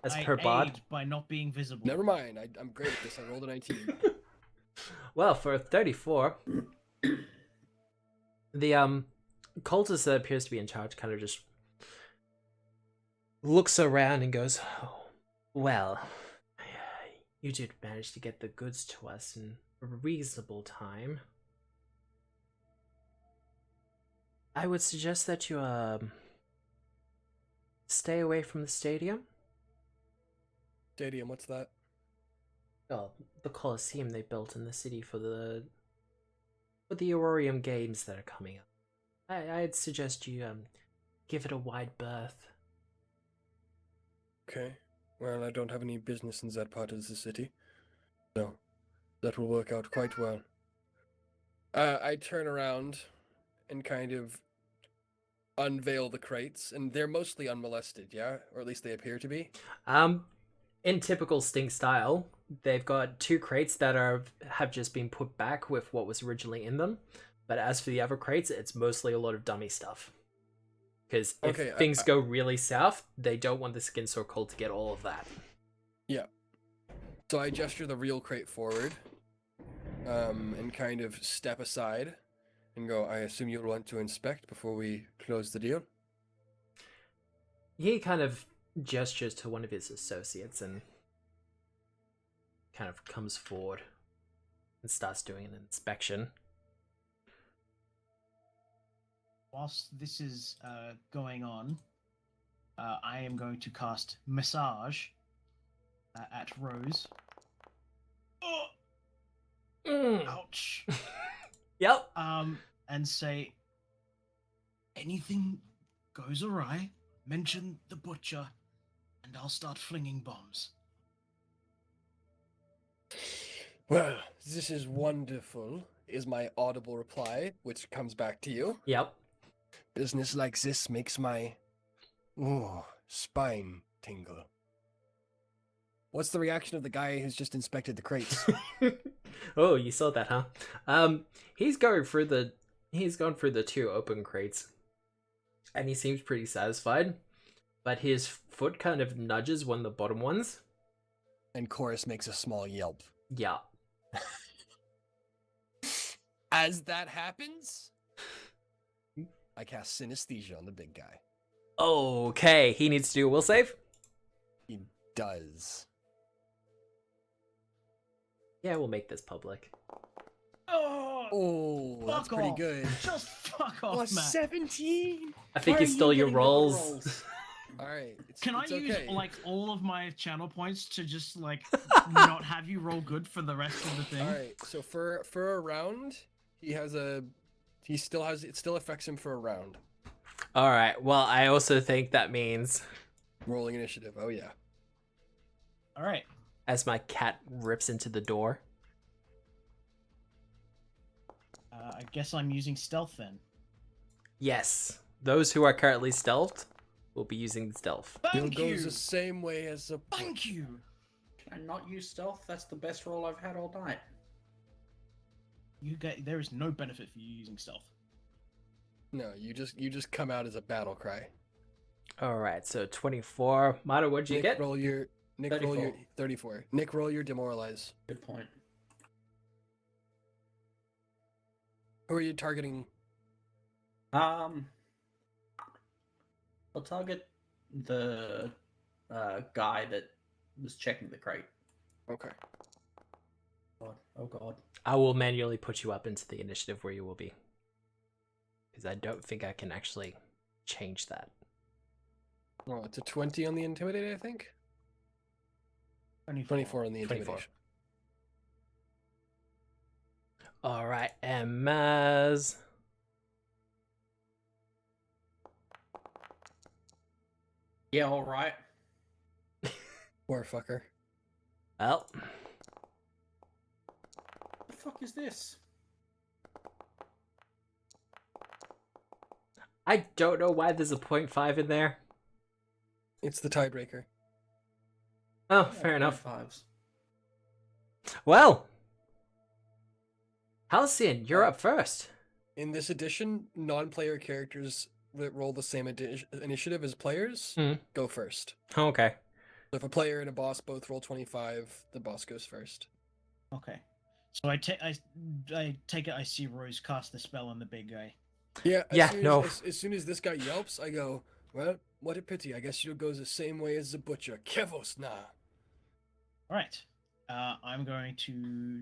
As I per Bard. aid by not being visible. Never mind, I'm great at this. I rolled a 19. Well, for a 34, the cultist that appears to be in charge kind of just looks around and goes, oh, well, you did manage to get the goods to us in a reasonable time. I would suggest that you stay away from the stadium. Stadium, what's that? Oh, the Colosseum they built in the city for the Aurorium games that are coming up. I'd suggest you give it a wide berth. Okay. Well, I don't have any business in that part of the city. So, That will work out quite well. I turn around and kind of unveil the crates, and they're mostly unmolested, yeah? Or at least they appear to be. In typical Sting style, they've got 2 crates that have just been put back with what was originally in them. But as for the other crates, it's mostly a lot of dummy stuff. Because if things go really south, they don't want the Skin So Cold to get all of that. Yeah. So I gesture the real crate forward, and kind of step aside and go, I assume you'll want to inspect before we close the deal? He kind of gestures to one of his associates and kind of comes forward and starts doing an inspection. Whilst this is going on, I am going to cast Massage at Rose. Oh! Ouch. Yep. And say, anything goes awry, mention the butcher, and I'll start flinging bombs. Well, this is wonderful, is my audible reply, which comes back to you. Yep. Business like this makes my spine tingle. What's the reaction of the guy who's just inspected the crates? Oh, you saw that, huh? He's gone through the 2 open crates, and he seems pretty satisfied. But his foot kind of nudges one of the bottom ones. And Chorus makes a small yelp. Yeah. As that happens, I cast Synesthesia on the big guy. Okay, he needs to do a will save? He does. Yeah, we'll make this public. Oh, that's fuck pretty off. good. Just fuck off, Plus Matt. 17! I think you stole your rolls. Alright, Can I it's use okay. like all of my channel points to just like not have you roll good for the rest of the thing? Alright, so for a round, it still affects him for a round. Alright, well, I also think that means... Rolling initiative, oh yeah. All right. As my cat rips into the door. I guess I'm using stealth then. Yes, those who are currently stealthed will be using stealth. Thank It you. goes the same way as a... Thank you. Can I not use stealth? That's the best roll I've had all night. There is no benefit for you using stealth. No, you just come out as a battle cry. Alright, so 24. Mata, what'd you get? Roll your 34. 34. Nick, roll your demoralize. Good point. Who are you targeting? I'll target the guy that was checking the crate. Okay. Oh god. I will manually put you up into the initiative where you will be. Because I don't think I can actually change that. Well, it's a 20 on the intimidate, I think. 24 on the 24. intimidation. Alright, and Maz. Yeah, alright. Poor fucker. Well, What the fuck is this? I don't know why there's a 0.5 in there. It's the tiebreaker. Oh, fair enough. Fives. Well, Halcyon, you're up first. In this edition, non-player characters that roll the same initiative as players go first. Okay. So if a player and a boss both roll 25, the boss goes first. Okay. So I take it. I see Rose cast the spell on the big guy. Yeah. As soon as this guy yelps, I go, well, what a pity. I guess you'll go the same way as the butcher. Kevos na. All right. I'm going to.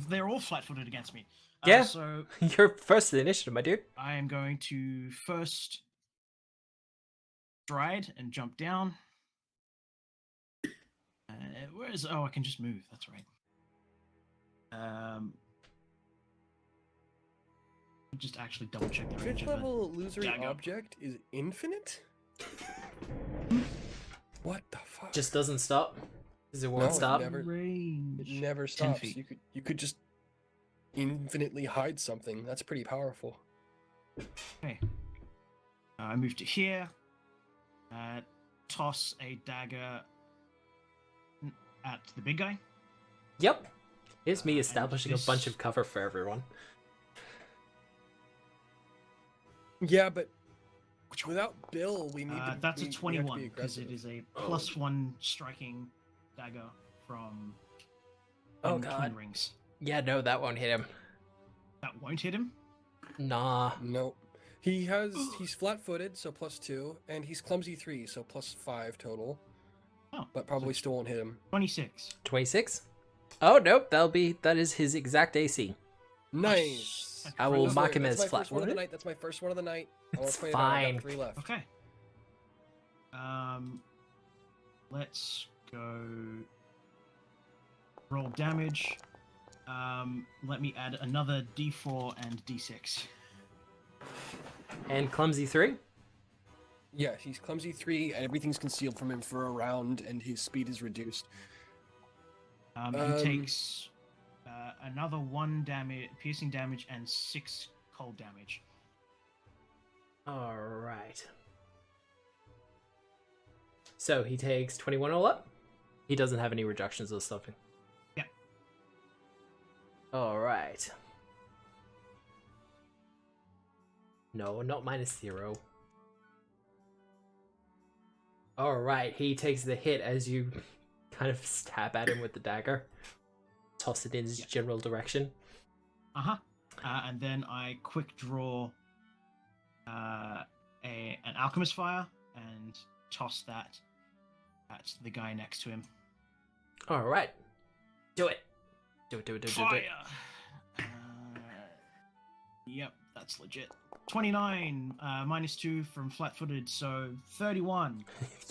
They're all flat-footed against me. Yeah. So You're first in the initiative, my dude. I am going to first stride and jump down. I can just move. That's right. Just actually double check the range Fifth of it. level illusory Yeah, I go. object is infinite? What the fuck? Just doesn't stop. Because it won't No, stop. It Range. never 10 stops. feet. You could just infinitely hide something. That's pretty powerful. Okay. I move to here. Toss a dagger at the big guy. Yep. Here's me And establishing a bunch of cover for everyone. Yeah, but without Bill, we need to. That's we a have to be 21 because it aggressive. is a +1 striking dagger from Oh, twin God. rings. Yeah, no, that won't hit him. That won't hit him. Nah. Nope. He's flat-footed, so +2, and he's clumsy 3, so +5 total. Oh, But probably still won't hit him. 26. 26? Oh, nope, that is his exact AC. Nice. Okay. I will That's mark him that's as my first one of the flat-footed. night. That's my first one of the night. I won't It's play it out. I fine. got 3 left. Okay. Let's go roll damage. Let me add another D4 and D6. And clumsy 3? Yeah, he's clumsy 3, and everything's concealed from him for a round, and his speed is reduced. He takes another 1 piercing damage and 6 cold damage. Alright. So he takes 21 all up? He doesn't have any reductions or something. Yep. Alright. No, not -0. Alright, he takes the hit as you kind of stab at him with the dagger. Toss it in his general direction. And then I quick draw an alchemist fire and toss that at the guy next to him. Alright. Do it. Do it. Fire! Yep, that's legit. 29, -2 from flat-footed, so 31.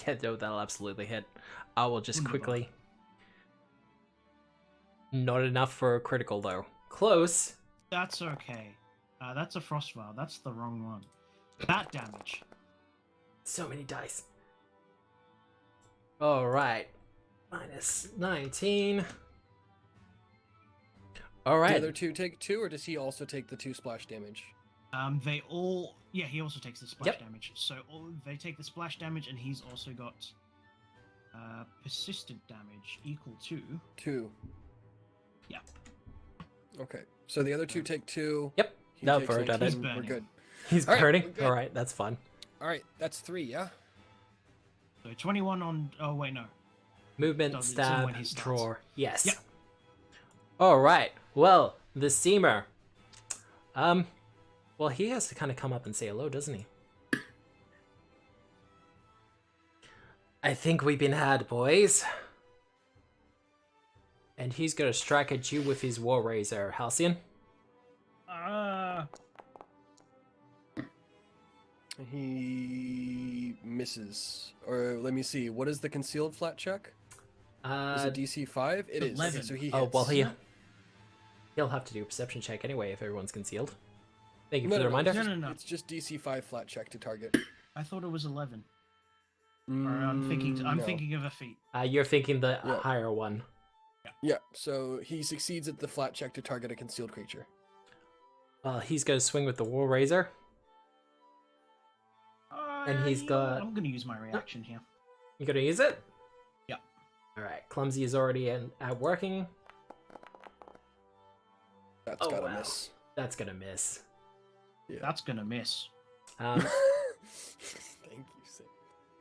Yeah, no, that'll absolutely hit. I will just Wunderbar. quickly... Not enough for a critical, though. Close. That's okay. That's a frost vial. That's the wrong one. That damage. So many dice. Alright. -19. The Alright. other 2 take 2, or does he also take the 2 splash damage? They all... Yeah, he also takes the splash Yep. damage. So they take the splash damage, and he's also got persistent damage equal to... 2. Yeah. Okay, so the other 2 take 2. Yep. He No, takes for it, 19. He's We're burning. good. He's Alright, burning. we're good. Alright, that's fun. Alright, that's 3, yeah? So 21 on... Oh, wait, no. Movement, Does it stab, say when he starts? draw. Yes. Yep. Alright. Well, the Seamer. Well, he has to kind of come up and say hello, doesn't he? I think we've been had, boys. And he's gonna strike at you with his War Razor, Halcyon. He misses. Or let me see. What is the concealed flat check? Is it DC 5? It is. 11. Okay, so he hits. Oh, well, he'll have to do a perception check anyway if everyone's concealed. Thank you No, for the no, no, reminder. it's just- No, no, no. It's just DC 5 flat check to target. I thought it was 11. Or I'm No. thinking of a feat. You're thinking the Yeah. higher one. Yeah, so he succeeds at the flat check to target a concealed creature. Well, he's gonna swing with the War Razor. And he's got- I'm going to use my reaction here. You gonna use it? Yeah. Alright, Clumsy is already out working. That's Oh, gotta wow. miss. That's gonna miss. That's going to miss. Thank you, Sid.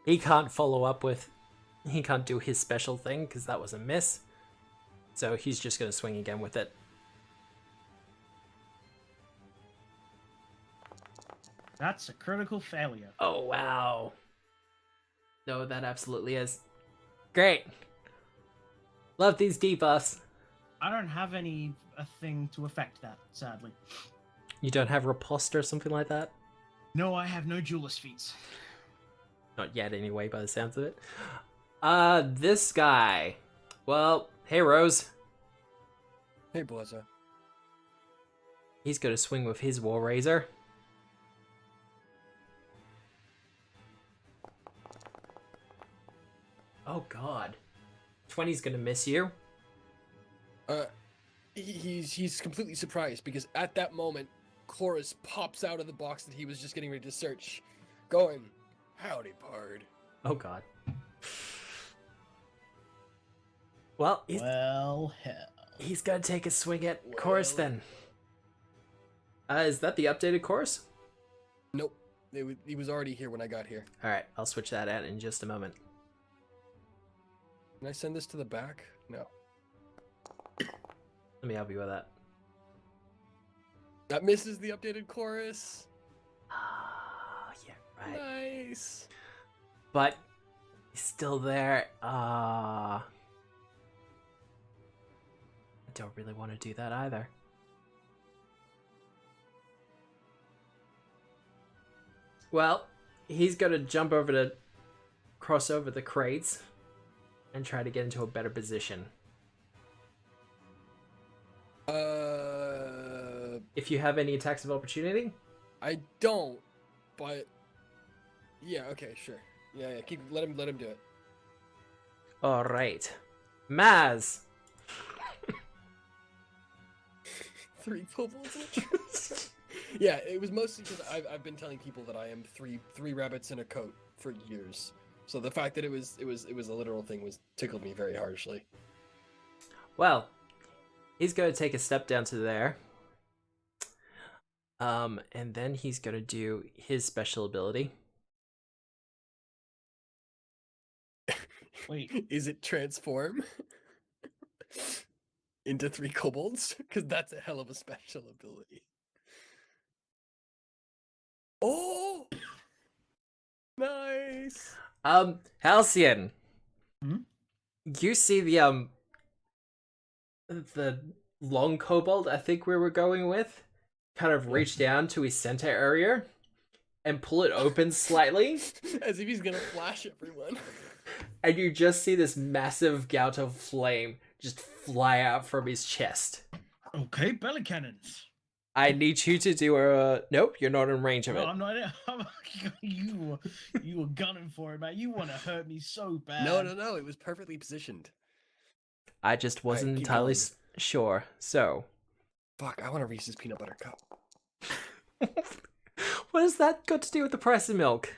He can't follow up with... He can't do his special thing, because that was a miss. So he's just gonna swing again with it. That's a critical failure. Oh, wow. No, that absolutely is. Great. Love these debuffs. I don't have a thing to affect that, sadly. You don't have riposte or something like that? No, I have no duelist feats. Not yet, anyway, by the sounds of it. This guy. Well, hey, Rose. Hey, Blaza. He's gonna swing with his War Razor. Oh, God. 20's gonna miss you. He's completely surprised because at that moment, Chorus pops out of the box that he was just getting ready to search, going, "Howdy, pard." Oh god. Well, Well, hell. he's gonna take a swing at Chorus then. Is that the updated course? Nope, he was already here when I got here. Alright, I'll switch that out in just a moment. Can I send this to the back? No. Let me help you with that. That misses the updated chorus. Ah, yeah, right. Nice. But he's still there. I don't really want to do that either. Well, he's gonna jump over to cross over the crates and try to get into a better position. If you have any attacks of opportunity? I don't, but yeah, okay, sure. Yeah, let him do it. All right, Maz. 3 kobolds. Yeah, it was mostly because I've been telling people that I am three rabbits in a coat for years. So the fact that it was a literal thing tickled me very harshly. Well, he's going to take a step down to there. And then he's going to do his special ability. Wait. Is it transform into 3 kobolds? Because that's a hell of a special ability. Oh! Nice! Halcyon. Hmm? You see the long kobold I think we were going with kind of reach down to his center area and pull it open slightly. As if he's gonna flash everyone. And you just see this massive gout of flame just fly out from his chest. Okay, belly cannons. I need you to do a... Nope, you're not in range of No, it. I'm not. You were gunning for it, man. You want to hurt me so bad. No, it was perfectly positioned. I just wasn't keep entirely going. sure, so... Fuck, I want a Reese's peanut butter cup. What has that got to do with the price of milk?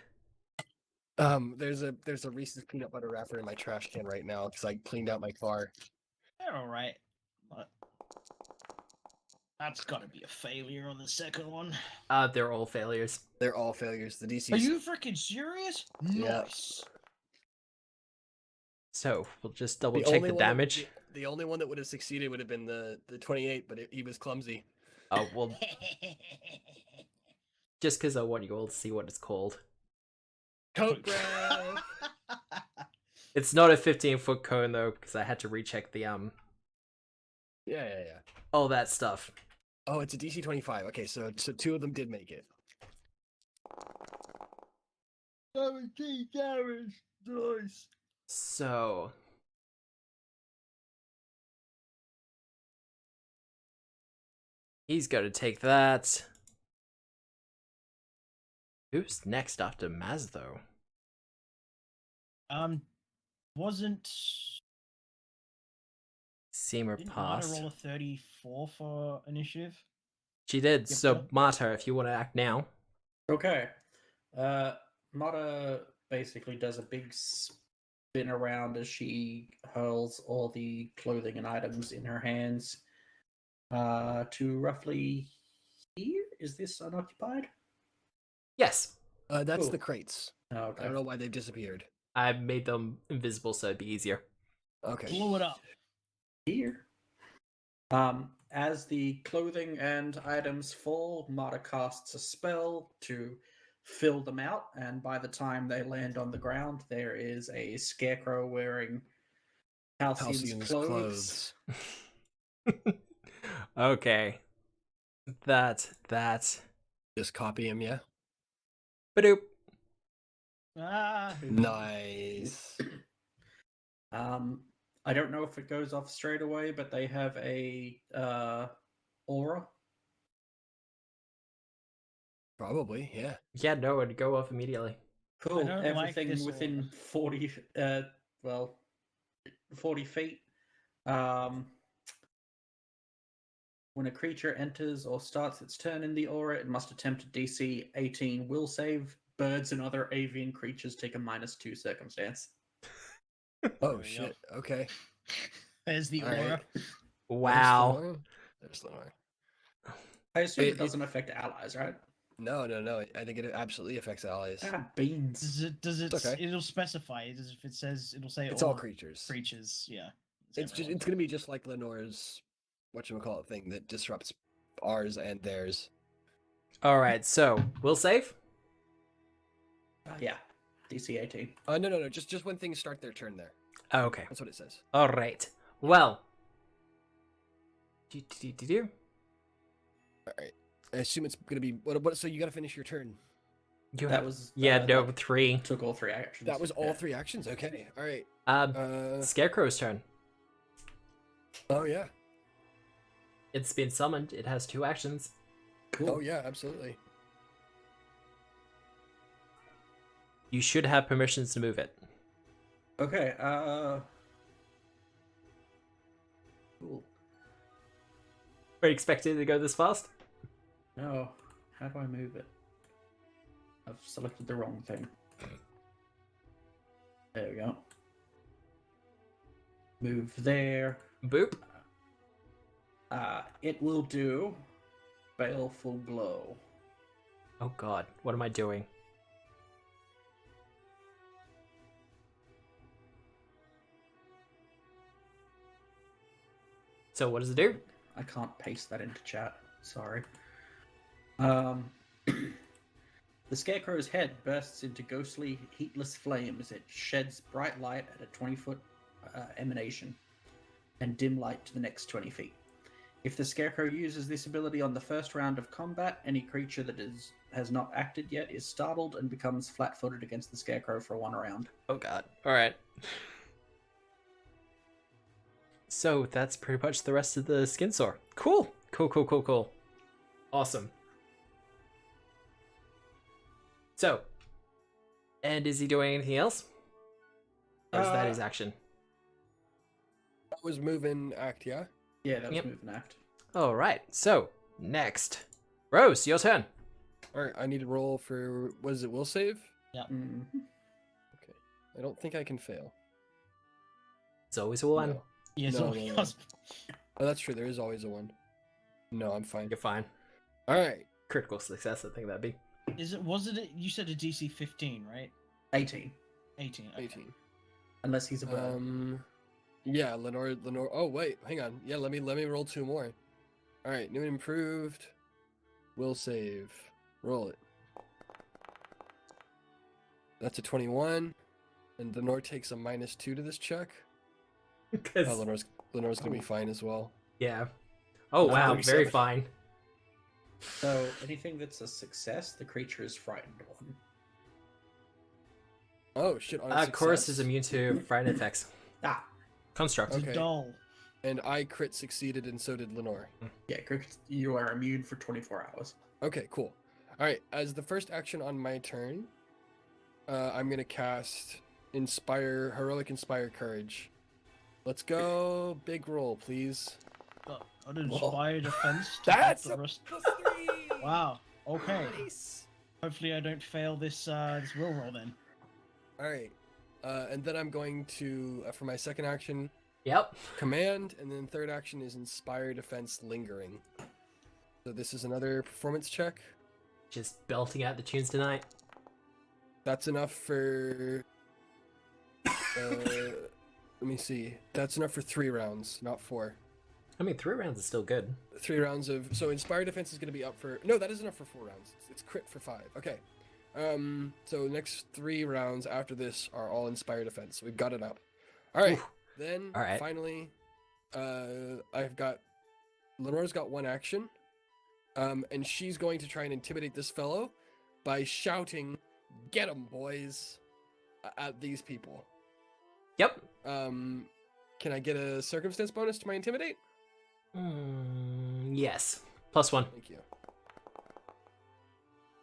There's a Reese's peanut butter wrapper in my trash can right now because I cleaned out my car. They're all right, but that's got to be a failure on the second one. They're all failures. They're all failures. The DC. Are you freaking serious? Yeah. Nice. So, we'll just double check the damage. The only one that would have succeeded would have been the 28, but he was clumsy. Oh, well, just because I want you all to see what it's called. Coat breath. It's not a 15-foot cone, though, because I had to recheck the, Yeah. all that stuff. Oh, it's a DC 25. Okay, so 2 of them did make it. 17 damage. Nice. So... he's going to take that. Who's next after Maz, though? Wasn't Seamer didn't Marta passed. roll a 34 for initiative? She did. Yep, So, yep. Marta, if you want to act now. Okay. Mata basically does a big spin around as she hurls all the clothing and items in her hands to roughly here. Is this unoccupied? Yes. That's Cool. the crates. Oh, I okay. don't know why they've disappeared. I made them invisible so it'd be easier. Okay. Blow it up. Here. As the clothing and items fall, Mata casts a spell to fill them out, and by the time they land on the ground, there is a scarecrow wearing Halcyon's clothes. Okay. That. Just copy him, yeah? Badoop. Ah. Nice. I don't know if it goes off straight away, but they have a aura. Probably, yeah. Yeah, no, it'd go off immediately. Cool. don't like Everything this within aura. 40. Well, 40 feet. When a creature enters or starts its turn in the aura, it must attempt a DC 18 will save. Birds and other avian creatures take a -2 circumstance. Oh we shit. Okay. There's the All aura. right. Wow. There's Lenore. I assume Wait, it doesn't affect allies, right? No. I think it absolutely affects allies. Ah, beans. Does it? It's okay. It'll specify. If it says, it'll say It's all creatures. Creatures, yeah. It's gonna be just like Lenore's whatchamacallit thing that disrupts ours and theirs. All right, so will save. Yeah, DC 18. No. Just when things start their turn there. Oh, okay. That's what it says. All right. Well. Do. All right. I assume it's gonna be what? So you gotta finish your turn. That was no that 3. took all 3 actions. That was all Yeah. 3 actions. Okay. All right. Scarecrow's turn. Oh yeah. It's been summoned. It has 2 actions. Cool. Oh yeah. Absolutely. You should have permissions to move it. Okay. Cool. Were you expecting it to go this fast? No. How do I move it? I've selected the wrong thing. There we go. Move there. Boop. It will do Baleful Glow. Oh god, what am I doing? So what does it do? I can't paste that into chat. Sorry. The Scarecrow's head bursts into ghostly, heatless flame as it sheds bright light at a 20-foot emanation and dim light to the next 20 feet. If the Scarecrow uses this ability on the first round of combat, any creature that has not acted yet is startled and becomes flat-footed against the Scarecrow for 1 round. Oh god. Alright. So that's pretty much the rest of the skin sore. Cool. Cool. Awesome. So, and is he doing anything else? Or is that his action? That was move and act. Yeah. Yeah, that was Yep. move and act. Alright, so next. Rose, your turn. All right. I need to roll for. What is it? Will save. Mhm. Okay. I don't think I can fail. It's always a 1. No. Yes, No, oh, no. yes. Oh, that's true. There is always a 1. No, I'm fine. You're fine. All right. Critical success, I think that'd be. Was it? You said a DC 15, right? 18. 18. Okay. 18. Unless he's a bird. Yeah, Lenore. Oh wait, hang on. Yeah, let me roll 2 more. All right, new and improved. Will save. Roll it. That's a 21, and Lenore takes a -2 to this check. Oh, Lenore's gonna be fine as well. Yeah. Oh Not wow, 37. very fine. So anything that's a success, the creature is frightened on. Oh shit! On a Chorus success. is immune to frightened effects. Ah, Construct. It's Okay. a doll. And I crit succeeded, and so did Lenore. yeah, you are immune for 24 hours. Okay, cool. All right, as the first action on my turn, I'm gonna cast Heroic Inspire Courage. Let's go, big roll, please. An inspired defense. That's the a rest. +3. Wow. Okay. Nice. Hopefully, I don't fail this this will roll then. All right, and then I'm going to for my second action, Yep. command, and then third action is Inspire Defense Lingering. So this is another performance check. Just belting out the tunes tonight. That's enough for. Let me see. That's enough for 3 rounds, not 4. I mean, 3 rounds is still good. 3 rounds of. So Inspire Defense is going to be up for. No, that is enough for 4 rounds. It's crit for 5. Okay. So next 3 rounds after this are all Inspire Defense. We've got it up. All right. Oof. Then All right. finally, I've got. Lenore's got 1 action. And she's going to try and intimidate this fellow by shouting, "Get 'em, boys!" at these people. Yep. Can I get a circumstance bonus to my intimidate? Yes. +1. Thank you.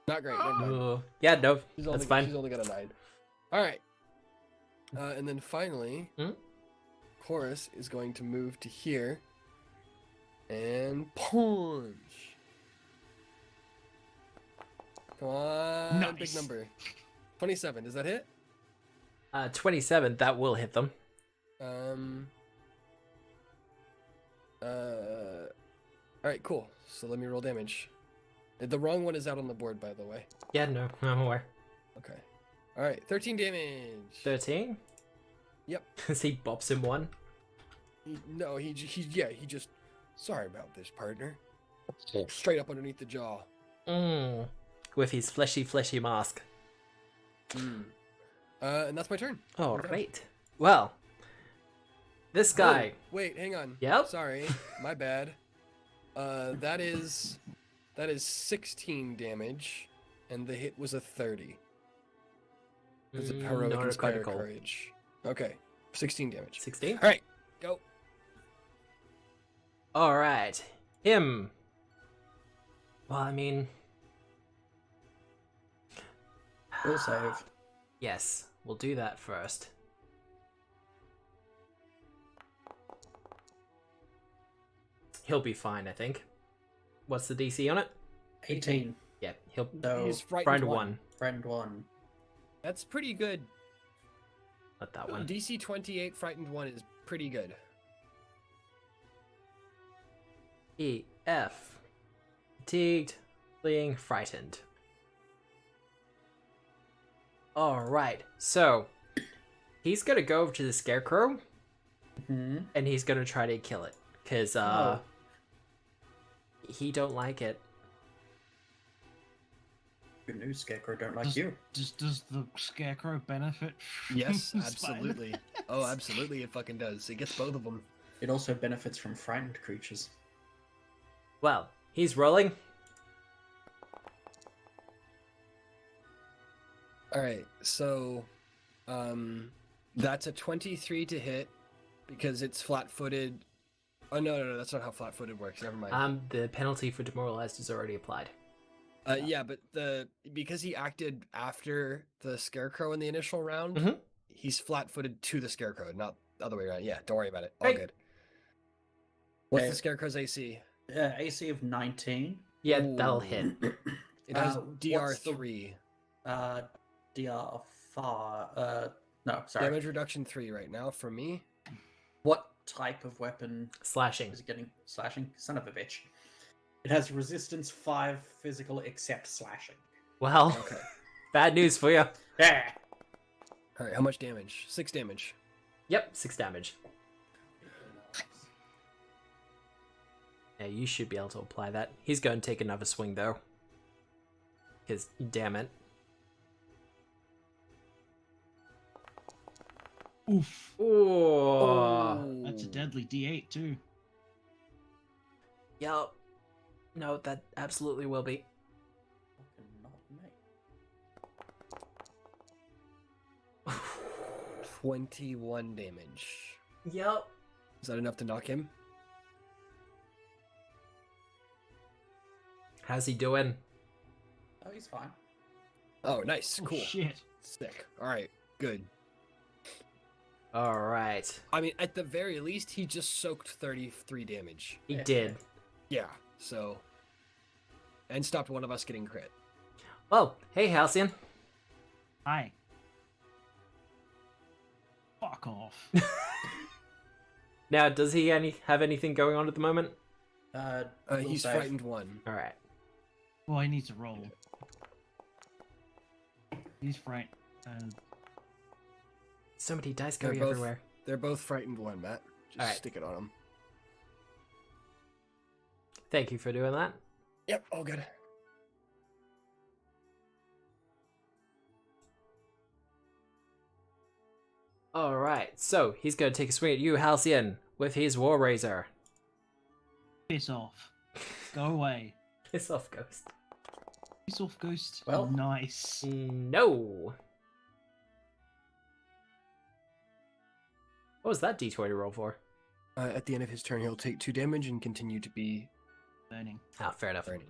Not great. Never mind. Yeah, no, She's that's only, fine. She's only got a 9. All right. And then finally, Hmm? Horus is going to move to here and punch. Come on, Nice. big number. 27. Does that hit? 27. That will hit them. All right, cool. So let me roll damage. The wrong one is out on the board, by the way. Yeah, no, I'm aware. Okay. All right, 13 damage. 13. Yep. As he bops him one. He just. Sorry about this, partner. Straight up underneath the jaw. With his fleshy mask. And that's my turn. All Okay. right. Well, this guy. Oh, wait, hang on. Yep. Sorry, my bad. That is 16 damage, and the hit was a 30. Because of heroic not a inspire critical. courage. Okay, 16 damage. 16. All right, go. All right. Him. Well, I mean, Will save. yes, we'll do that first. He'll be fine, I think. What's the DC on it? 18. Yeah, he'll So, He's frightened friend one. one. friend 1. That's pretty good. Not that one. DC 28 frightened 1 is pretty good. EF. Fatigued, fleeing, frightened. Alright, so he's gonna go over to the scarecrow Hmm. and he's gonna try to kill it. Cause he don't like it. Good news, Scarecrow don't like you. Does the scarecrow benefit? Yes, from Spider- absolutely. Oh, absolutely, it fucking does. It gets both of them. It also benefits from frightened creatures. Well, he's rolling. All right, so that's a 23 to hit because it's flat-footed. Oh no, that's not how flat-footed works. Never mind. The penalty for demoralized is already applied. Yeah, but because he acted after the scarecrow in the initial round, Mhm. he's flat-footed to the scarecrow, not the other way around. Yeah, don't worry about it. All Right. good. What's Okay. the scarecrow's AC? AC of 19. Yeah, Ooh. that'll hit. It has what's DR3. DR5. No, sorry. Damage reduction 3 right now for me. What type of weapon Slashing. is it getting? Slashing? Son of a bitch. It has resistance 5 physical except slashing. Well, Okay. bad news for you. Yeah. All right, how much damage? 6 damage. Yep, 6 damage. Yeah, you should be able to apply that. He's going to take another swing, though. Because, damn it. Oof. Ooh. That's a deadly D8 too. Yup. No, that absolutely will be. Fucking not me. 21 damage. Yup. Is that enough to knock him? How's he doing? Oh, he's fine. Oh, nice. Oh, Cool. shit. Sick. All right. Good. Alright. I mean, at the very least, he just soaked 33 damage. He Yeah. did. Yeah, so... And stopped one of us getting crit. Well, hey, Halcyon. Hi. Fuck off. Now, does he have anything going on at the moment? Will He's save. frightened 1. Alright. Well, I need to roll. He's right. So many dice They're going both- everywhere. They're both frightened 1, Matt. Just Alright. stick it on them. Thank you for doing that. Yep, all good. Alright, so he's going to take a swing at you, Halcyon, with his War Razor. Piss off. Go away. Piss off, Ghost. Piss off, ghost. Well- Nice. No! What was that D20 roll for? At the end of his turn, he'll take 2 damage and continue to be Burning. Ah, fair enough. burning.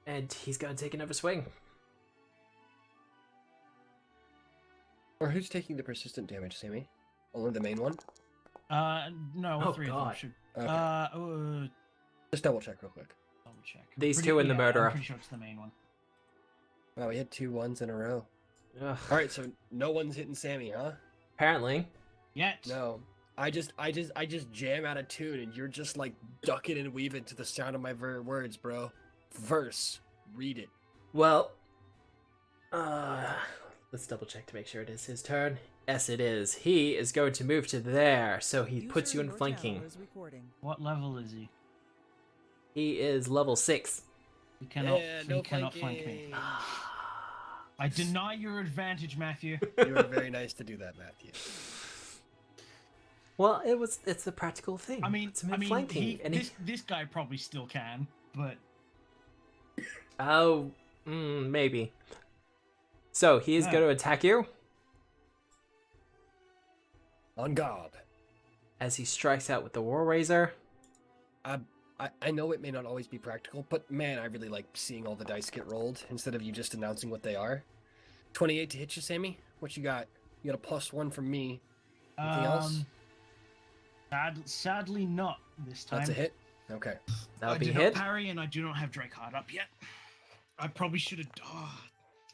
And he's going to take another swing. Or who's taking the persistent damage, Sammy? Only the main one? No, all Oh, three of them God. should. Okay. Just double check real quick. Double check. These two and the murderer. I'm pretty sure it's the main one. Wow, we had 2 1s in a row. Ugh. All right, so no one's hitting Sammy, huh? Apparently. Yet. No. I just jam out of tune, and you're just like ducking and weaving to the sound of my words, bro. Verse, read it. Well, let's double check to make sure it is his turn. Yes, it is. He is going to move to there, so he puts you in flanking. What level is he? He is level 6. He cannot. Yeah, he no cannot flank me. I deny your advantage, Matthew. You were very nice to do that, Matthew. Well, it's a practical thing. I mean, it's flanking. This guy probably still can, but Oh, maybe. So he is going to attack you On God. as he strikes out with the War Razor. I know it may not always be practical, but man, I really like seeing all the dice get rolled instead of you just announcing what they are. 28 to hit you, Sammy. What you got? You got a +1 from me. Anything else? Sadly not this time. That's a hit. Okay. That'll I be do hit. not parry, and I do not have Drake Heart up yet. I probably should have. Oh,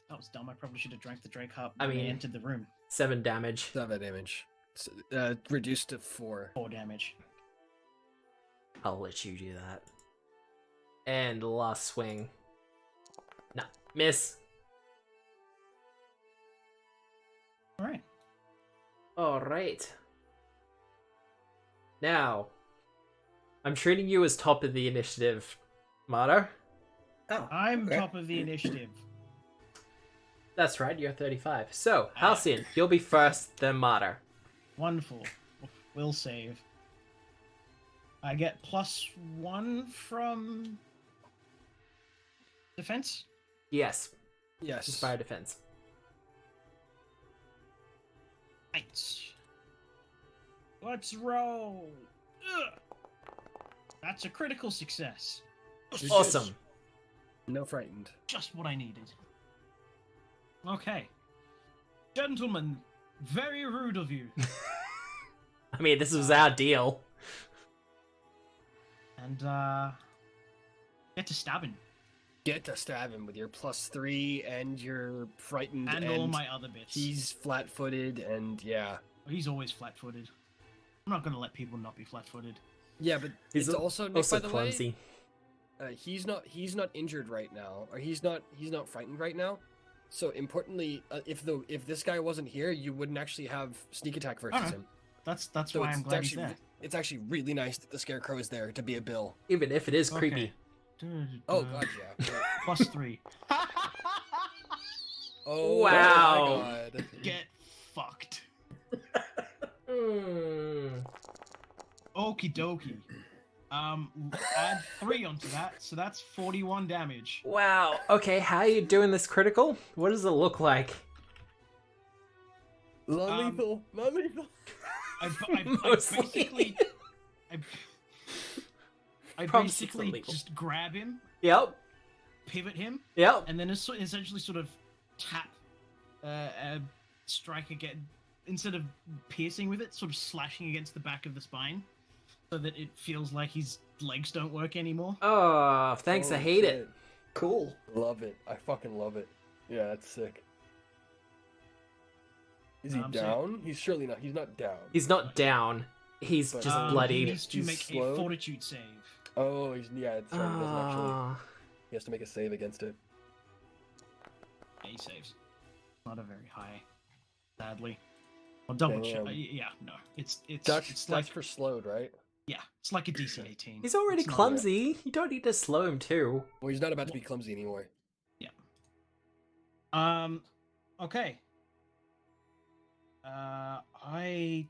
that was dumb. I probably should have drank the Drake Heart when I entered the room. 7 damage. 7 damage. Reduced to 4. 4 damage. I'll let you do that. And last swing. Nah, miss. All right. All right. Now, I'm treating you as top of the initiative, Martyr. Oh, I'm okay. top of the initiative. That's right, you're 35. So, Halcyon, you'll be first, then Martyr. Wonderful. Will save. I get +1 from defense. Yes, Yes. just fire defense. Right. Let's roll. Ugh. That's a critical success. Awesome. No frightened. Just what I needed. Okay. Gentlemen, very rude of you. I mean, this was our deal. And, get to stabbing. Get to stab him with your +3 and your frightened And all my other bits. He's flat-footed and yeah. He's always flat-footed. I'm not gonna let people not be flat-footed. Yeah, but He's it's also Nick, Also by the clumsy. way, he's not injured right now, or he's not frightened right now. So importantly, if this guy wasn't here, you wouldn't actually have sneak attack versus Okay. him. That's So why I'm glad he's actually there. it's actually really nice that the scarecrow is there to be a bill. Even if it is creepy. Oh god, yeah. +3. Oh Wow. my god. Get fucked. Mm. Okie dokie. Add 3 onto that, so that's 41 damage. Wow. Okay, how are you doing this critical? What does it look like? Non-lethal. Non-lethal. I Mostly. basically, I Promise it's basically illegal. just grab him, Yep. pivot him, Yep. and then essentially sort of tap, strike again, instead of piercing with it, sort of slashing against the back of the spine, so that it feels like his legs don't work anymore. Oh, thanks. I Holy hate shit. it. Cool. Love it. I fucking love it. Yeah, that's sick. Is he So- down? He's surely not. He's not down. He's not down. He's But- just He bloodied. needs to He's make slowed? a fortitude save. Oh, he's that's right. He doesn't actually. Ah. He has to make a save against it. Yeah, he saves. Not a very high, sadly. Well, double check. Damn. Yeah, no, it's That's like for slowed, right? yeah, it's like a DC 18. He's already It's not- clumsy. You don't need to slow him too. Well, he's not about to be clumsy anymore. Okay. I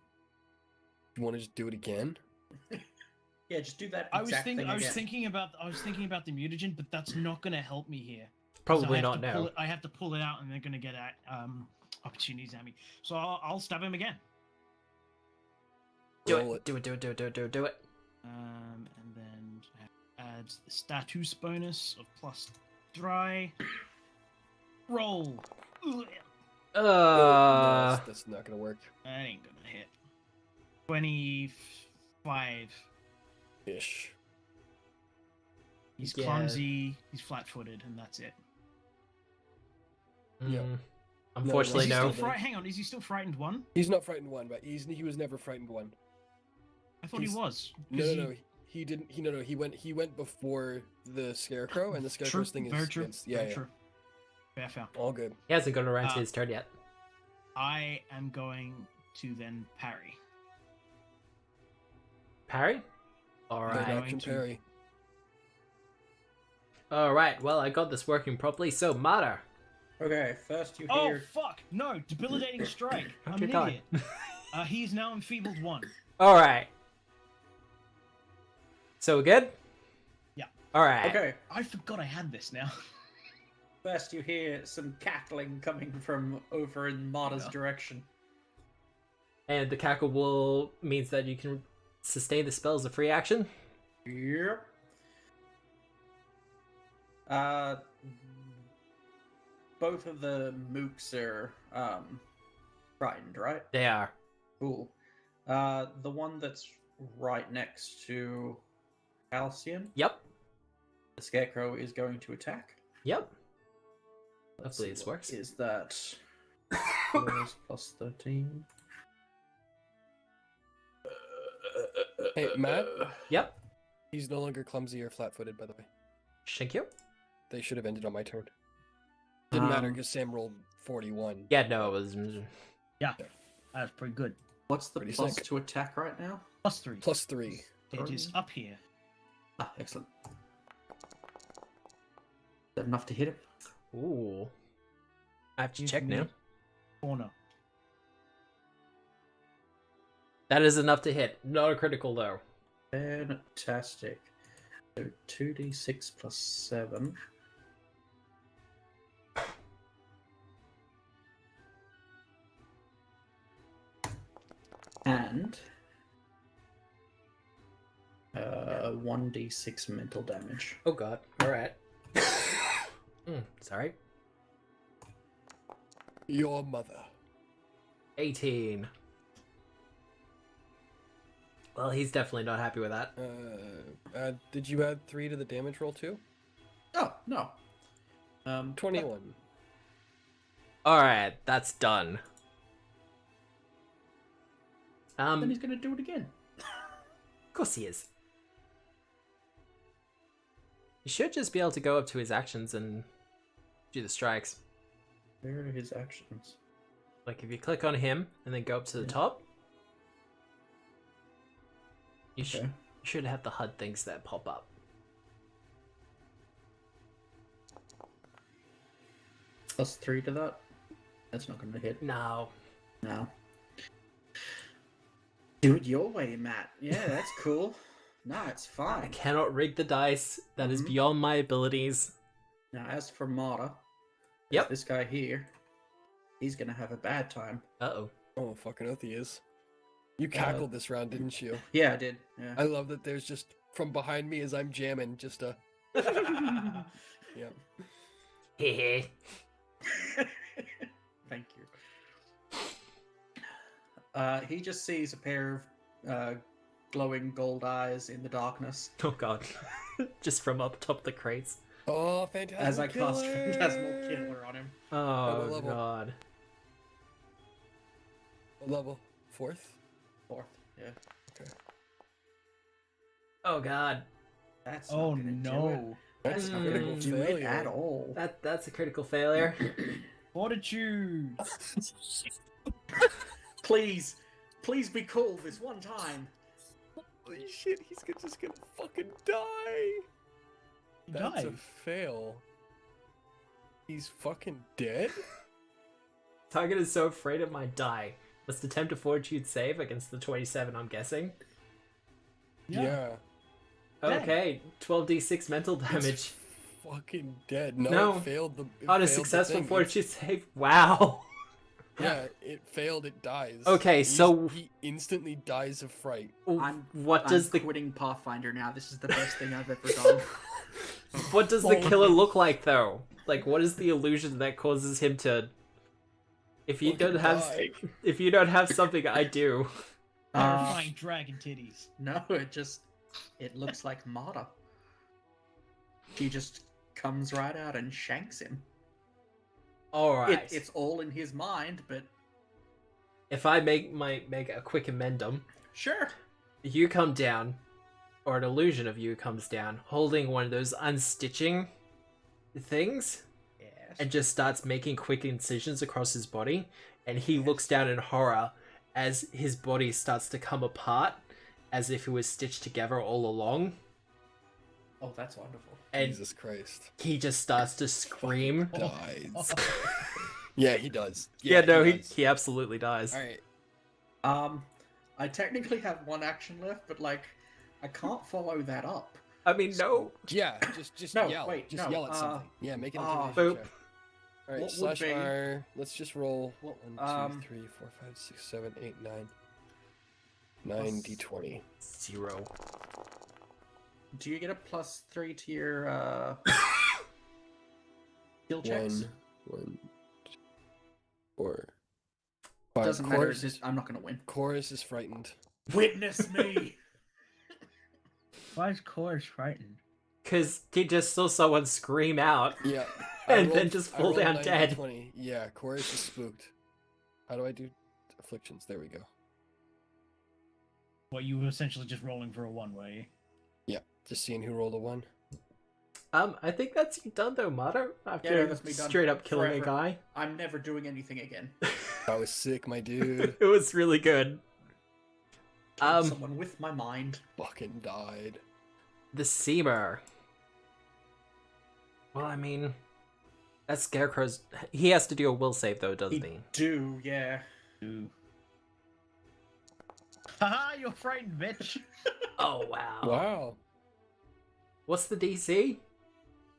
You want to just do it again? Yeah, just do that. I was exact thinking thing I was again. thinking about the mutagen, but that's not going to help me here. 'Cause Probably I have not to now. pull it- I have to pull it out, and they're going to get at opportunities at me. So I'll stab him again. Roll Do it. Do it. And then adds the status bonus of +3. Roll. Ugh, No, that's not gonna work. that ain't gonna hit. 25. Ish. He's Yeah. clumsy, he's flat-footed, and that's it. Yeah. Unfortunately, Is he no. still hang on, is he still frightened 1? He's not frightened 1, but he was never frightened 1. I thought he was. No. He didn't. He went before the scarecrow, and the scarecrow's thing is very true. against. Very Yeah. true. Fair. All good. He hasn't got around to his turn yet. I am going to then parry. Parry? Good Alright. action parry. Alright, well, I got this working properly, so Mata. Okay, first you Oh hear. fuck! No, debilitating strike. I'm Okay, an God. idiot. He's now enfeebled 1. Alright. So we're good? Yeah. Alright. Okay, I forgot I had this now. first you hear some cackling coming from over in Mata's Yeah. direction. And the cackle means that you can sustain the spell as a free action? Yep. Both of the mooks are frightened, right? They are. Cool. The one that's right next to Halcyon, Yep. the scarecrow, is going to attack. Yep. Let's Hopefully see, this what works. Is that yours plus 13? Hey, Matt. Yep. He's no longer clumsy or flat-footed, by the way. Thank you. They should have ended on my turn. Didn't matter Um, because Sam rolled 41. Yeah, no, it was... Yeah, that's pretty good. What's the Pretty plus sick. to attack right now? +3. +3. It is up here. Ah, excellent. Is that enough to hit him? Ooh. I have to Give check me now. Corner. That is enough to hit. Not a critical, though. Fantastic. So 2d6 plus 7. And 1d6 mental damage. Oh god. Alright. Sorry. Your mother. 18. Well, he's definitely not happy with that. Did you add 3 to the damage roll too? Oh, no. 21. Alright, that's done. Then he's gonna do it again. Of course he is. You should just be able to go up to his actions and do the strikes. Where are his actions? Like, if you click on him and then go up to the top, you Okay. should have the HUD things that pop up. Plus 3 to that? That's not gonna hit. No. No. Do it your way, Matt. Yeah, that's cool. No, it's I fine. cannot rig the dice. That is Mhm. beyond my abilities. Now, as for Mata, Yep. this guy here, he's gonna have a bad time. Uh-oh. Oh, fucking oath he is. You cackled this round, didn't you? Yeah, I did. Yeah. I love that there's just, from behind me as I'm jamming, just a... Yeah. Hehe. Thank you. He just sees a pair of glowing gold eyes in the darkness Oh god. Just from up top the crates. Oh, fantastic. as I cast Phantasmal Killer on him. Oh what level? god. What level? 4th? 4th, yeah. Okay. Oh god. That's Oh not gonna do it. no. That's not Mm. gonna do it Failure. at all. That's a critical failure. Fortitude. Please, please be cool this one time. Holy shit, he's just gonna fucking die! He That's a died. fail. He's fucking dead? Target is so afraid it might die. Must attempt a fortitude save against the 27, I'm guessing. Yeah. Dead. Okay, 12d6 mental damage. Fucking dead. No, No. it failed the... it On a failed the successful thing. fortitude save. Wow. Yeah, it failed, it dies. Okay, so- He instantly dies of fright. What does the quitting Pathfinder now? This is the best thing I've ever done. what does the killer look like though? Like, what is the illusion that causes him to? If you Fucking don't have die. if you don't have something I do, Terrifying dragon titties. No, it looks like Mata. He just comes right out and shanks him. All right. It's all in his mind, but If I make a quick amendum, sure. you come down, or an illusion of you comes down, holding one of those unstitching things, Yes. and just starts making quick incisions across his body, and he looks down in horror as his body starts to come apart, as if it was stitched together all along, Oh, that's wonderful. and Jesus Christ. he just starts to scream. Dies. Yeah, he does. Yeah, no, does. he absolutely dies. Alright. I technically have one action left, but like, I can't follow that up. I mean, no. Yeah, just No, yell. wait, just no, yell at something. Yeah, make an boop. intimidation check. Alright, What would slash be- R. Let's just roll. Well, 1, 2, 3, 4, 5, 6, 7, 8, 9. 9 d20. 0. Do you get a +3 to your skill checks? 1, 2, 4, 5. Doesn't matter. I'm not gonna win. Chorus is frightened. Witness me. Why is Chorus frightened? Because he just saw someone scream out. Yeah. And then just fall down 9 dead. d20. Yeah, Chorus is spooked. How do I do afflictions? There we go. Well, you were essentially just rolling for a one-way. Yeah, just seeing who rolled a 1. I think that's you done though, Mata. After that's me done. straight up killing Forever. a guy. I'm never doing anything again. That was sick, my dude. It was really good. Killed someone with my mind. Fucking died. The Seamer. Well, I mean, that Scarecrow's... He has to do a will save though, doesn't he? Do, yeah. Ooh. Haha, you're frightened, bitch. Oh, wow. Wow. What's the DC?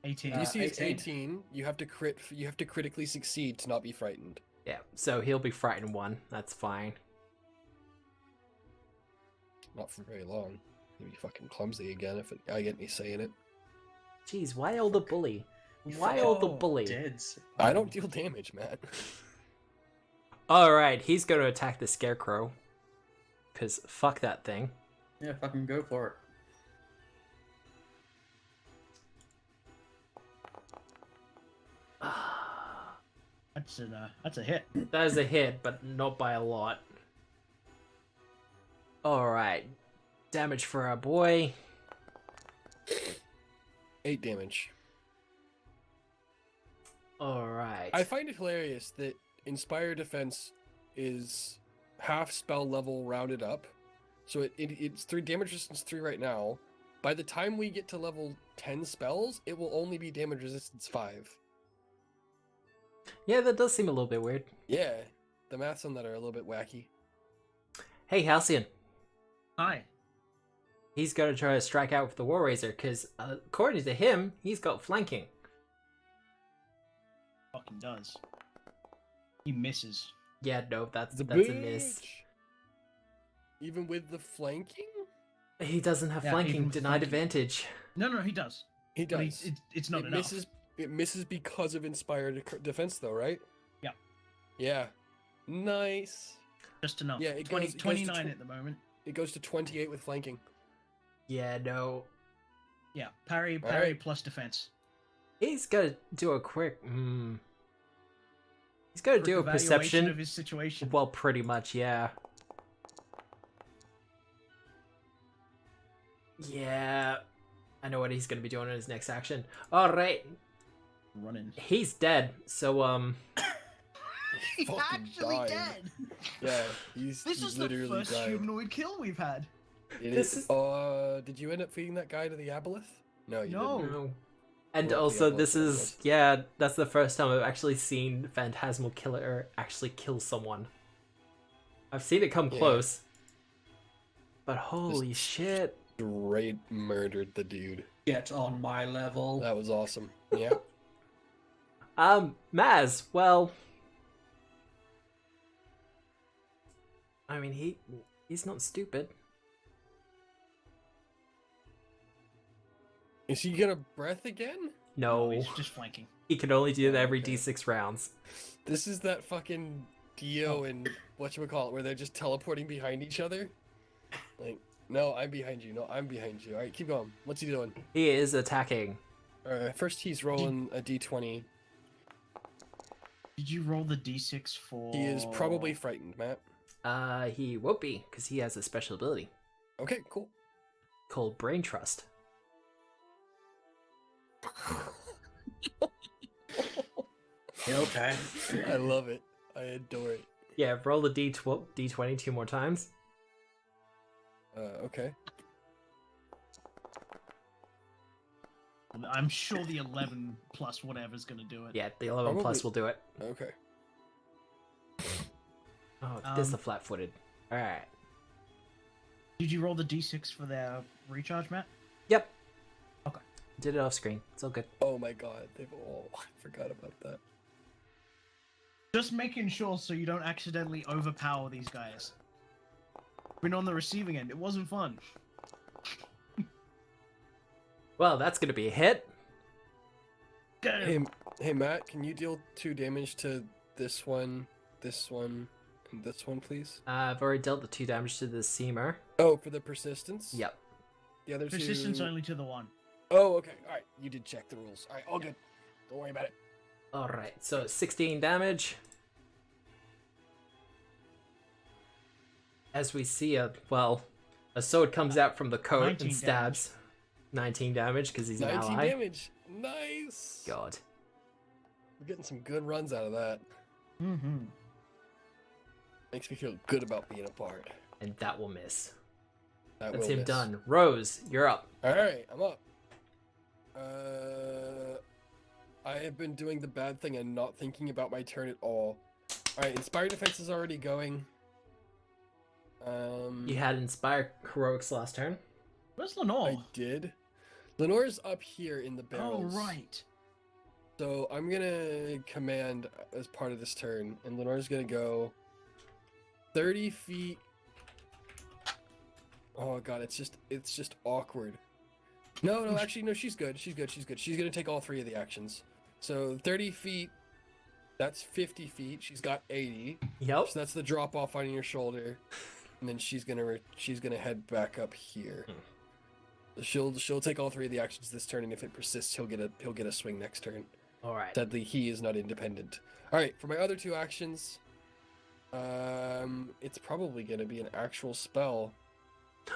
18. DC is 18. 18. You have to critically succeed to not be frightened. Yeah, so he'll be frightened 1. That's fine. Not for very long. He'll be fucking clumsy again if I get me saying it. Jeez, why all the bully? You Why forget all the I'm bully? dead. I don't deal damage, man. Alright, he's going to attack the Scarecrow. Because fuck that thing. Yeah, fucking go for it. That's a hit. That is a hit, but not by a lot. Alright. Damage for our boy. 8 damage. Alright. I find it hilarious that Inspire Defense is half spell level rounded up. So it's 3 damage resistance 3 right now. By the time we get to level 10 spells, it will only be damage resistance 5. Yeah, that does seem a little bit weird. Yeah, the maths on that are a little bit wacky. Hey, Halcyon. Hi. He's going to try to strike out with the War Razor, because according to him, he's got flanking. Fucking does. He misses. Yeah, no, that's a miss. Bitch. Even with the flanking? He doesn't have Yeah, flanking, even with denied flanking. advantage. No, he does. He But does. it's not it enough. misses because of Inspired Defense, though, right? Yeah. Yeah. Nice. Just enough. Yeah, it 20, goes to 29 at the moment. It goes to 28 with flanking. Yeah, no. Yeah, parry Alright. plus defense. He's going to do a quick... He's going to do a Quick evaluation perception. of his situation. Well, pretty much, yeah. Yeah. I know what he's going to be doing in his next action. Alright. Running. He's dead, so, He's fucking actually died. dead. Yeah, he's This is the literally first died. humanoid kill we've had. It This is. is- Did you end up feeding that guy to the aboleth? No, you No. didn't. No. And Well, also, yeah, this well, is, yeah, that's the first time I've actually seen Phantasmal Killer actually kill someone. I've seen it come Yeah. close. But holy Just- shit. Straight murdered the dude. Get on my level. That was awesome. Yeah. Maz, well... I mean, he's not stupid. Is he gonna breath again? No, He's just flanking. he can only do that every Okay. D6 rounds. This is that fucking Dio and whatchamacallit where they're just teleporting behind each other. Like, no, I'm behind you. No, I'm behind you. All right, keep going. What's he doing? He is attacking. First, he's rolling a d20. Did you roll the d6 for? He is probably frightened, Matt. He won't be, because he has a special ability Okay, cool. called Brain Trust. Okay. I love it. I adore it. Yeah, roll the D20 2 more times. Okay. I'm sure the 11 plus whatever is going to do it. Yeah, the 11 plus Probably- will do it. Okay. Oh, this is the flat-footed. Alright. Did you roll the d6 for their recharge, Matt? Yep. Okay. Did it off screen. It's all good. Oh my god, they've all... I forgot about that. Just making sure so you don't accidentally overpower these guys. Been on the receiving end. It wasn't fun. Well, that's gonna be a hit. Hey, hey, Matt, can you deal 2 damage to this one, and this one, please? I've already dealt the 2 damage to the Seamer. Oh, for the persistence? Yep. The other Persistence 2... only to the one. Oh, okay. Alright, you did check the rules. Alright, all good. Don't worry about it. Alright, so 16 damage. As we see a sword comes out from the coat 19 and stabs. 19 damage because he's an 19 ally. damage. Nice. God. We're getting some good runs out of that. Mm-hmm. Makes me feel good about being a bard. And that will miss. That That's will him miss. done. Rose, you're up. Alright, I'm up. I have been doing the bad thing and not thinking about my turn at all. Alright, Inspired Defense is already going. You had Inspire Heroics last turn. Where's Lenore? I did. Lenore's up here in the barrels. Oh, right. So I'm gonna command as part of this turn, and Lenore's gonna go 30 feet. Oh god, it's just awkward. No, actually, no, she's good. She's gonna take all 3 of the actions. So 30 feet, that's 50 feet. She's got 80. Yep. So that's the drop off on your shoulder, and then she's gonna head back up here. She'll take all 3 of the actions this turn, and if it persists, he'll get a swing next turn. All right. Sadly, he is not independent. All right, for my other 2 actions, it's probably gonna be an actual spell.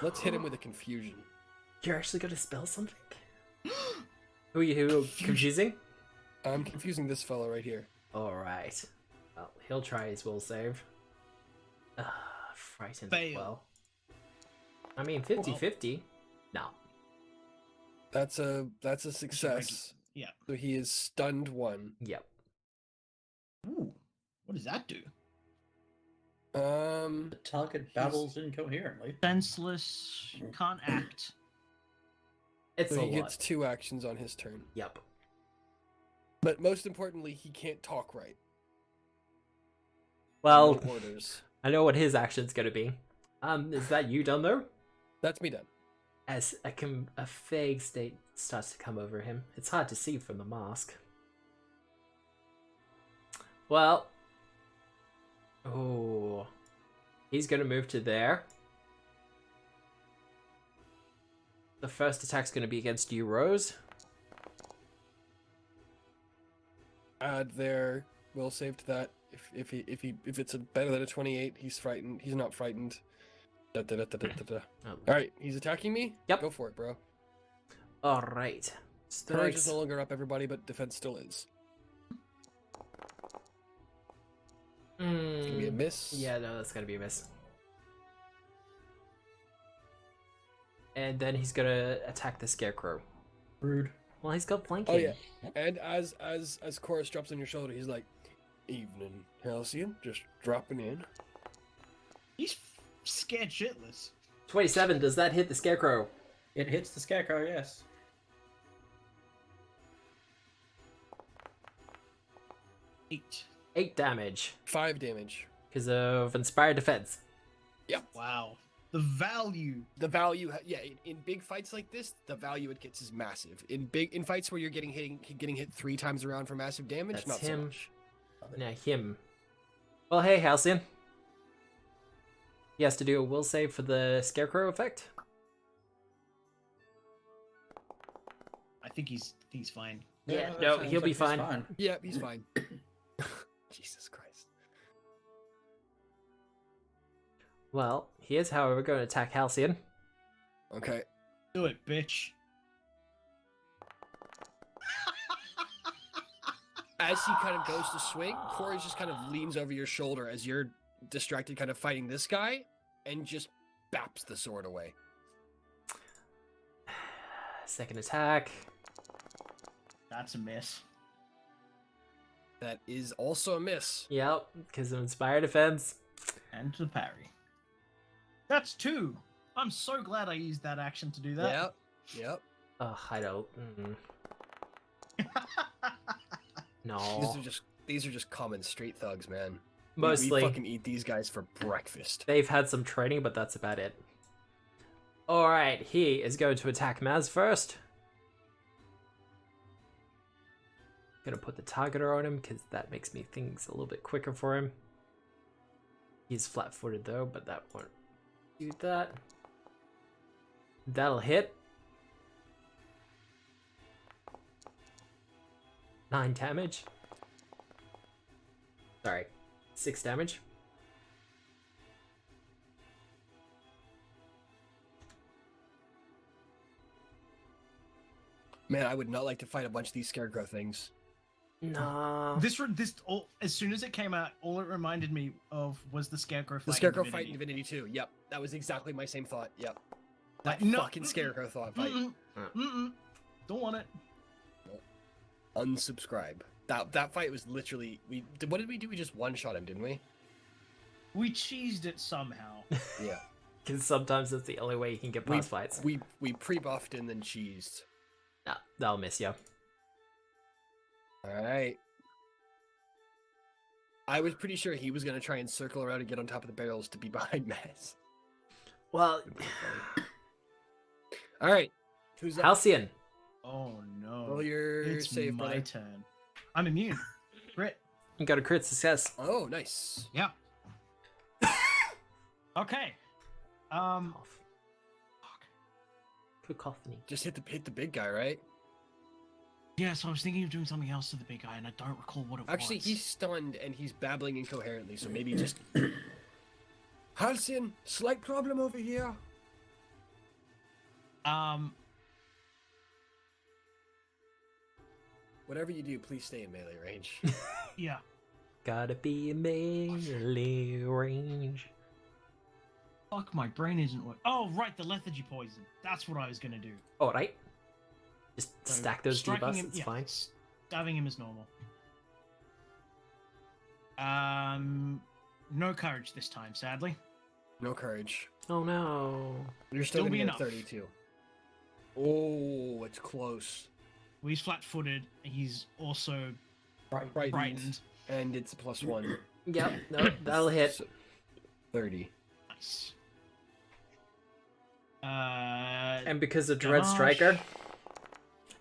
Let's hit him with a confusion. You're actually going to spell something? Who are you confusing? I'm confusing this fellow right here. Alright. Well, he'll try his will save. Frightened as Fail. well. I mean, 50-50. No. That's a success. Yeah. So he is stunned 1. Yep. Ooh. What does that do? The target babbles incoherently. Senseless. Can't act. It's So a he lot. gets 2 actions on his turn. Yep. But most importantly, he can't talk right. Well, No orders. I know what his action's going to be. Is that you done, though? That's me done. As a vague state starts to come over him. It's hard to see from the mask. Well. Oh. He's going to move to there. The first attack's going to be against you, Rose. Add their will save to that. If it's better than a 28, he's frightened. He's not frightened. Da, da, da, da, da, da, da. Oh. All right, he's attacking me. Yep. Go for it, bro. All right. Courage is Strikes. no longer up, everybody, but defense still is. It's gonna be a miss. Yeah, no, that's gonna be a miss. And then he's gonna attack the scarecrow. Rude. Well, he's got flanking. Oh yeah. And as Chorus drops on your shoulder, he's like, "Evening, Halcyon, just dropping in." He's scared shitless. 27. Does that hit the scarecrow? It hits the scarecrow, yes. 8. 8 damage 5 damage. because of inspired defense. Wow. The value. The value, in big fights like this, the value it gets is massive. In fights where you're getting hit 3 times around for massive damage, That's not so him. much. Now him. Well, hey, Halcyon. He has to do a will save for the scarecrow effect. I think he's fine. Yeah, that no, sounds he'll be he's fine. Yeah, he's fine. Jesus Christ. Well, he is, however, going to attack Halcyon. Okay. Do it, bitch. As he kind of goes to swing, Corey just kind of leans over your shoulder as you're distracted kind of fighting this guy and just baps the sword away. Second attack. That's a miss. That is also a miss. Yep, because of Inspire Defense. And the parry. That's 2. I'm so glad I used that action to do that. Yep. Yep. Ugh, I don't. No. These are just common street thugs, man. Mostly. We fucking eat these guys for breakfast. They've had some training, but that's about it. Alright, he is going to attack Maz first. Gonna put the targeter on him, because that makes me things a little bit quicker for him. He's flat-footed though, but that won't do that. That'll hit. 9 damage. Sorry, 6 damage. Man, I would not like to fight a bunch of these scarecrow things. Nah. As soon as it came out, all it reminded me of was the scarecrow fight. The scarecrow fight in Divinity 2. Yep. That was exactly my same thought. Yep. That No. fucking scarecrow thought fight. Don't want it. Unsubscribe. That fight was literally what did we do? We just one-shot him, didn't we? We cheesed it somehow. Yeah. Because sometimes that's the only way you can get past fights. We pre-buffed and then cheesed. Nah, that'll miss you. Alright. I was pretty sure he was gonna try and circle around and get on top of the barrels to be behind Maz. Well, Alright. Who's up? Halcyon. Oh no. Roll your It's save, my brother. turn. I'm immune. Crit. You got a crit success. Oh, nice. Yeah. Okay. Cough. Cacophony. Just hit the big guy, right? Yeah, so I was thinking of doing something else to the big guy, and I don't recall what it Actually, was. he's stunned and he's babbling incoherently, so maybe just... Halcyon, slight problem over here. Whatever you do, please stay in melee range. Yeah. Gotta be in melee range. Fuck, my brain isn't working. Oh, right, the lethargy poison. That's what I was gonna do. Alright. Just So, stack those striking debuffs, him- it's yeah, fine. Stabbing him is normal. No courage this time, sadly. No courage. Oh no. You're still Still gonna be get enough. 32. Oh, it's close. Well, he's flat-footed. He's also Frightened. And it's a +1. Yep, no, that'll hit. So, 30. nice. And because of Dread Gosh. Striker.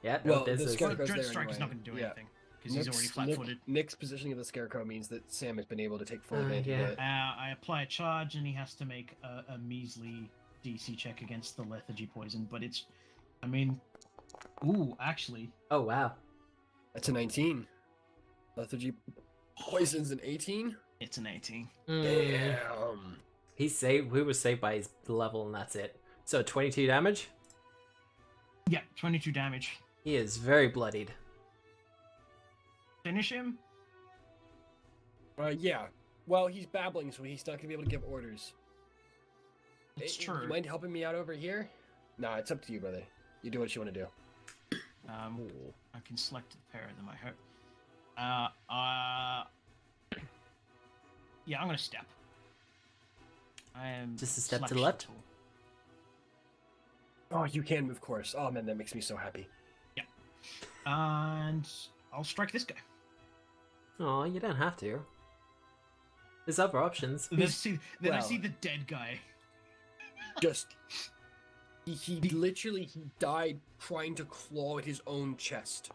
Yeah, no Well, the business. Scarecrow's Dread there Striker's anyway. not going to do Yeah. anything because he's already flat-footed. Nick's positioning of the Scarecrow means that Sam has been able to take full advantage yeah. of it. I apply a charge, and he has to make a measly DC check against the lethargy poison. But it's, I mean, ooh, actually, Oh wow. That's a 19. Lethargy poison's an 18? it's an 18. Damn. He's saved. We were saved by his level, and that's it. So 22 damage. Yeah, 22 damage. He is very bloodied. Finish him. Yeah. Well, he's babbling, so he's not going to be able to give orders. It's Hey, true. You mind helping me out over here? Nah, it's up to you, brother. You do what you want to do. I can select a pair of them, I hope. Yeah, I'm gonna step. I am Just a step to the selection left? tool. Oh, you can move course. Oh, man, that makes me so happy. And I'll strike this guy. Oh, you don't have to. There's other options. Then I see well- the dead guy. Just... He literally died trying to claw at his own chest.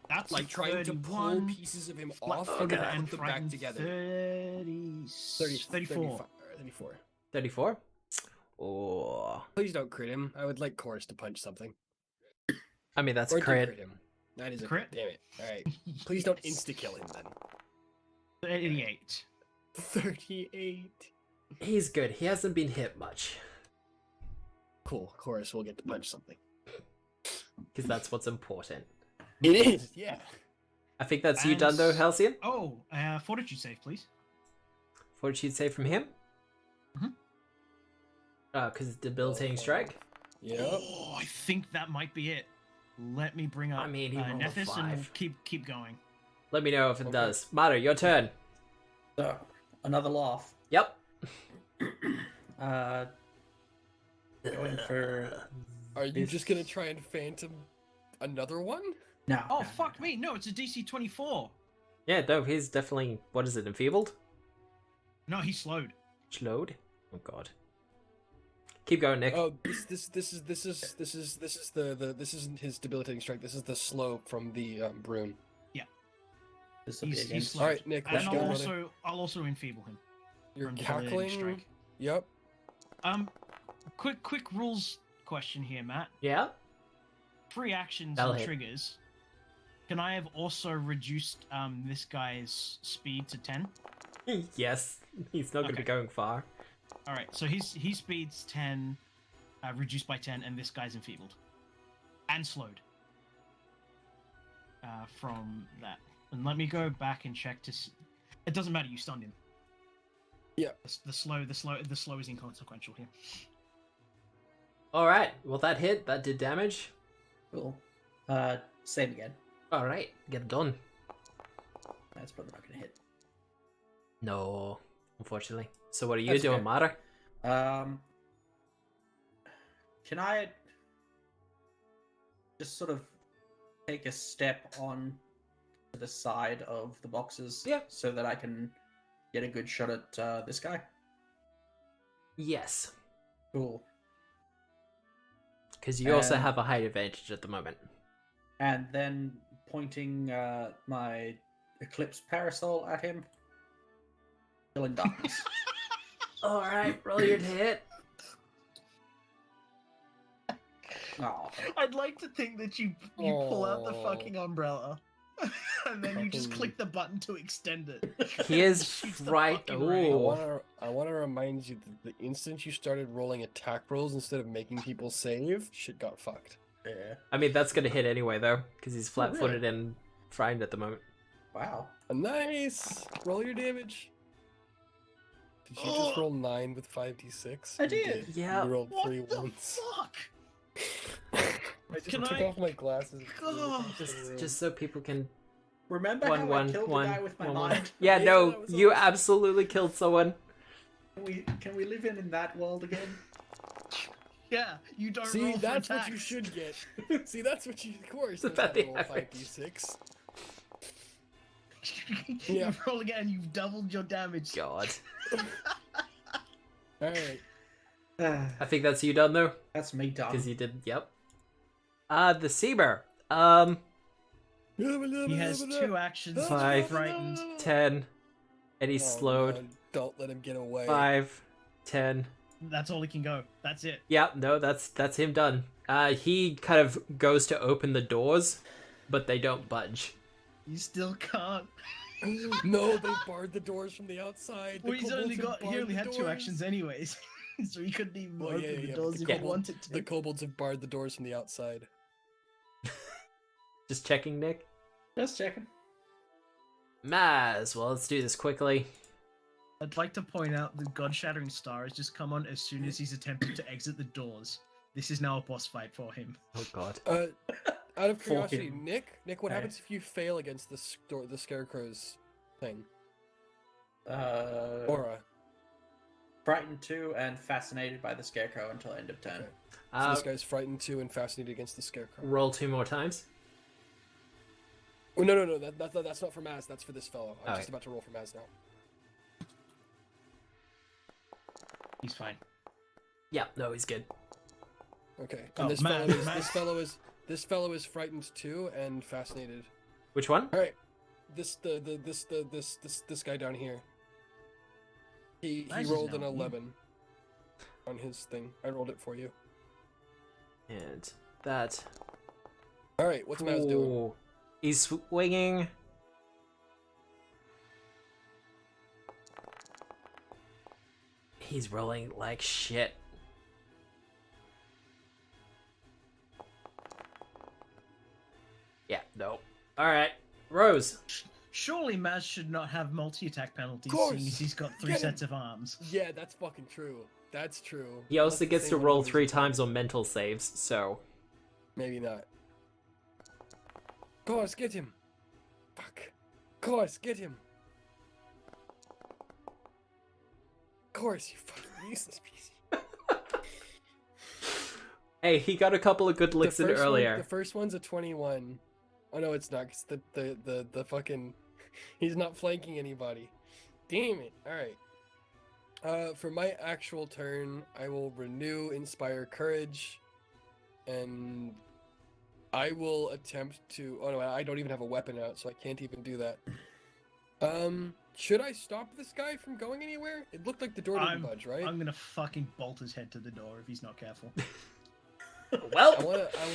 That's Like trying to pull 31, pieces of him off flat-footed and and put them back frightened, together. 34. 34. 34. Oh, Please don't crit him. I would like Chorus to punch something. I mean that's Or a do crit. crit him. That is a Crit? crit. Damn it. Alright. Please don't insta-kill him then. 38. 38. He's good. He hasn't been hit much Cool. Chorus will get to punch something. because that's what's important. It is, yeah. I think that's you done though, Halcyon. Oh, fortitude save, please. Fortitude save from him. Mhm. Because it's debilitating strike. Yep. Oh, I think that might be it. Let me bring up I mean, he rolled a Nethys 5. and keep going. Let me know if it Okay. does. Mater, your turn. So, another laugh. Yep. Going for Are you just gonna try and phantom another one? no. Oh, no, fuck no. me. No, it's a DC 24. Yeah, no, he's definitely. What is it? Enfeebled? No, he's slowed. Slowed? Oh god. Keep going, Nick. Oh, this isn't his debilitating strike. This is the slow from the Brune. This will be He's against. slowed. All right, Nick. Let's And go. I'll also enfeeble him. You're from debilitating cackling. strike. Yep. Quick rules question here, Matt. Yeah? Free actions That'll and hit. triggers. Can I have also reduced this guy's speed to 10? Yes. He's not going to be Okay. going far. All right, so he speeds 10, reduced by 10, and this guy's enfeebled and slowed from that. And let me go back and check to. It doesn't matter. You stunned him. Yeah. The slow is inconsequential here. Alright, well that hit. That did damage. Cool. Same again. Alright, get it done. That's probably not gonna hit. No, unfortunately. So what are you That's doing, okay. Mater? Can I just sort of take a step on to the side of the boxes, Yeah. so that I can get a good shot at this guy? Yes. Cool. Because you also And- have a height advantage at the moment. And then pointing my eclipse parasol at him, still in darkness. Alright, roll your hit. Oh, I'd like to think that you pull out the Aw. fucking umbrella, and then you just Fucking- click the button to extend it. He is Shoots the right. fucking ray. Ooh. I want to remind you that the instant you started rolling attack rolls instead of making people save, shit got fucked. yeah. I mean, that's going to hit anyway, though, because he's Oh, flat-footed really? and frightened at the moment. Wow. Nice. Roll your damage. Did you just roll 9 with 5d6? I You did. Yeah. You rolled What 3 the ones. fuck? I just Can took I- off my glasses. God. Just so people can... Remember One, how one, I killed one, the guy with my one, one. mind? Yeah, Yeah, no, that was you awesome. absolutely killed someone. Can we live in that world again? Yeah, you don't See, roll for that's attacks. what you should get. See, that's what you. Of course, About that's the roll average. 5d6. You Yeah. roll again, you've doubled your damage. God. Alright. I think that's you done, though, That's me done. because you did... Yep. The Seaber. He has 2 actions. 5, frightened. 10, and he's Oh, slowed. no, don't let him get away. 5, 10. That's all he can go. That's it. Yeah, no, that's him done. He kind of goes to open the doors, but they don't budge. You still can't. No, they barred the doors from the outside. The Well, kobolds have he barred only the had 2 doors. actions anyways, so he couldn't even Well, open yeah, the but doors the if he kobold- wanted to. The kobolds have barred the doors from the outside. Just checking, Nick. Just checking. Maz, well, let's do this quickly. I'd like to point out the God-Shattering Star has just come on as soon as he's attempted to exit the doors. This is now a boss fight for him. Oh, God. Out of curiosity, him. Nick, what Hey. happens if you fail against the scarecrow's thing? Uh, Aura. Frightened 2 and fascinated by the scarecrow until end of turn. Okay. So this guy's frightened too and fascinated against the scarecrow. Roll 2 more times. Oh, no, that's not for Maz. That's for this fellow. I'm Alright. just about to roll for Maz now. He's fine. Yeah, no, he's good. Okay. Oh, And this Maz- fellow is Maz- this fellow is frightened too and fascinated. Which one? All right. This guy down here. He Maz is rolled an now- 11. on his thing. I rolled it for you. And that. All right, what's Maz doing? Ooh. He's swinging. He's rolling like shit. Yeah, no. Alright, Rose. Surely Maz should not have multi-attack penalties, Course. seeing as he's got 3 Get him. sets of arms. Yeah, that's fucking true. That's true. He also Unless gets the to same roll one was 3 attacked. times on mental saves, so. Maybe not. Course, get him. Fuck. Course, get him. Course, you fucking useless piece. Hey, he got a couple of good licks in earlier. The first one's a 21. Oh no, it's not, because the fucking... He's not flanking anybody. Damn it. Alright. For my actual turn, I will renew Inspire Courage, and I will attempt to... Oh no, I don't even have a weapon out, so I can't even do that. Should I stop this guy from going anywhere? It looked like the door didn't budge, right? I'm gonna fucking bolt his head to the door if he's not careful. Well, I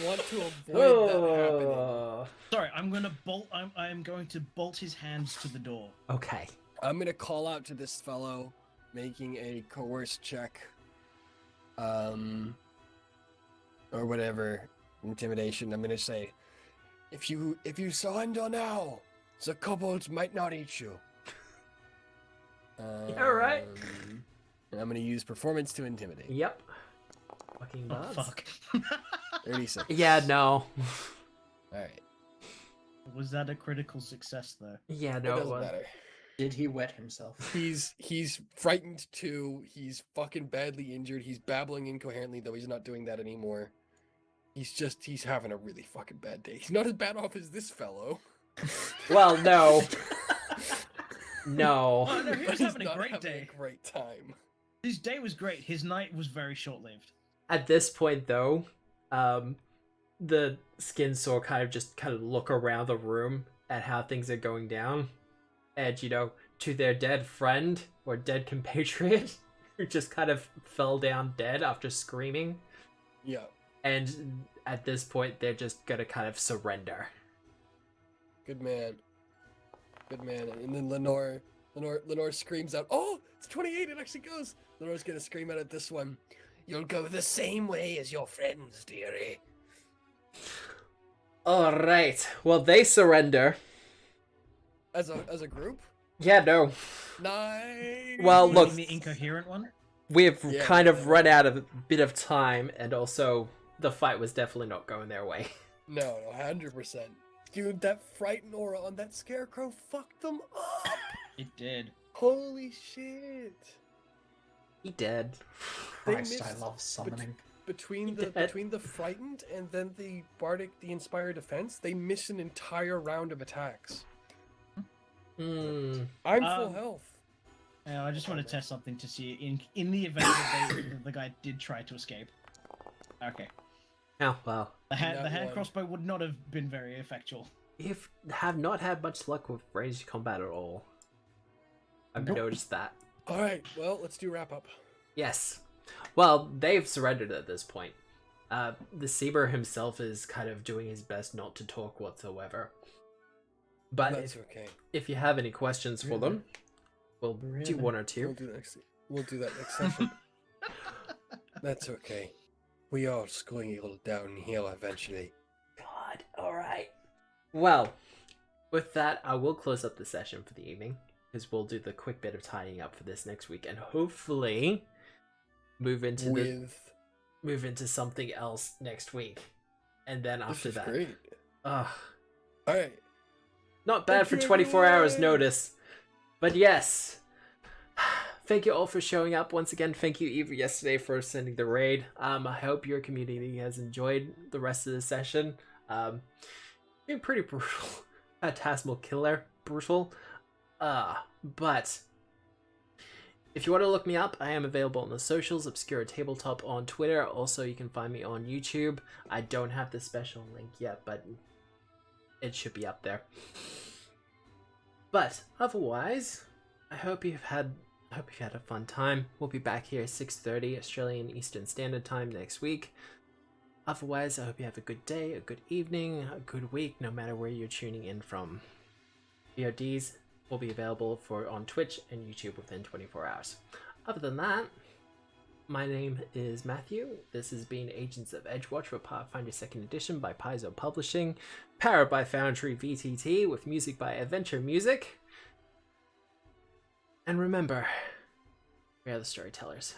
want to avoid that happening. oh. Sorry, I'm going to bolt his hands to the door. Okay. I'm gonna call out to this fellow, making a coerce check. Or whatever. Intimidation. I'm gonna say, if you surrender now, the kobolds might not eat you. Alright. And I'm gonna use performance to intimidate. Yep. Fucking Oh, nuts. fuck. 36. Yeah, no. Alright. Was that a critical success, though? Yeah, It no, it doesn't was. matter. Did he wet himself? He's frightened too. He's fucking badly injured. He's babbling incoherently, though he's not doing that anymore. He's having a really fucking bad day. He's not as bad off as this fellow. Well, no. No. Oh, no, he But was he's having a not great having day. a great time. His day was great. His night was very short-lived. At this point, though, the skin sore kind of look around the room at how things are going down, and to their dead friend or dead compatriot who just kind of fell down dead after screaming, Yeah. and at this point they're just gonna kind of surrender. Good man. Good man. And then Lenore screams out, "Oh, it's 28, it actually goes!" Lenore's gonna scream out at this one. "You'll go the same way as your friends, dearie." All right. Well, they surrender. As a group? Yeah, no. Nice. Well, You look, mean the incoherent one? we've Yeah, kind of yeah. run out of a bit of time, and also the fight was definitely not going their way. No, 100%. Dude, that frightened aura on that scarecrow fucked them up. It did. Holy shit. He did. They Christ, I missed love summoning. Between He the did. between the frightened and then the inspired defense, they missed an entire round of attacks. Hmm. I'm full Um, health. I just want to test something to see in the event that the guy did try to escape. Okay. Oh, well. The hand That one. crossbow would not have been very effectual. You have not had much luck with ranged combat at all. I've Nope. noticed that. All right, well, let's do wrap up. Yes. Well, they've surrendered at this point. The Seaber himself is kind of doing his best not to talk whatsoever. But That's okay. if you have any questions for them, we'll do one or We'll two. do that next session. That's okay. We are going downhill eventually. God, alright. Well, with that, I will close up the session for the evening, because we'll do the quick bit of tidying up for this next week, and hopefully move into something else next week. And then This after is that. great. Ugh. All right. Not bad Thank for you, 24 hours everyone. notice. But yes. Thank you all for showing up. Once again, thank you Eva yesterday for sending the raid. I hope your community has enjoyed the rest of the session. Been pretty brutal. Phantasmal killer. Brutal. But if you want to look me up, I am available on the socials, Obscura Tabletop on Twitter. Also, you can find me on YouTube. I don't have the special link yet, but it should be up there. But otherwise, I hope you've had I hope you had a fun time. We'll be back here at 6:30 Australian Eastern Standard Time next week. Otherwise, I hope you have a good day, a good evening, a good week, no matter where you're tuning in from. VODs will be available on Twitch and YouTube within 24 hours. Other than that, my name is Matthew. This has been Agents of Edgewatch for Pathfinder 2nd Edition by Paizo Publishing, powered by Foundry VTT, with music by Adventure Music. And remember, we are the storytellers.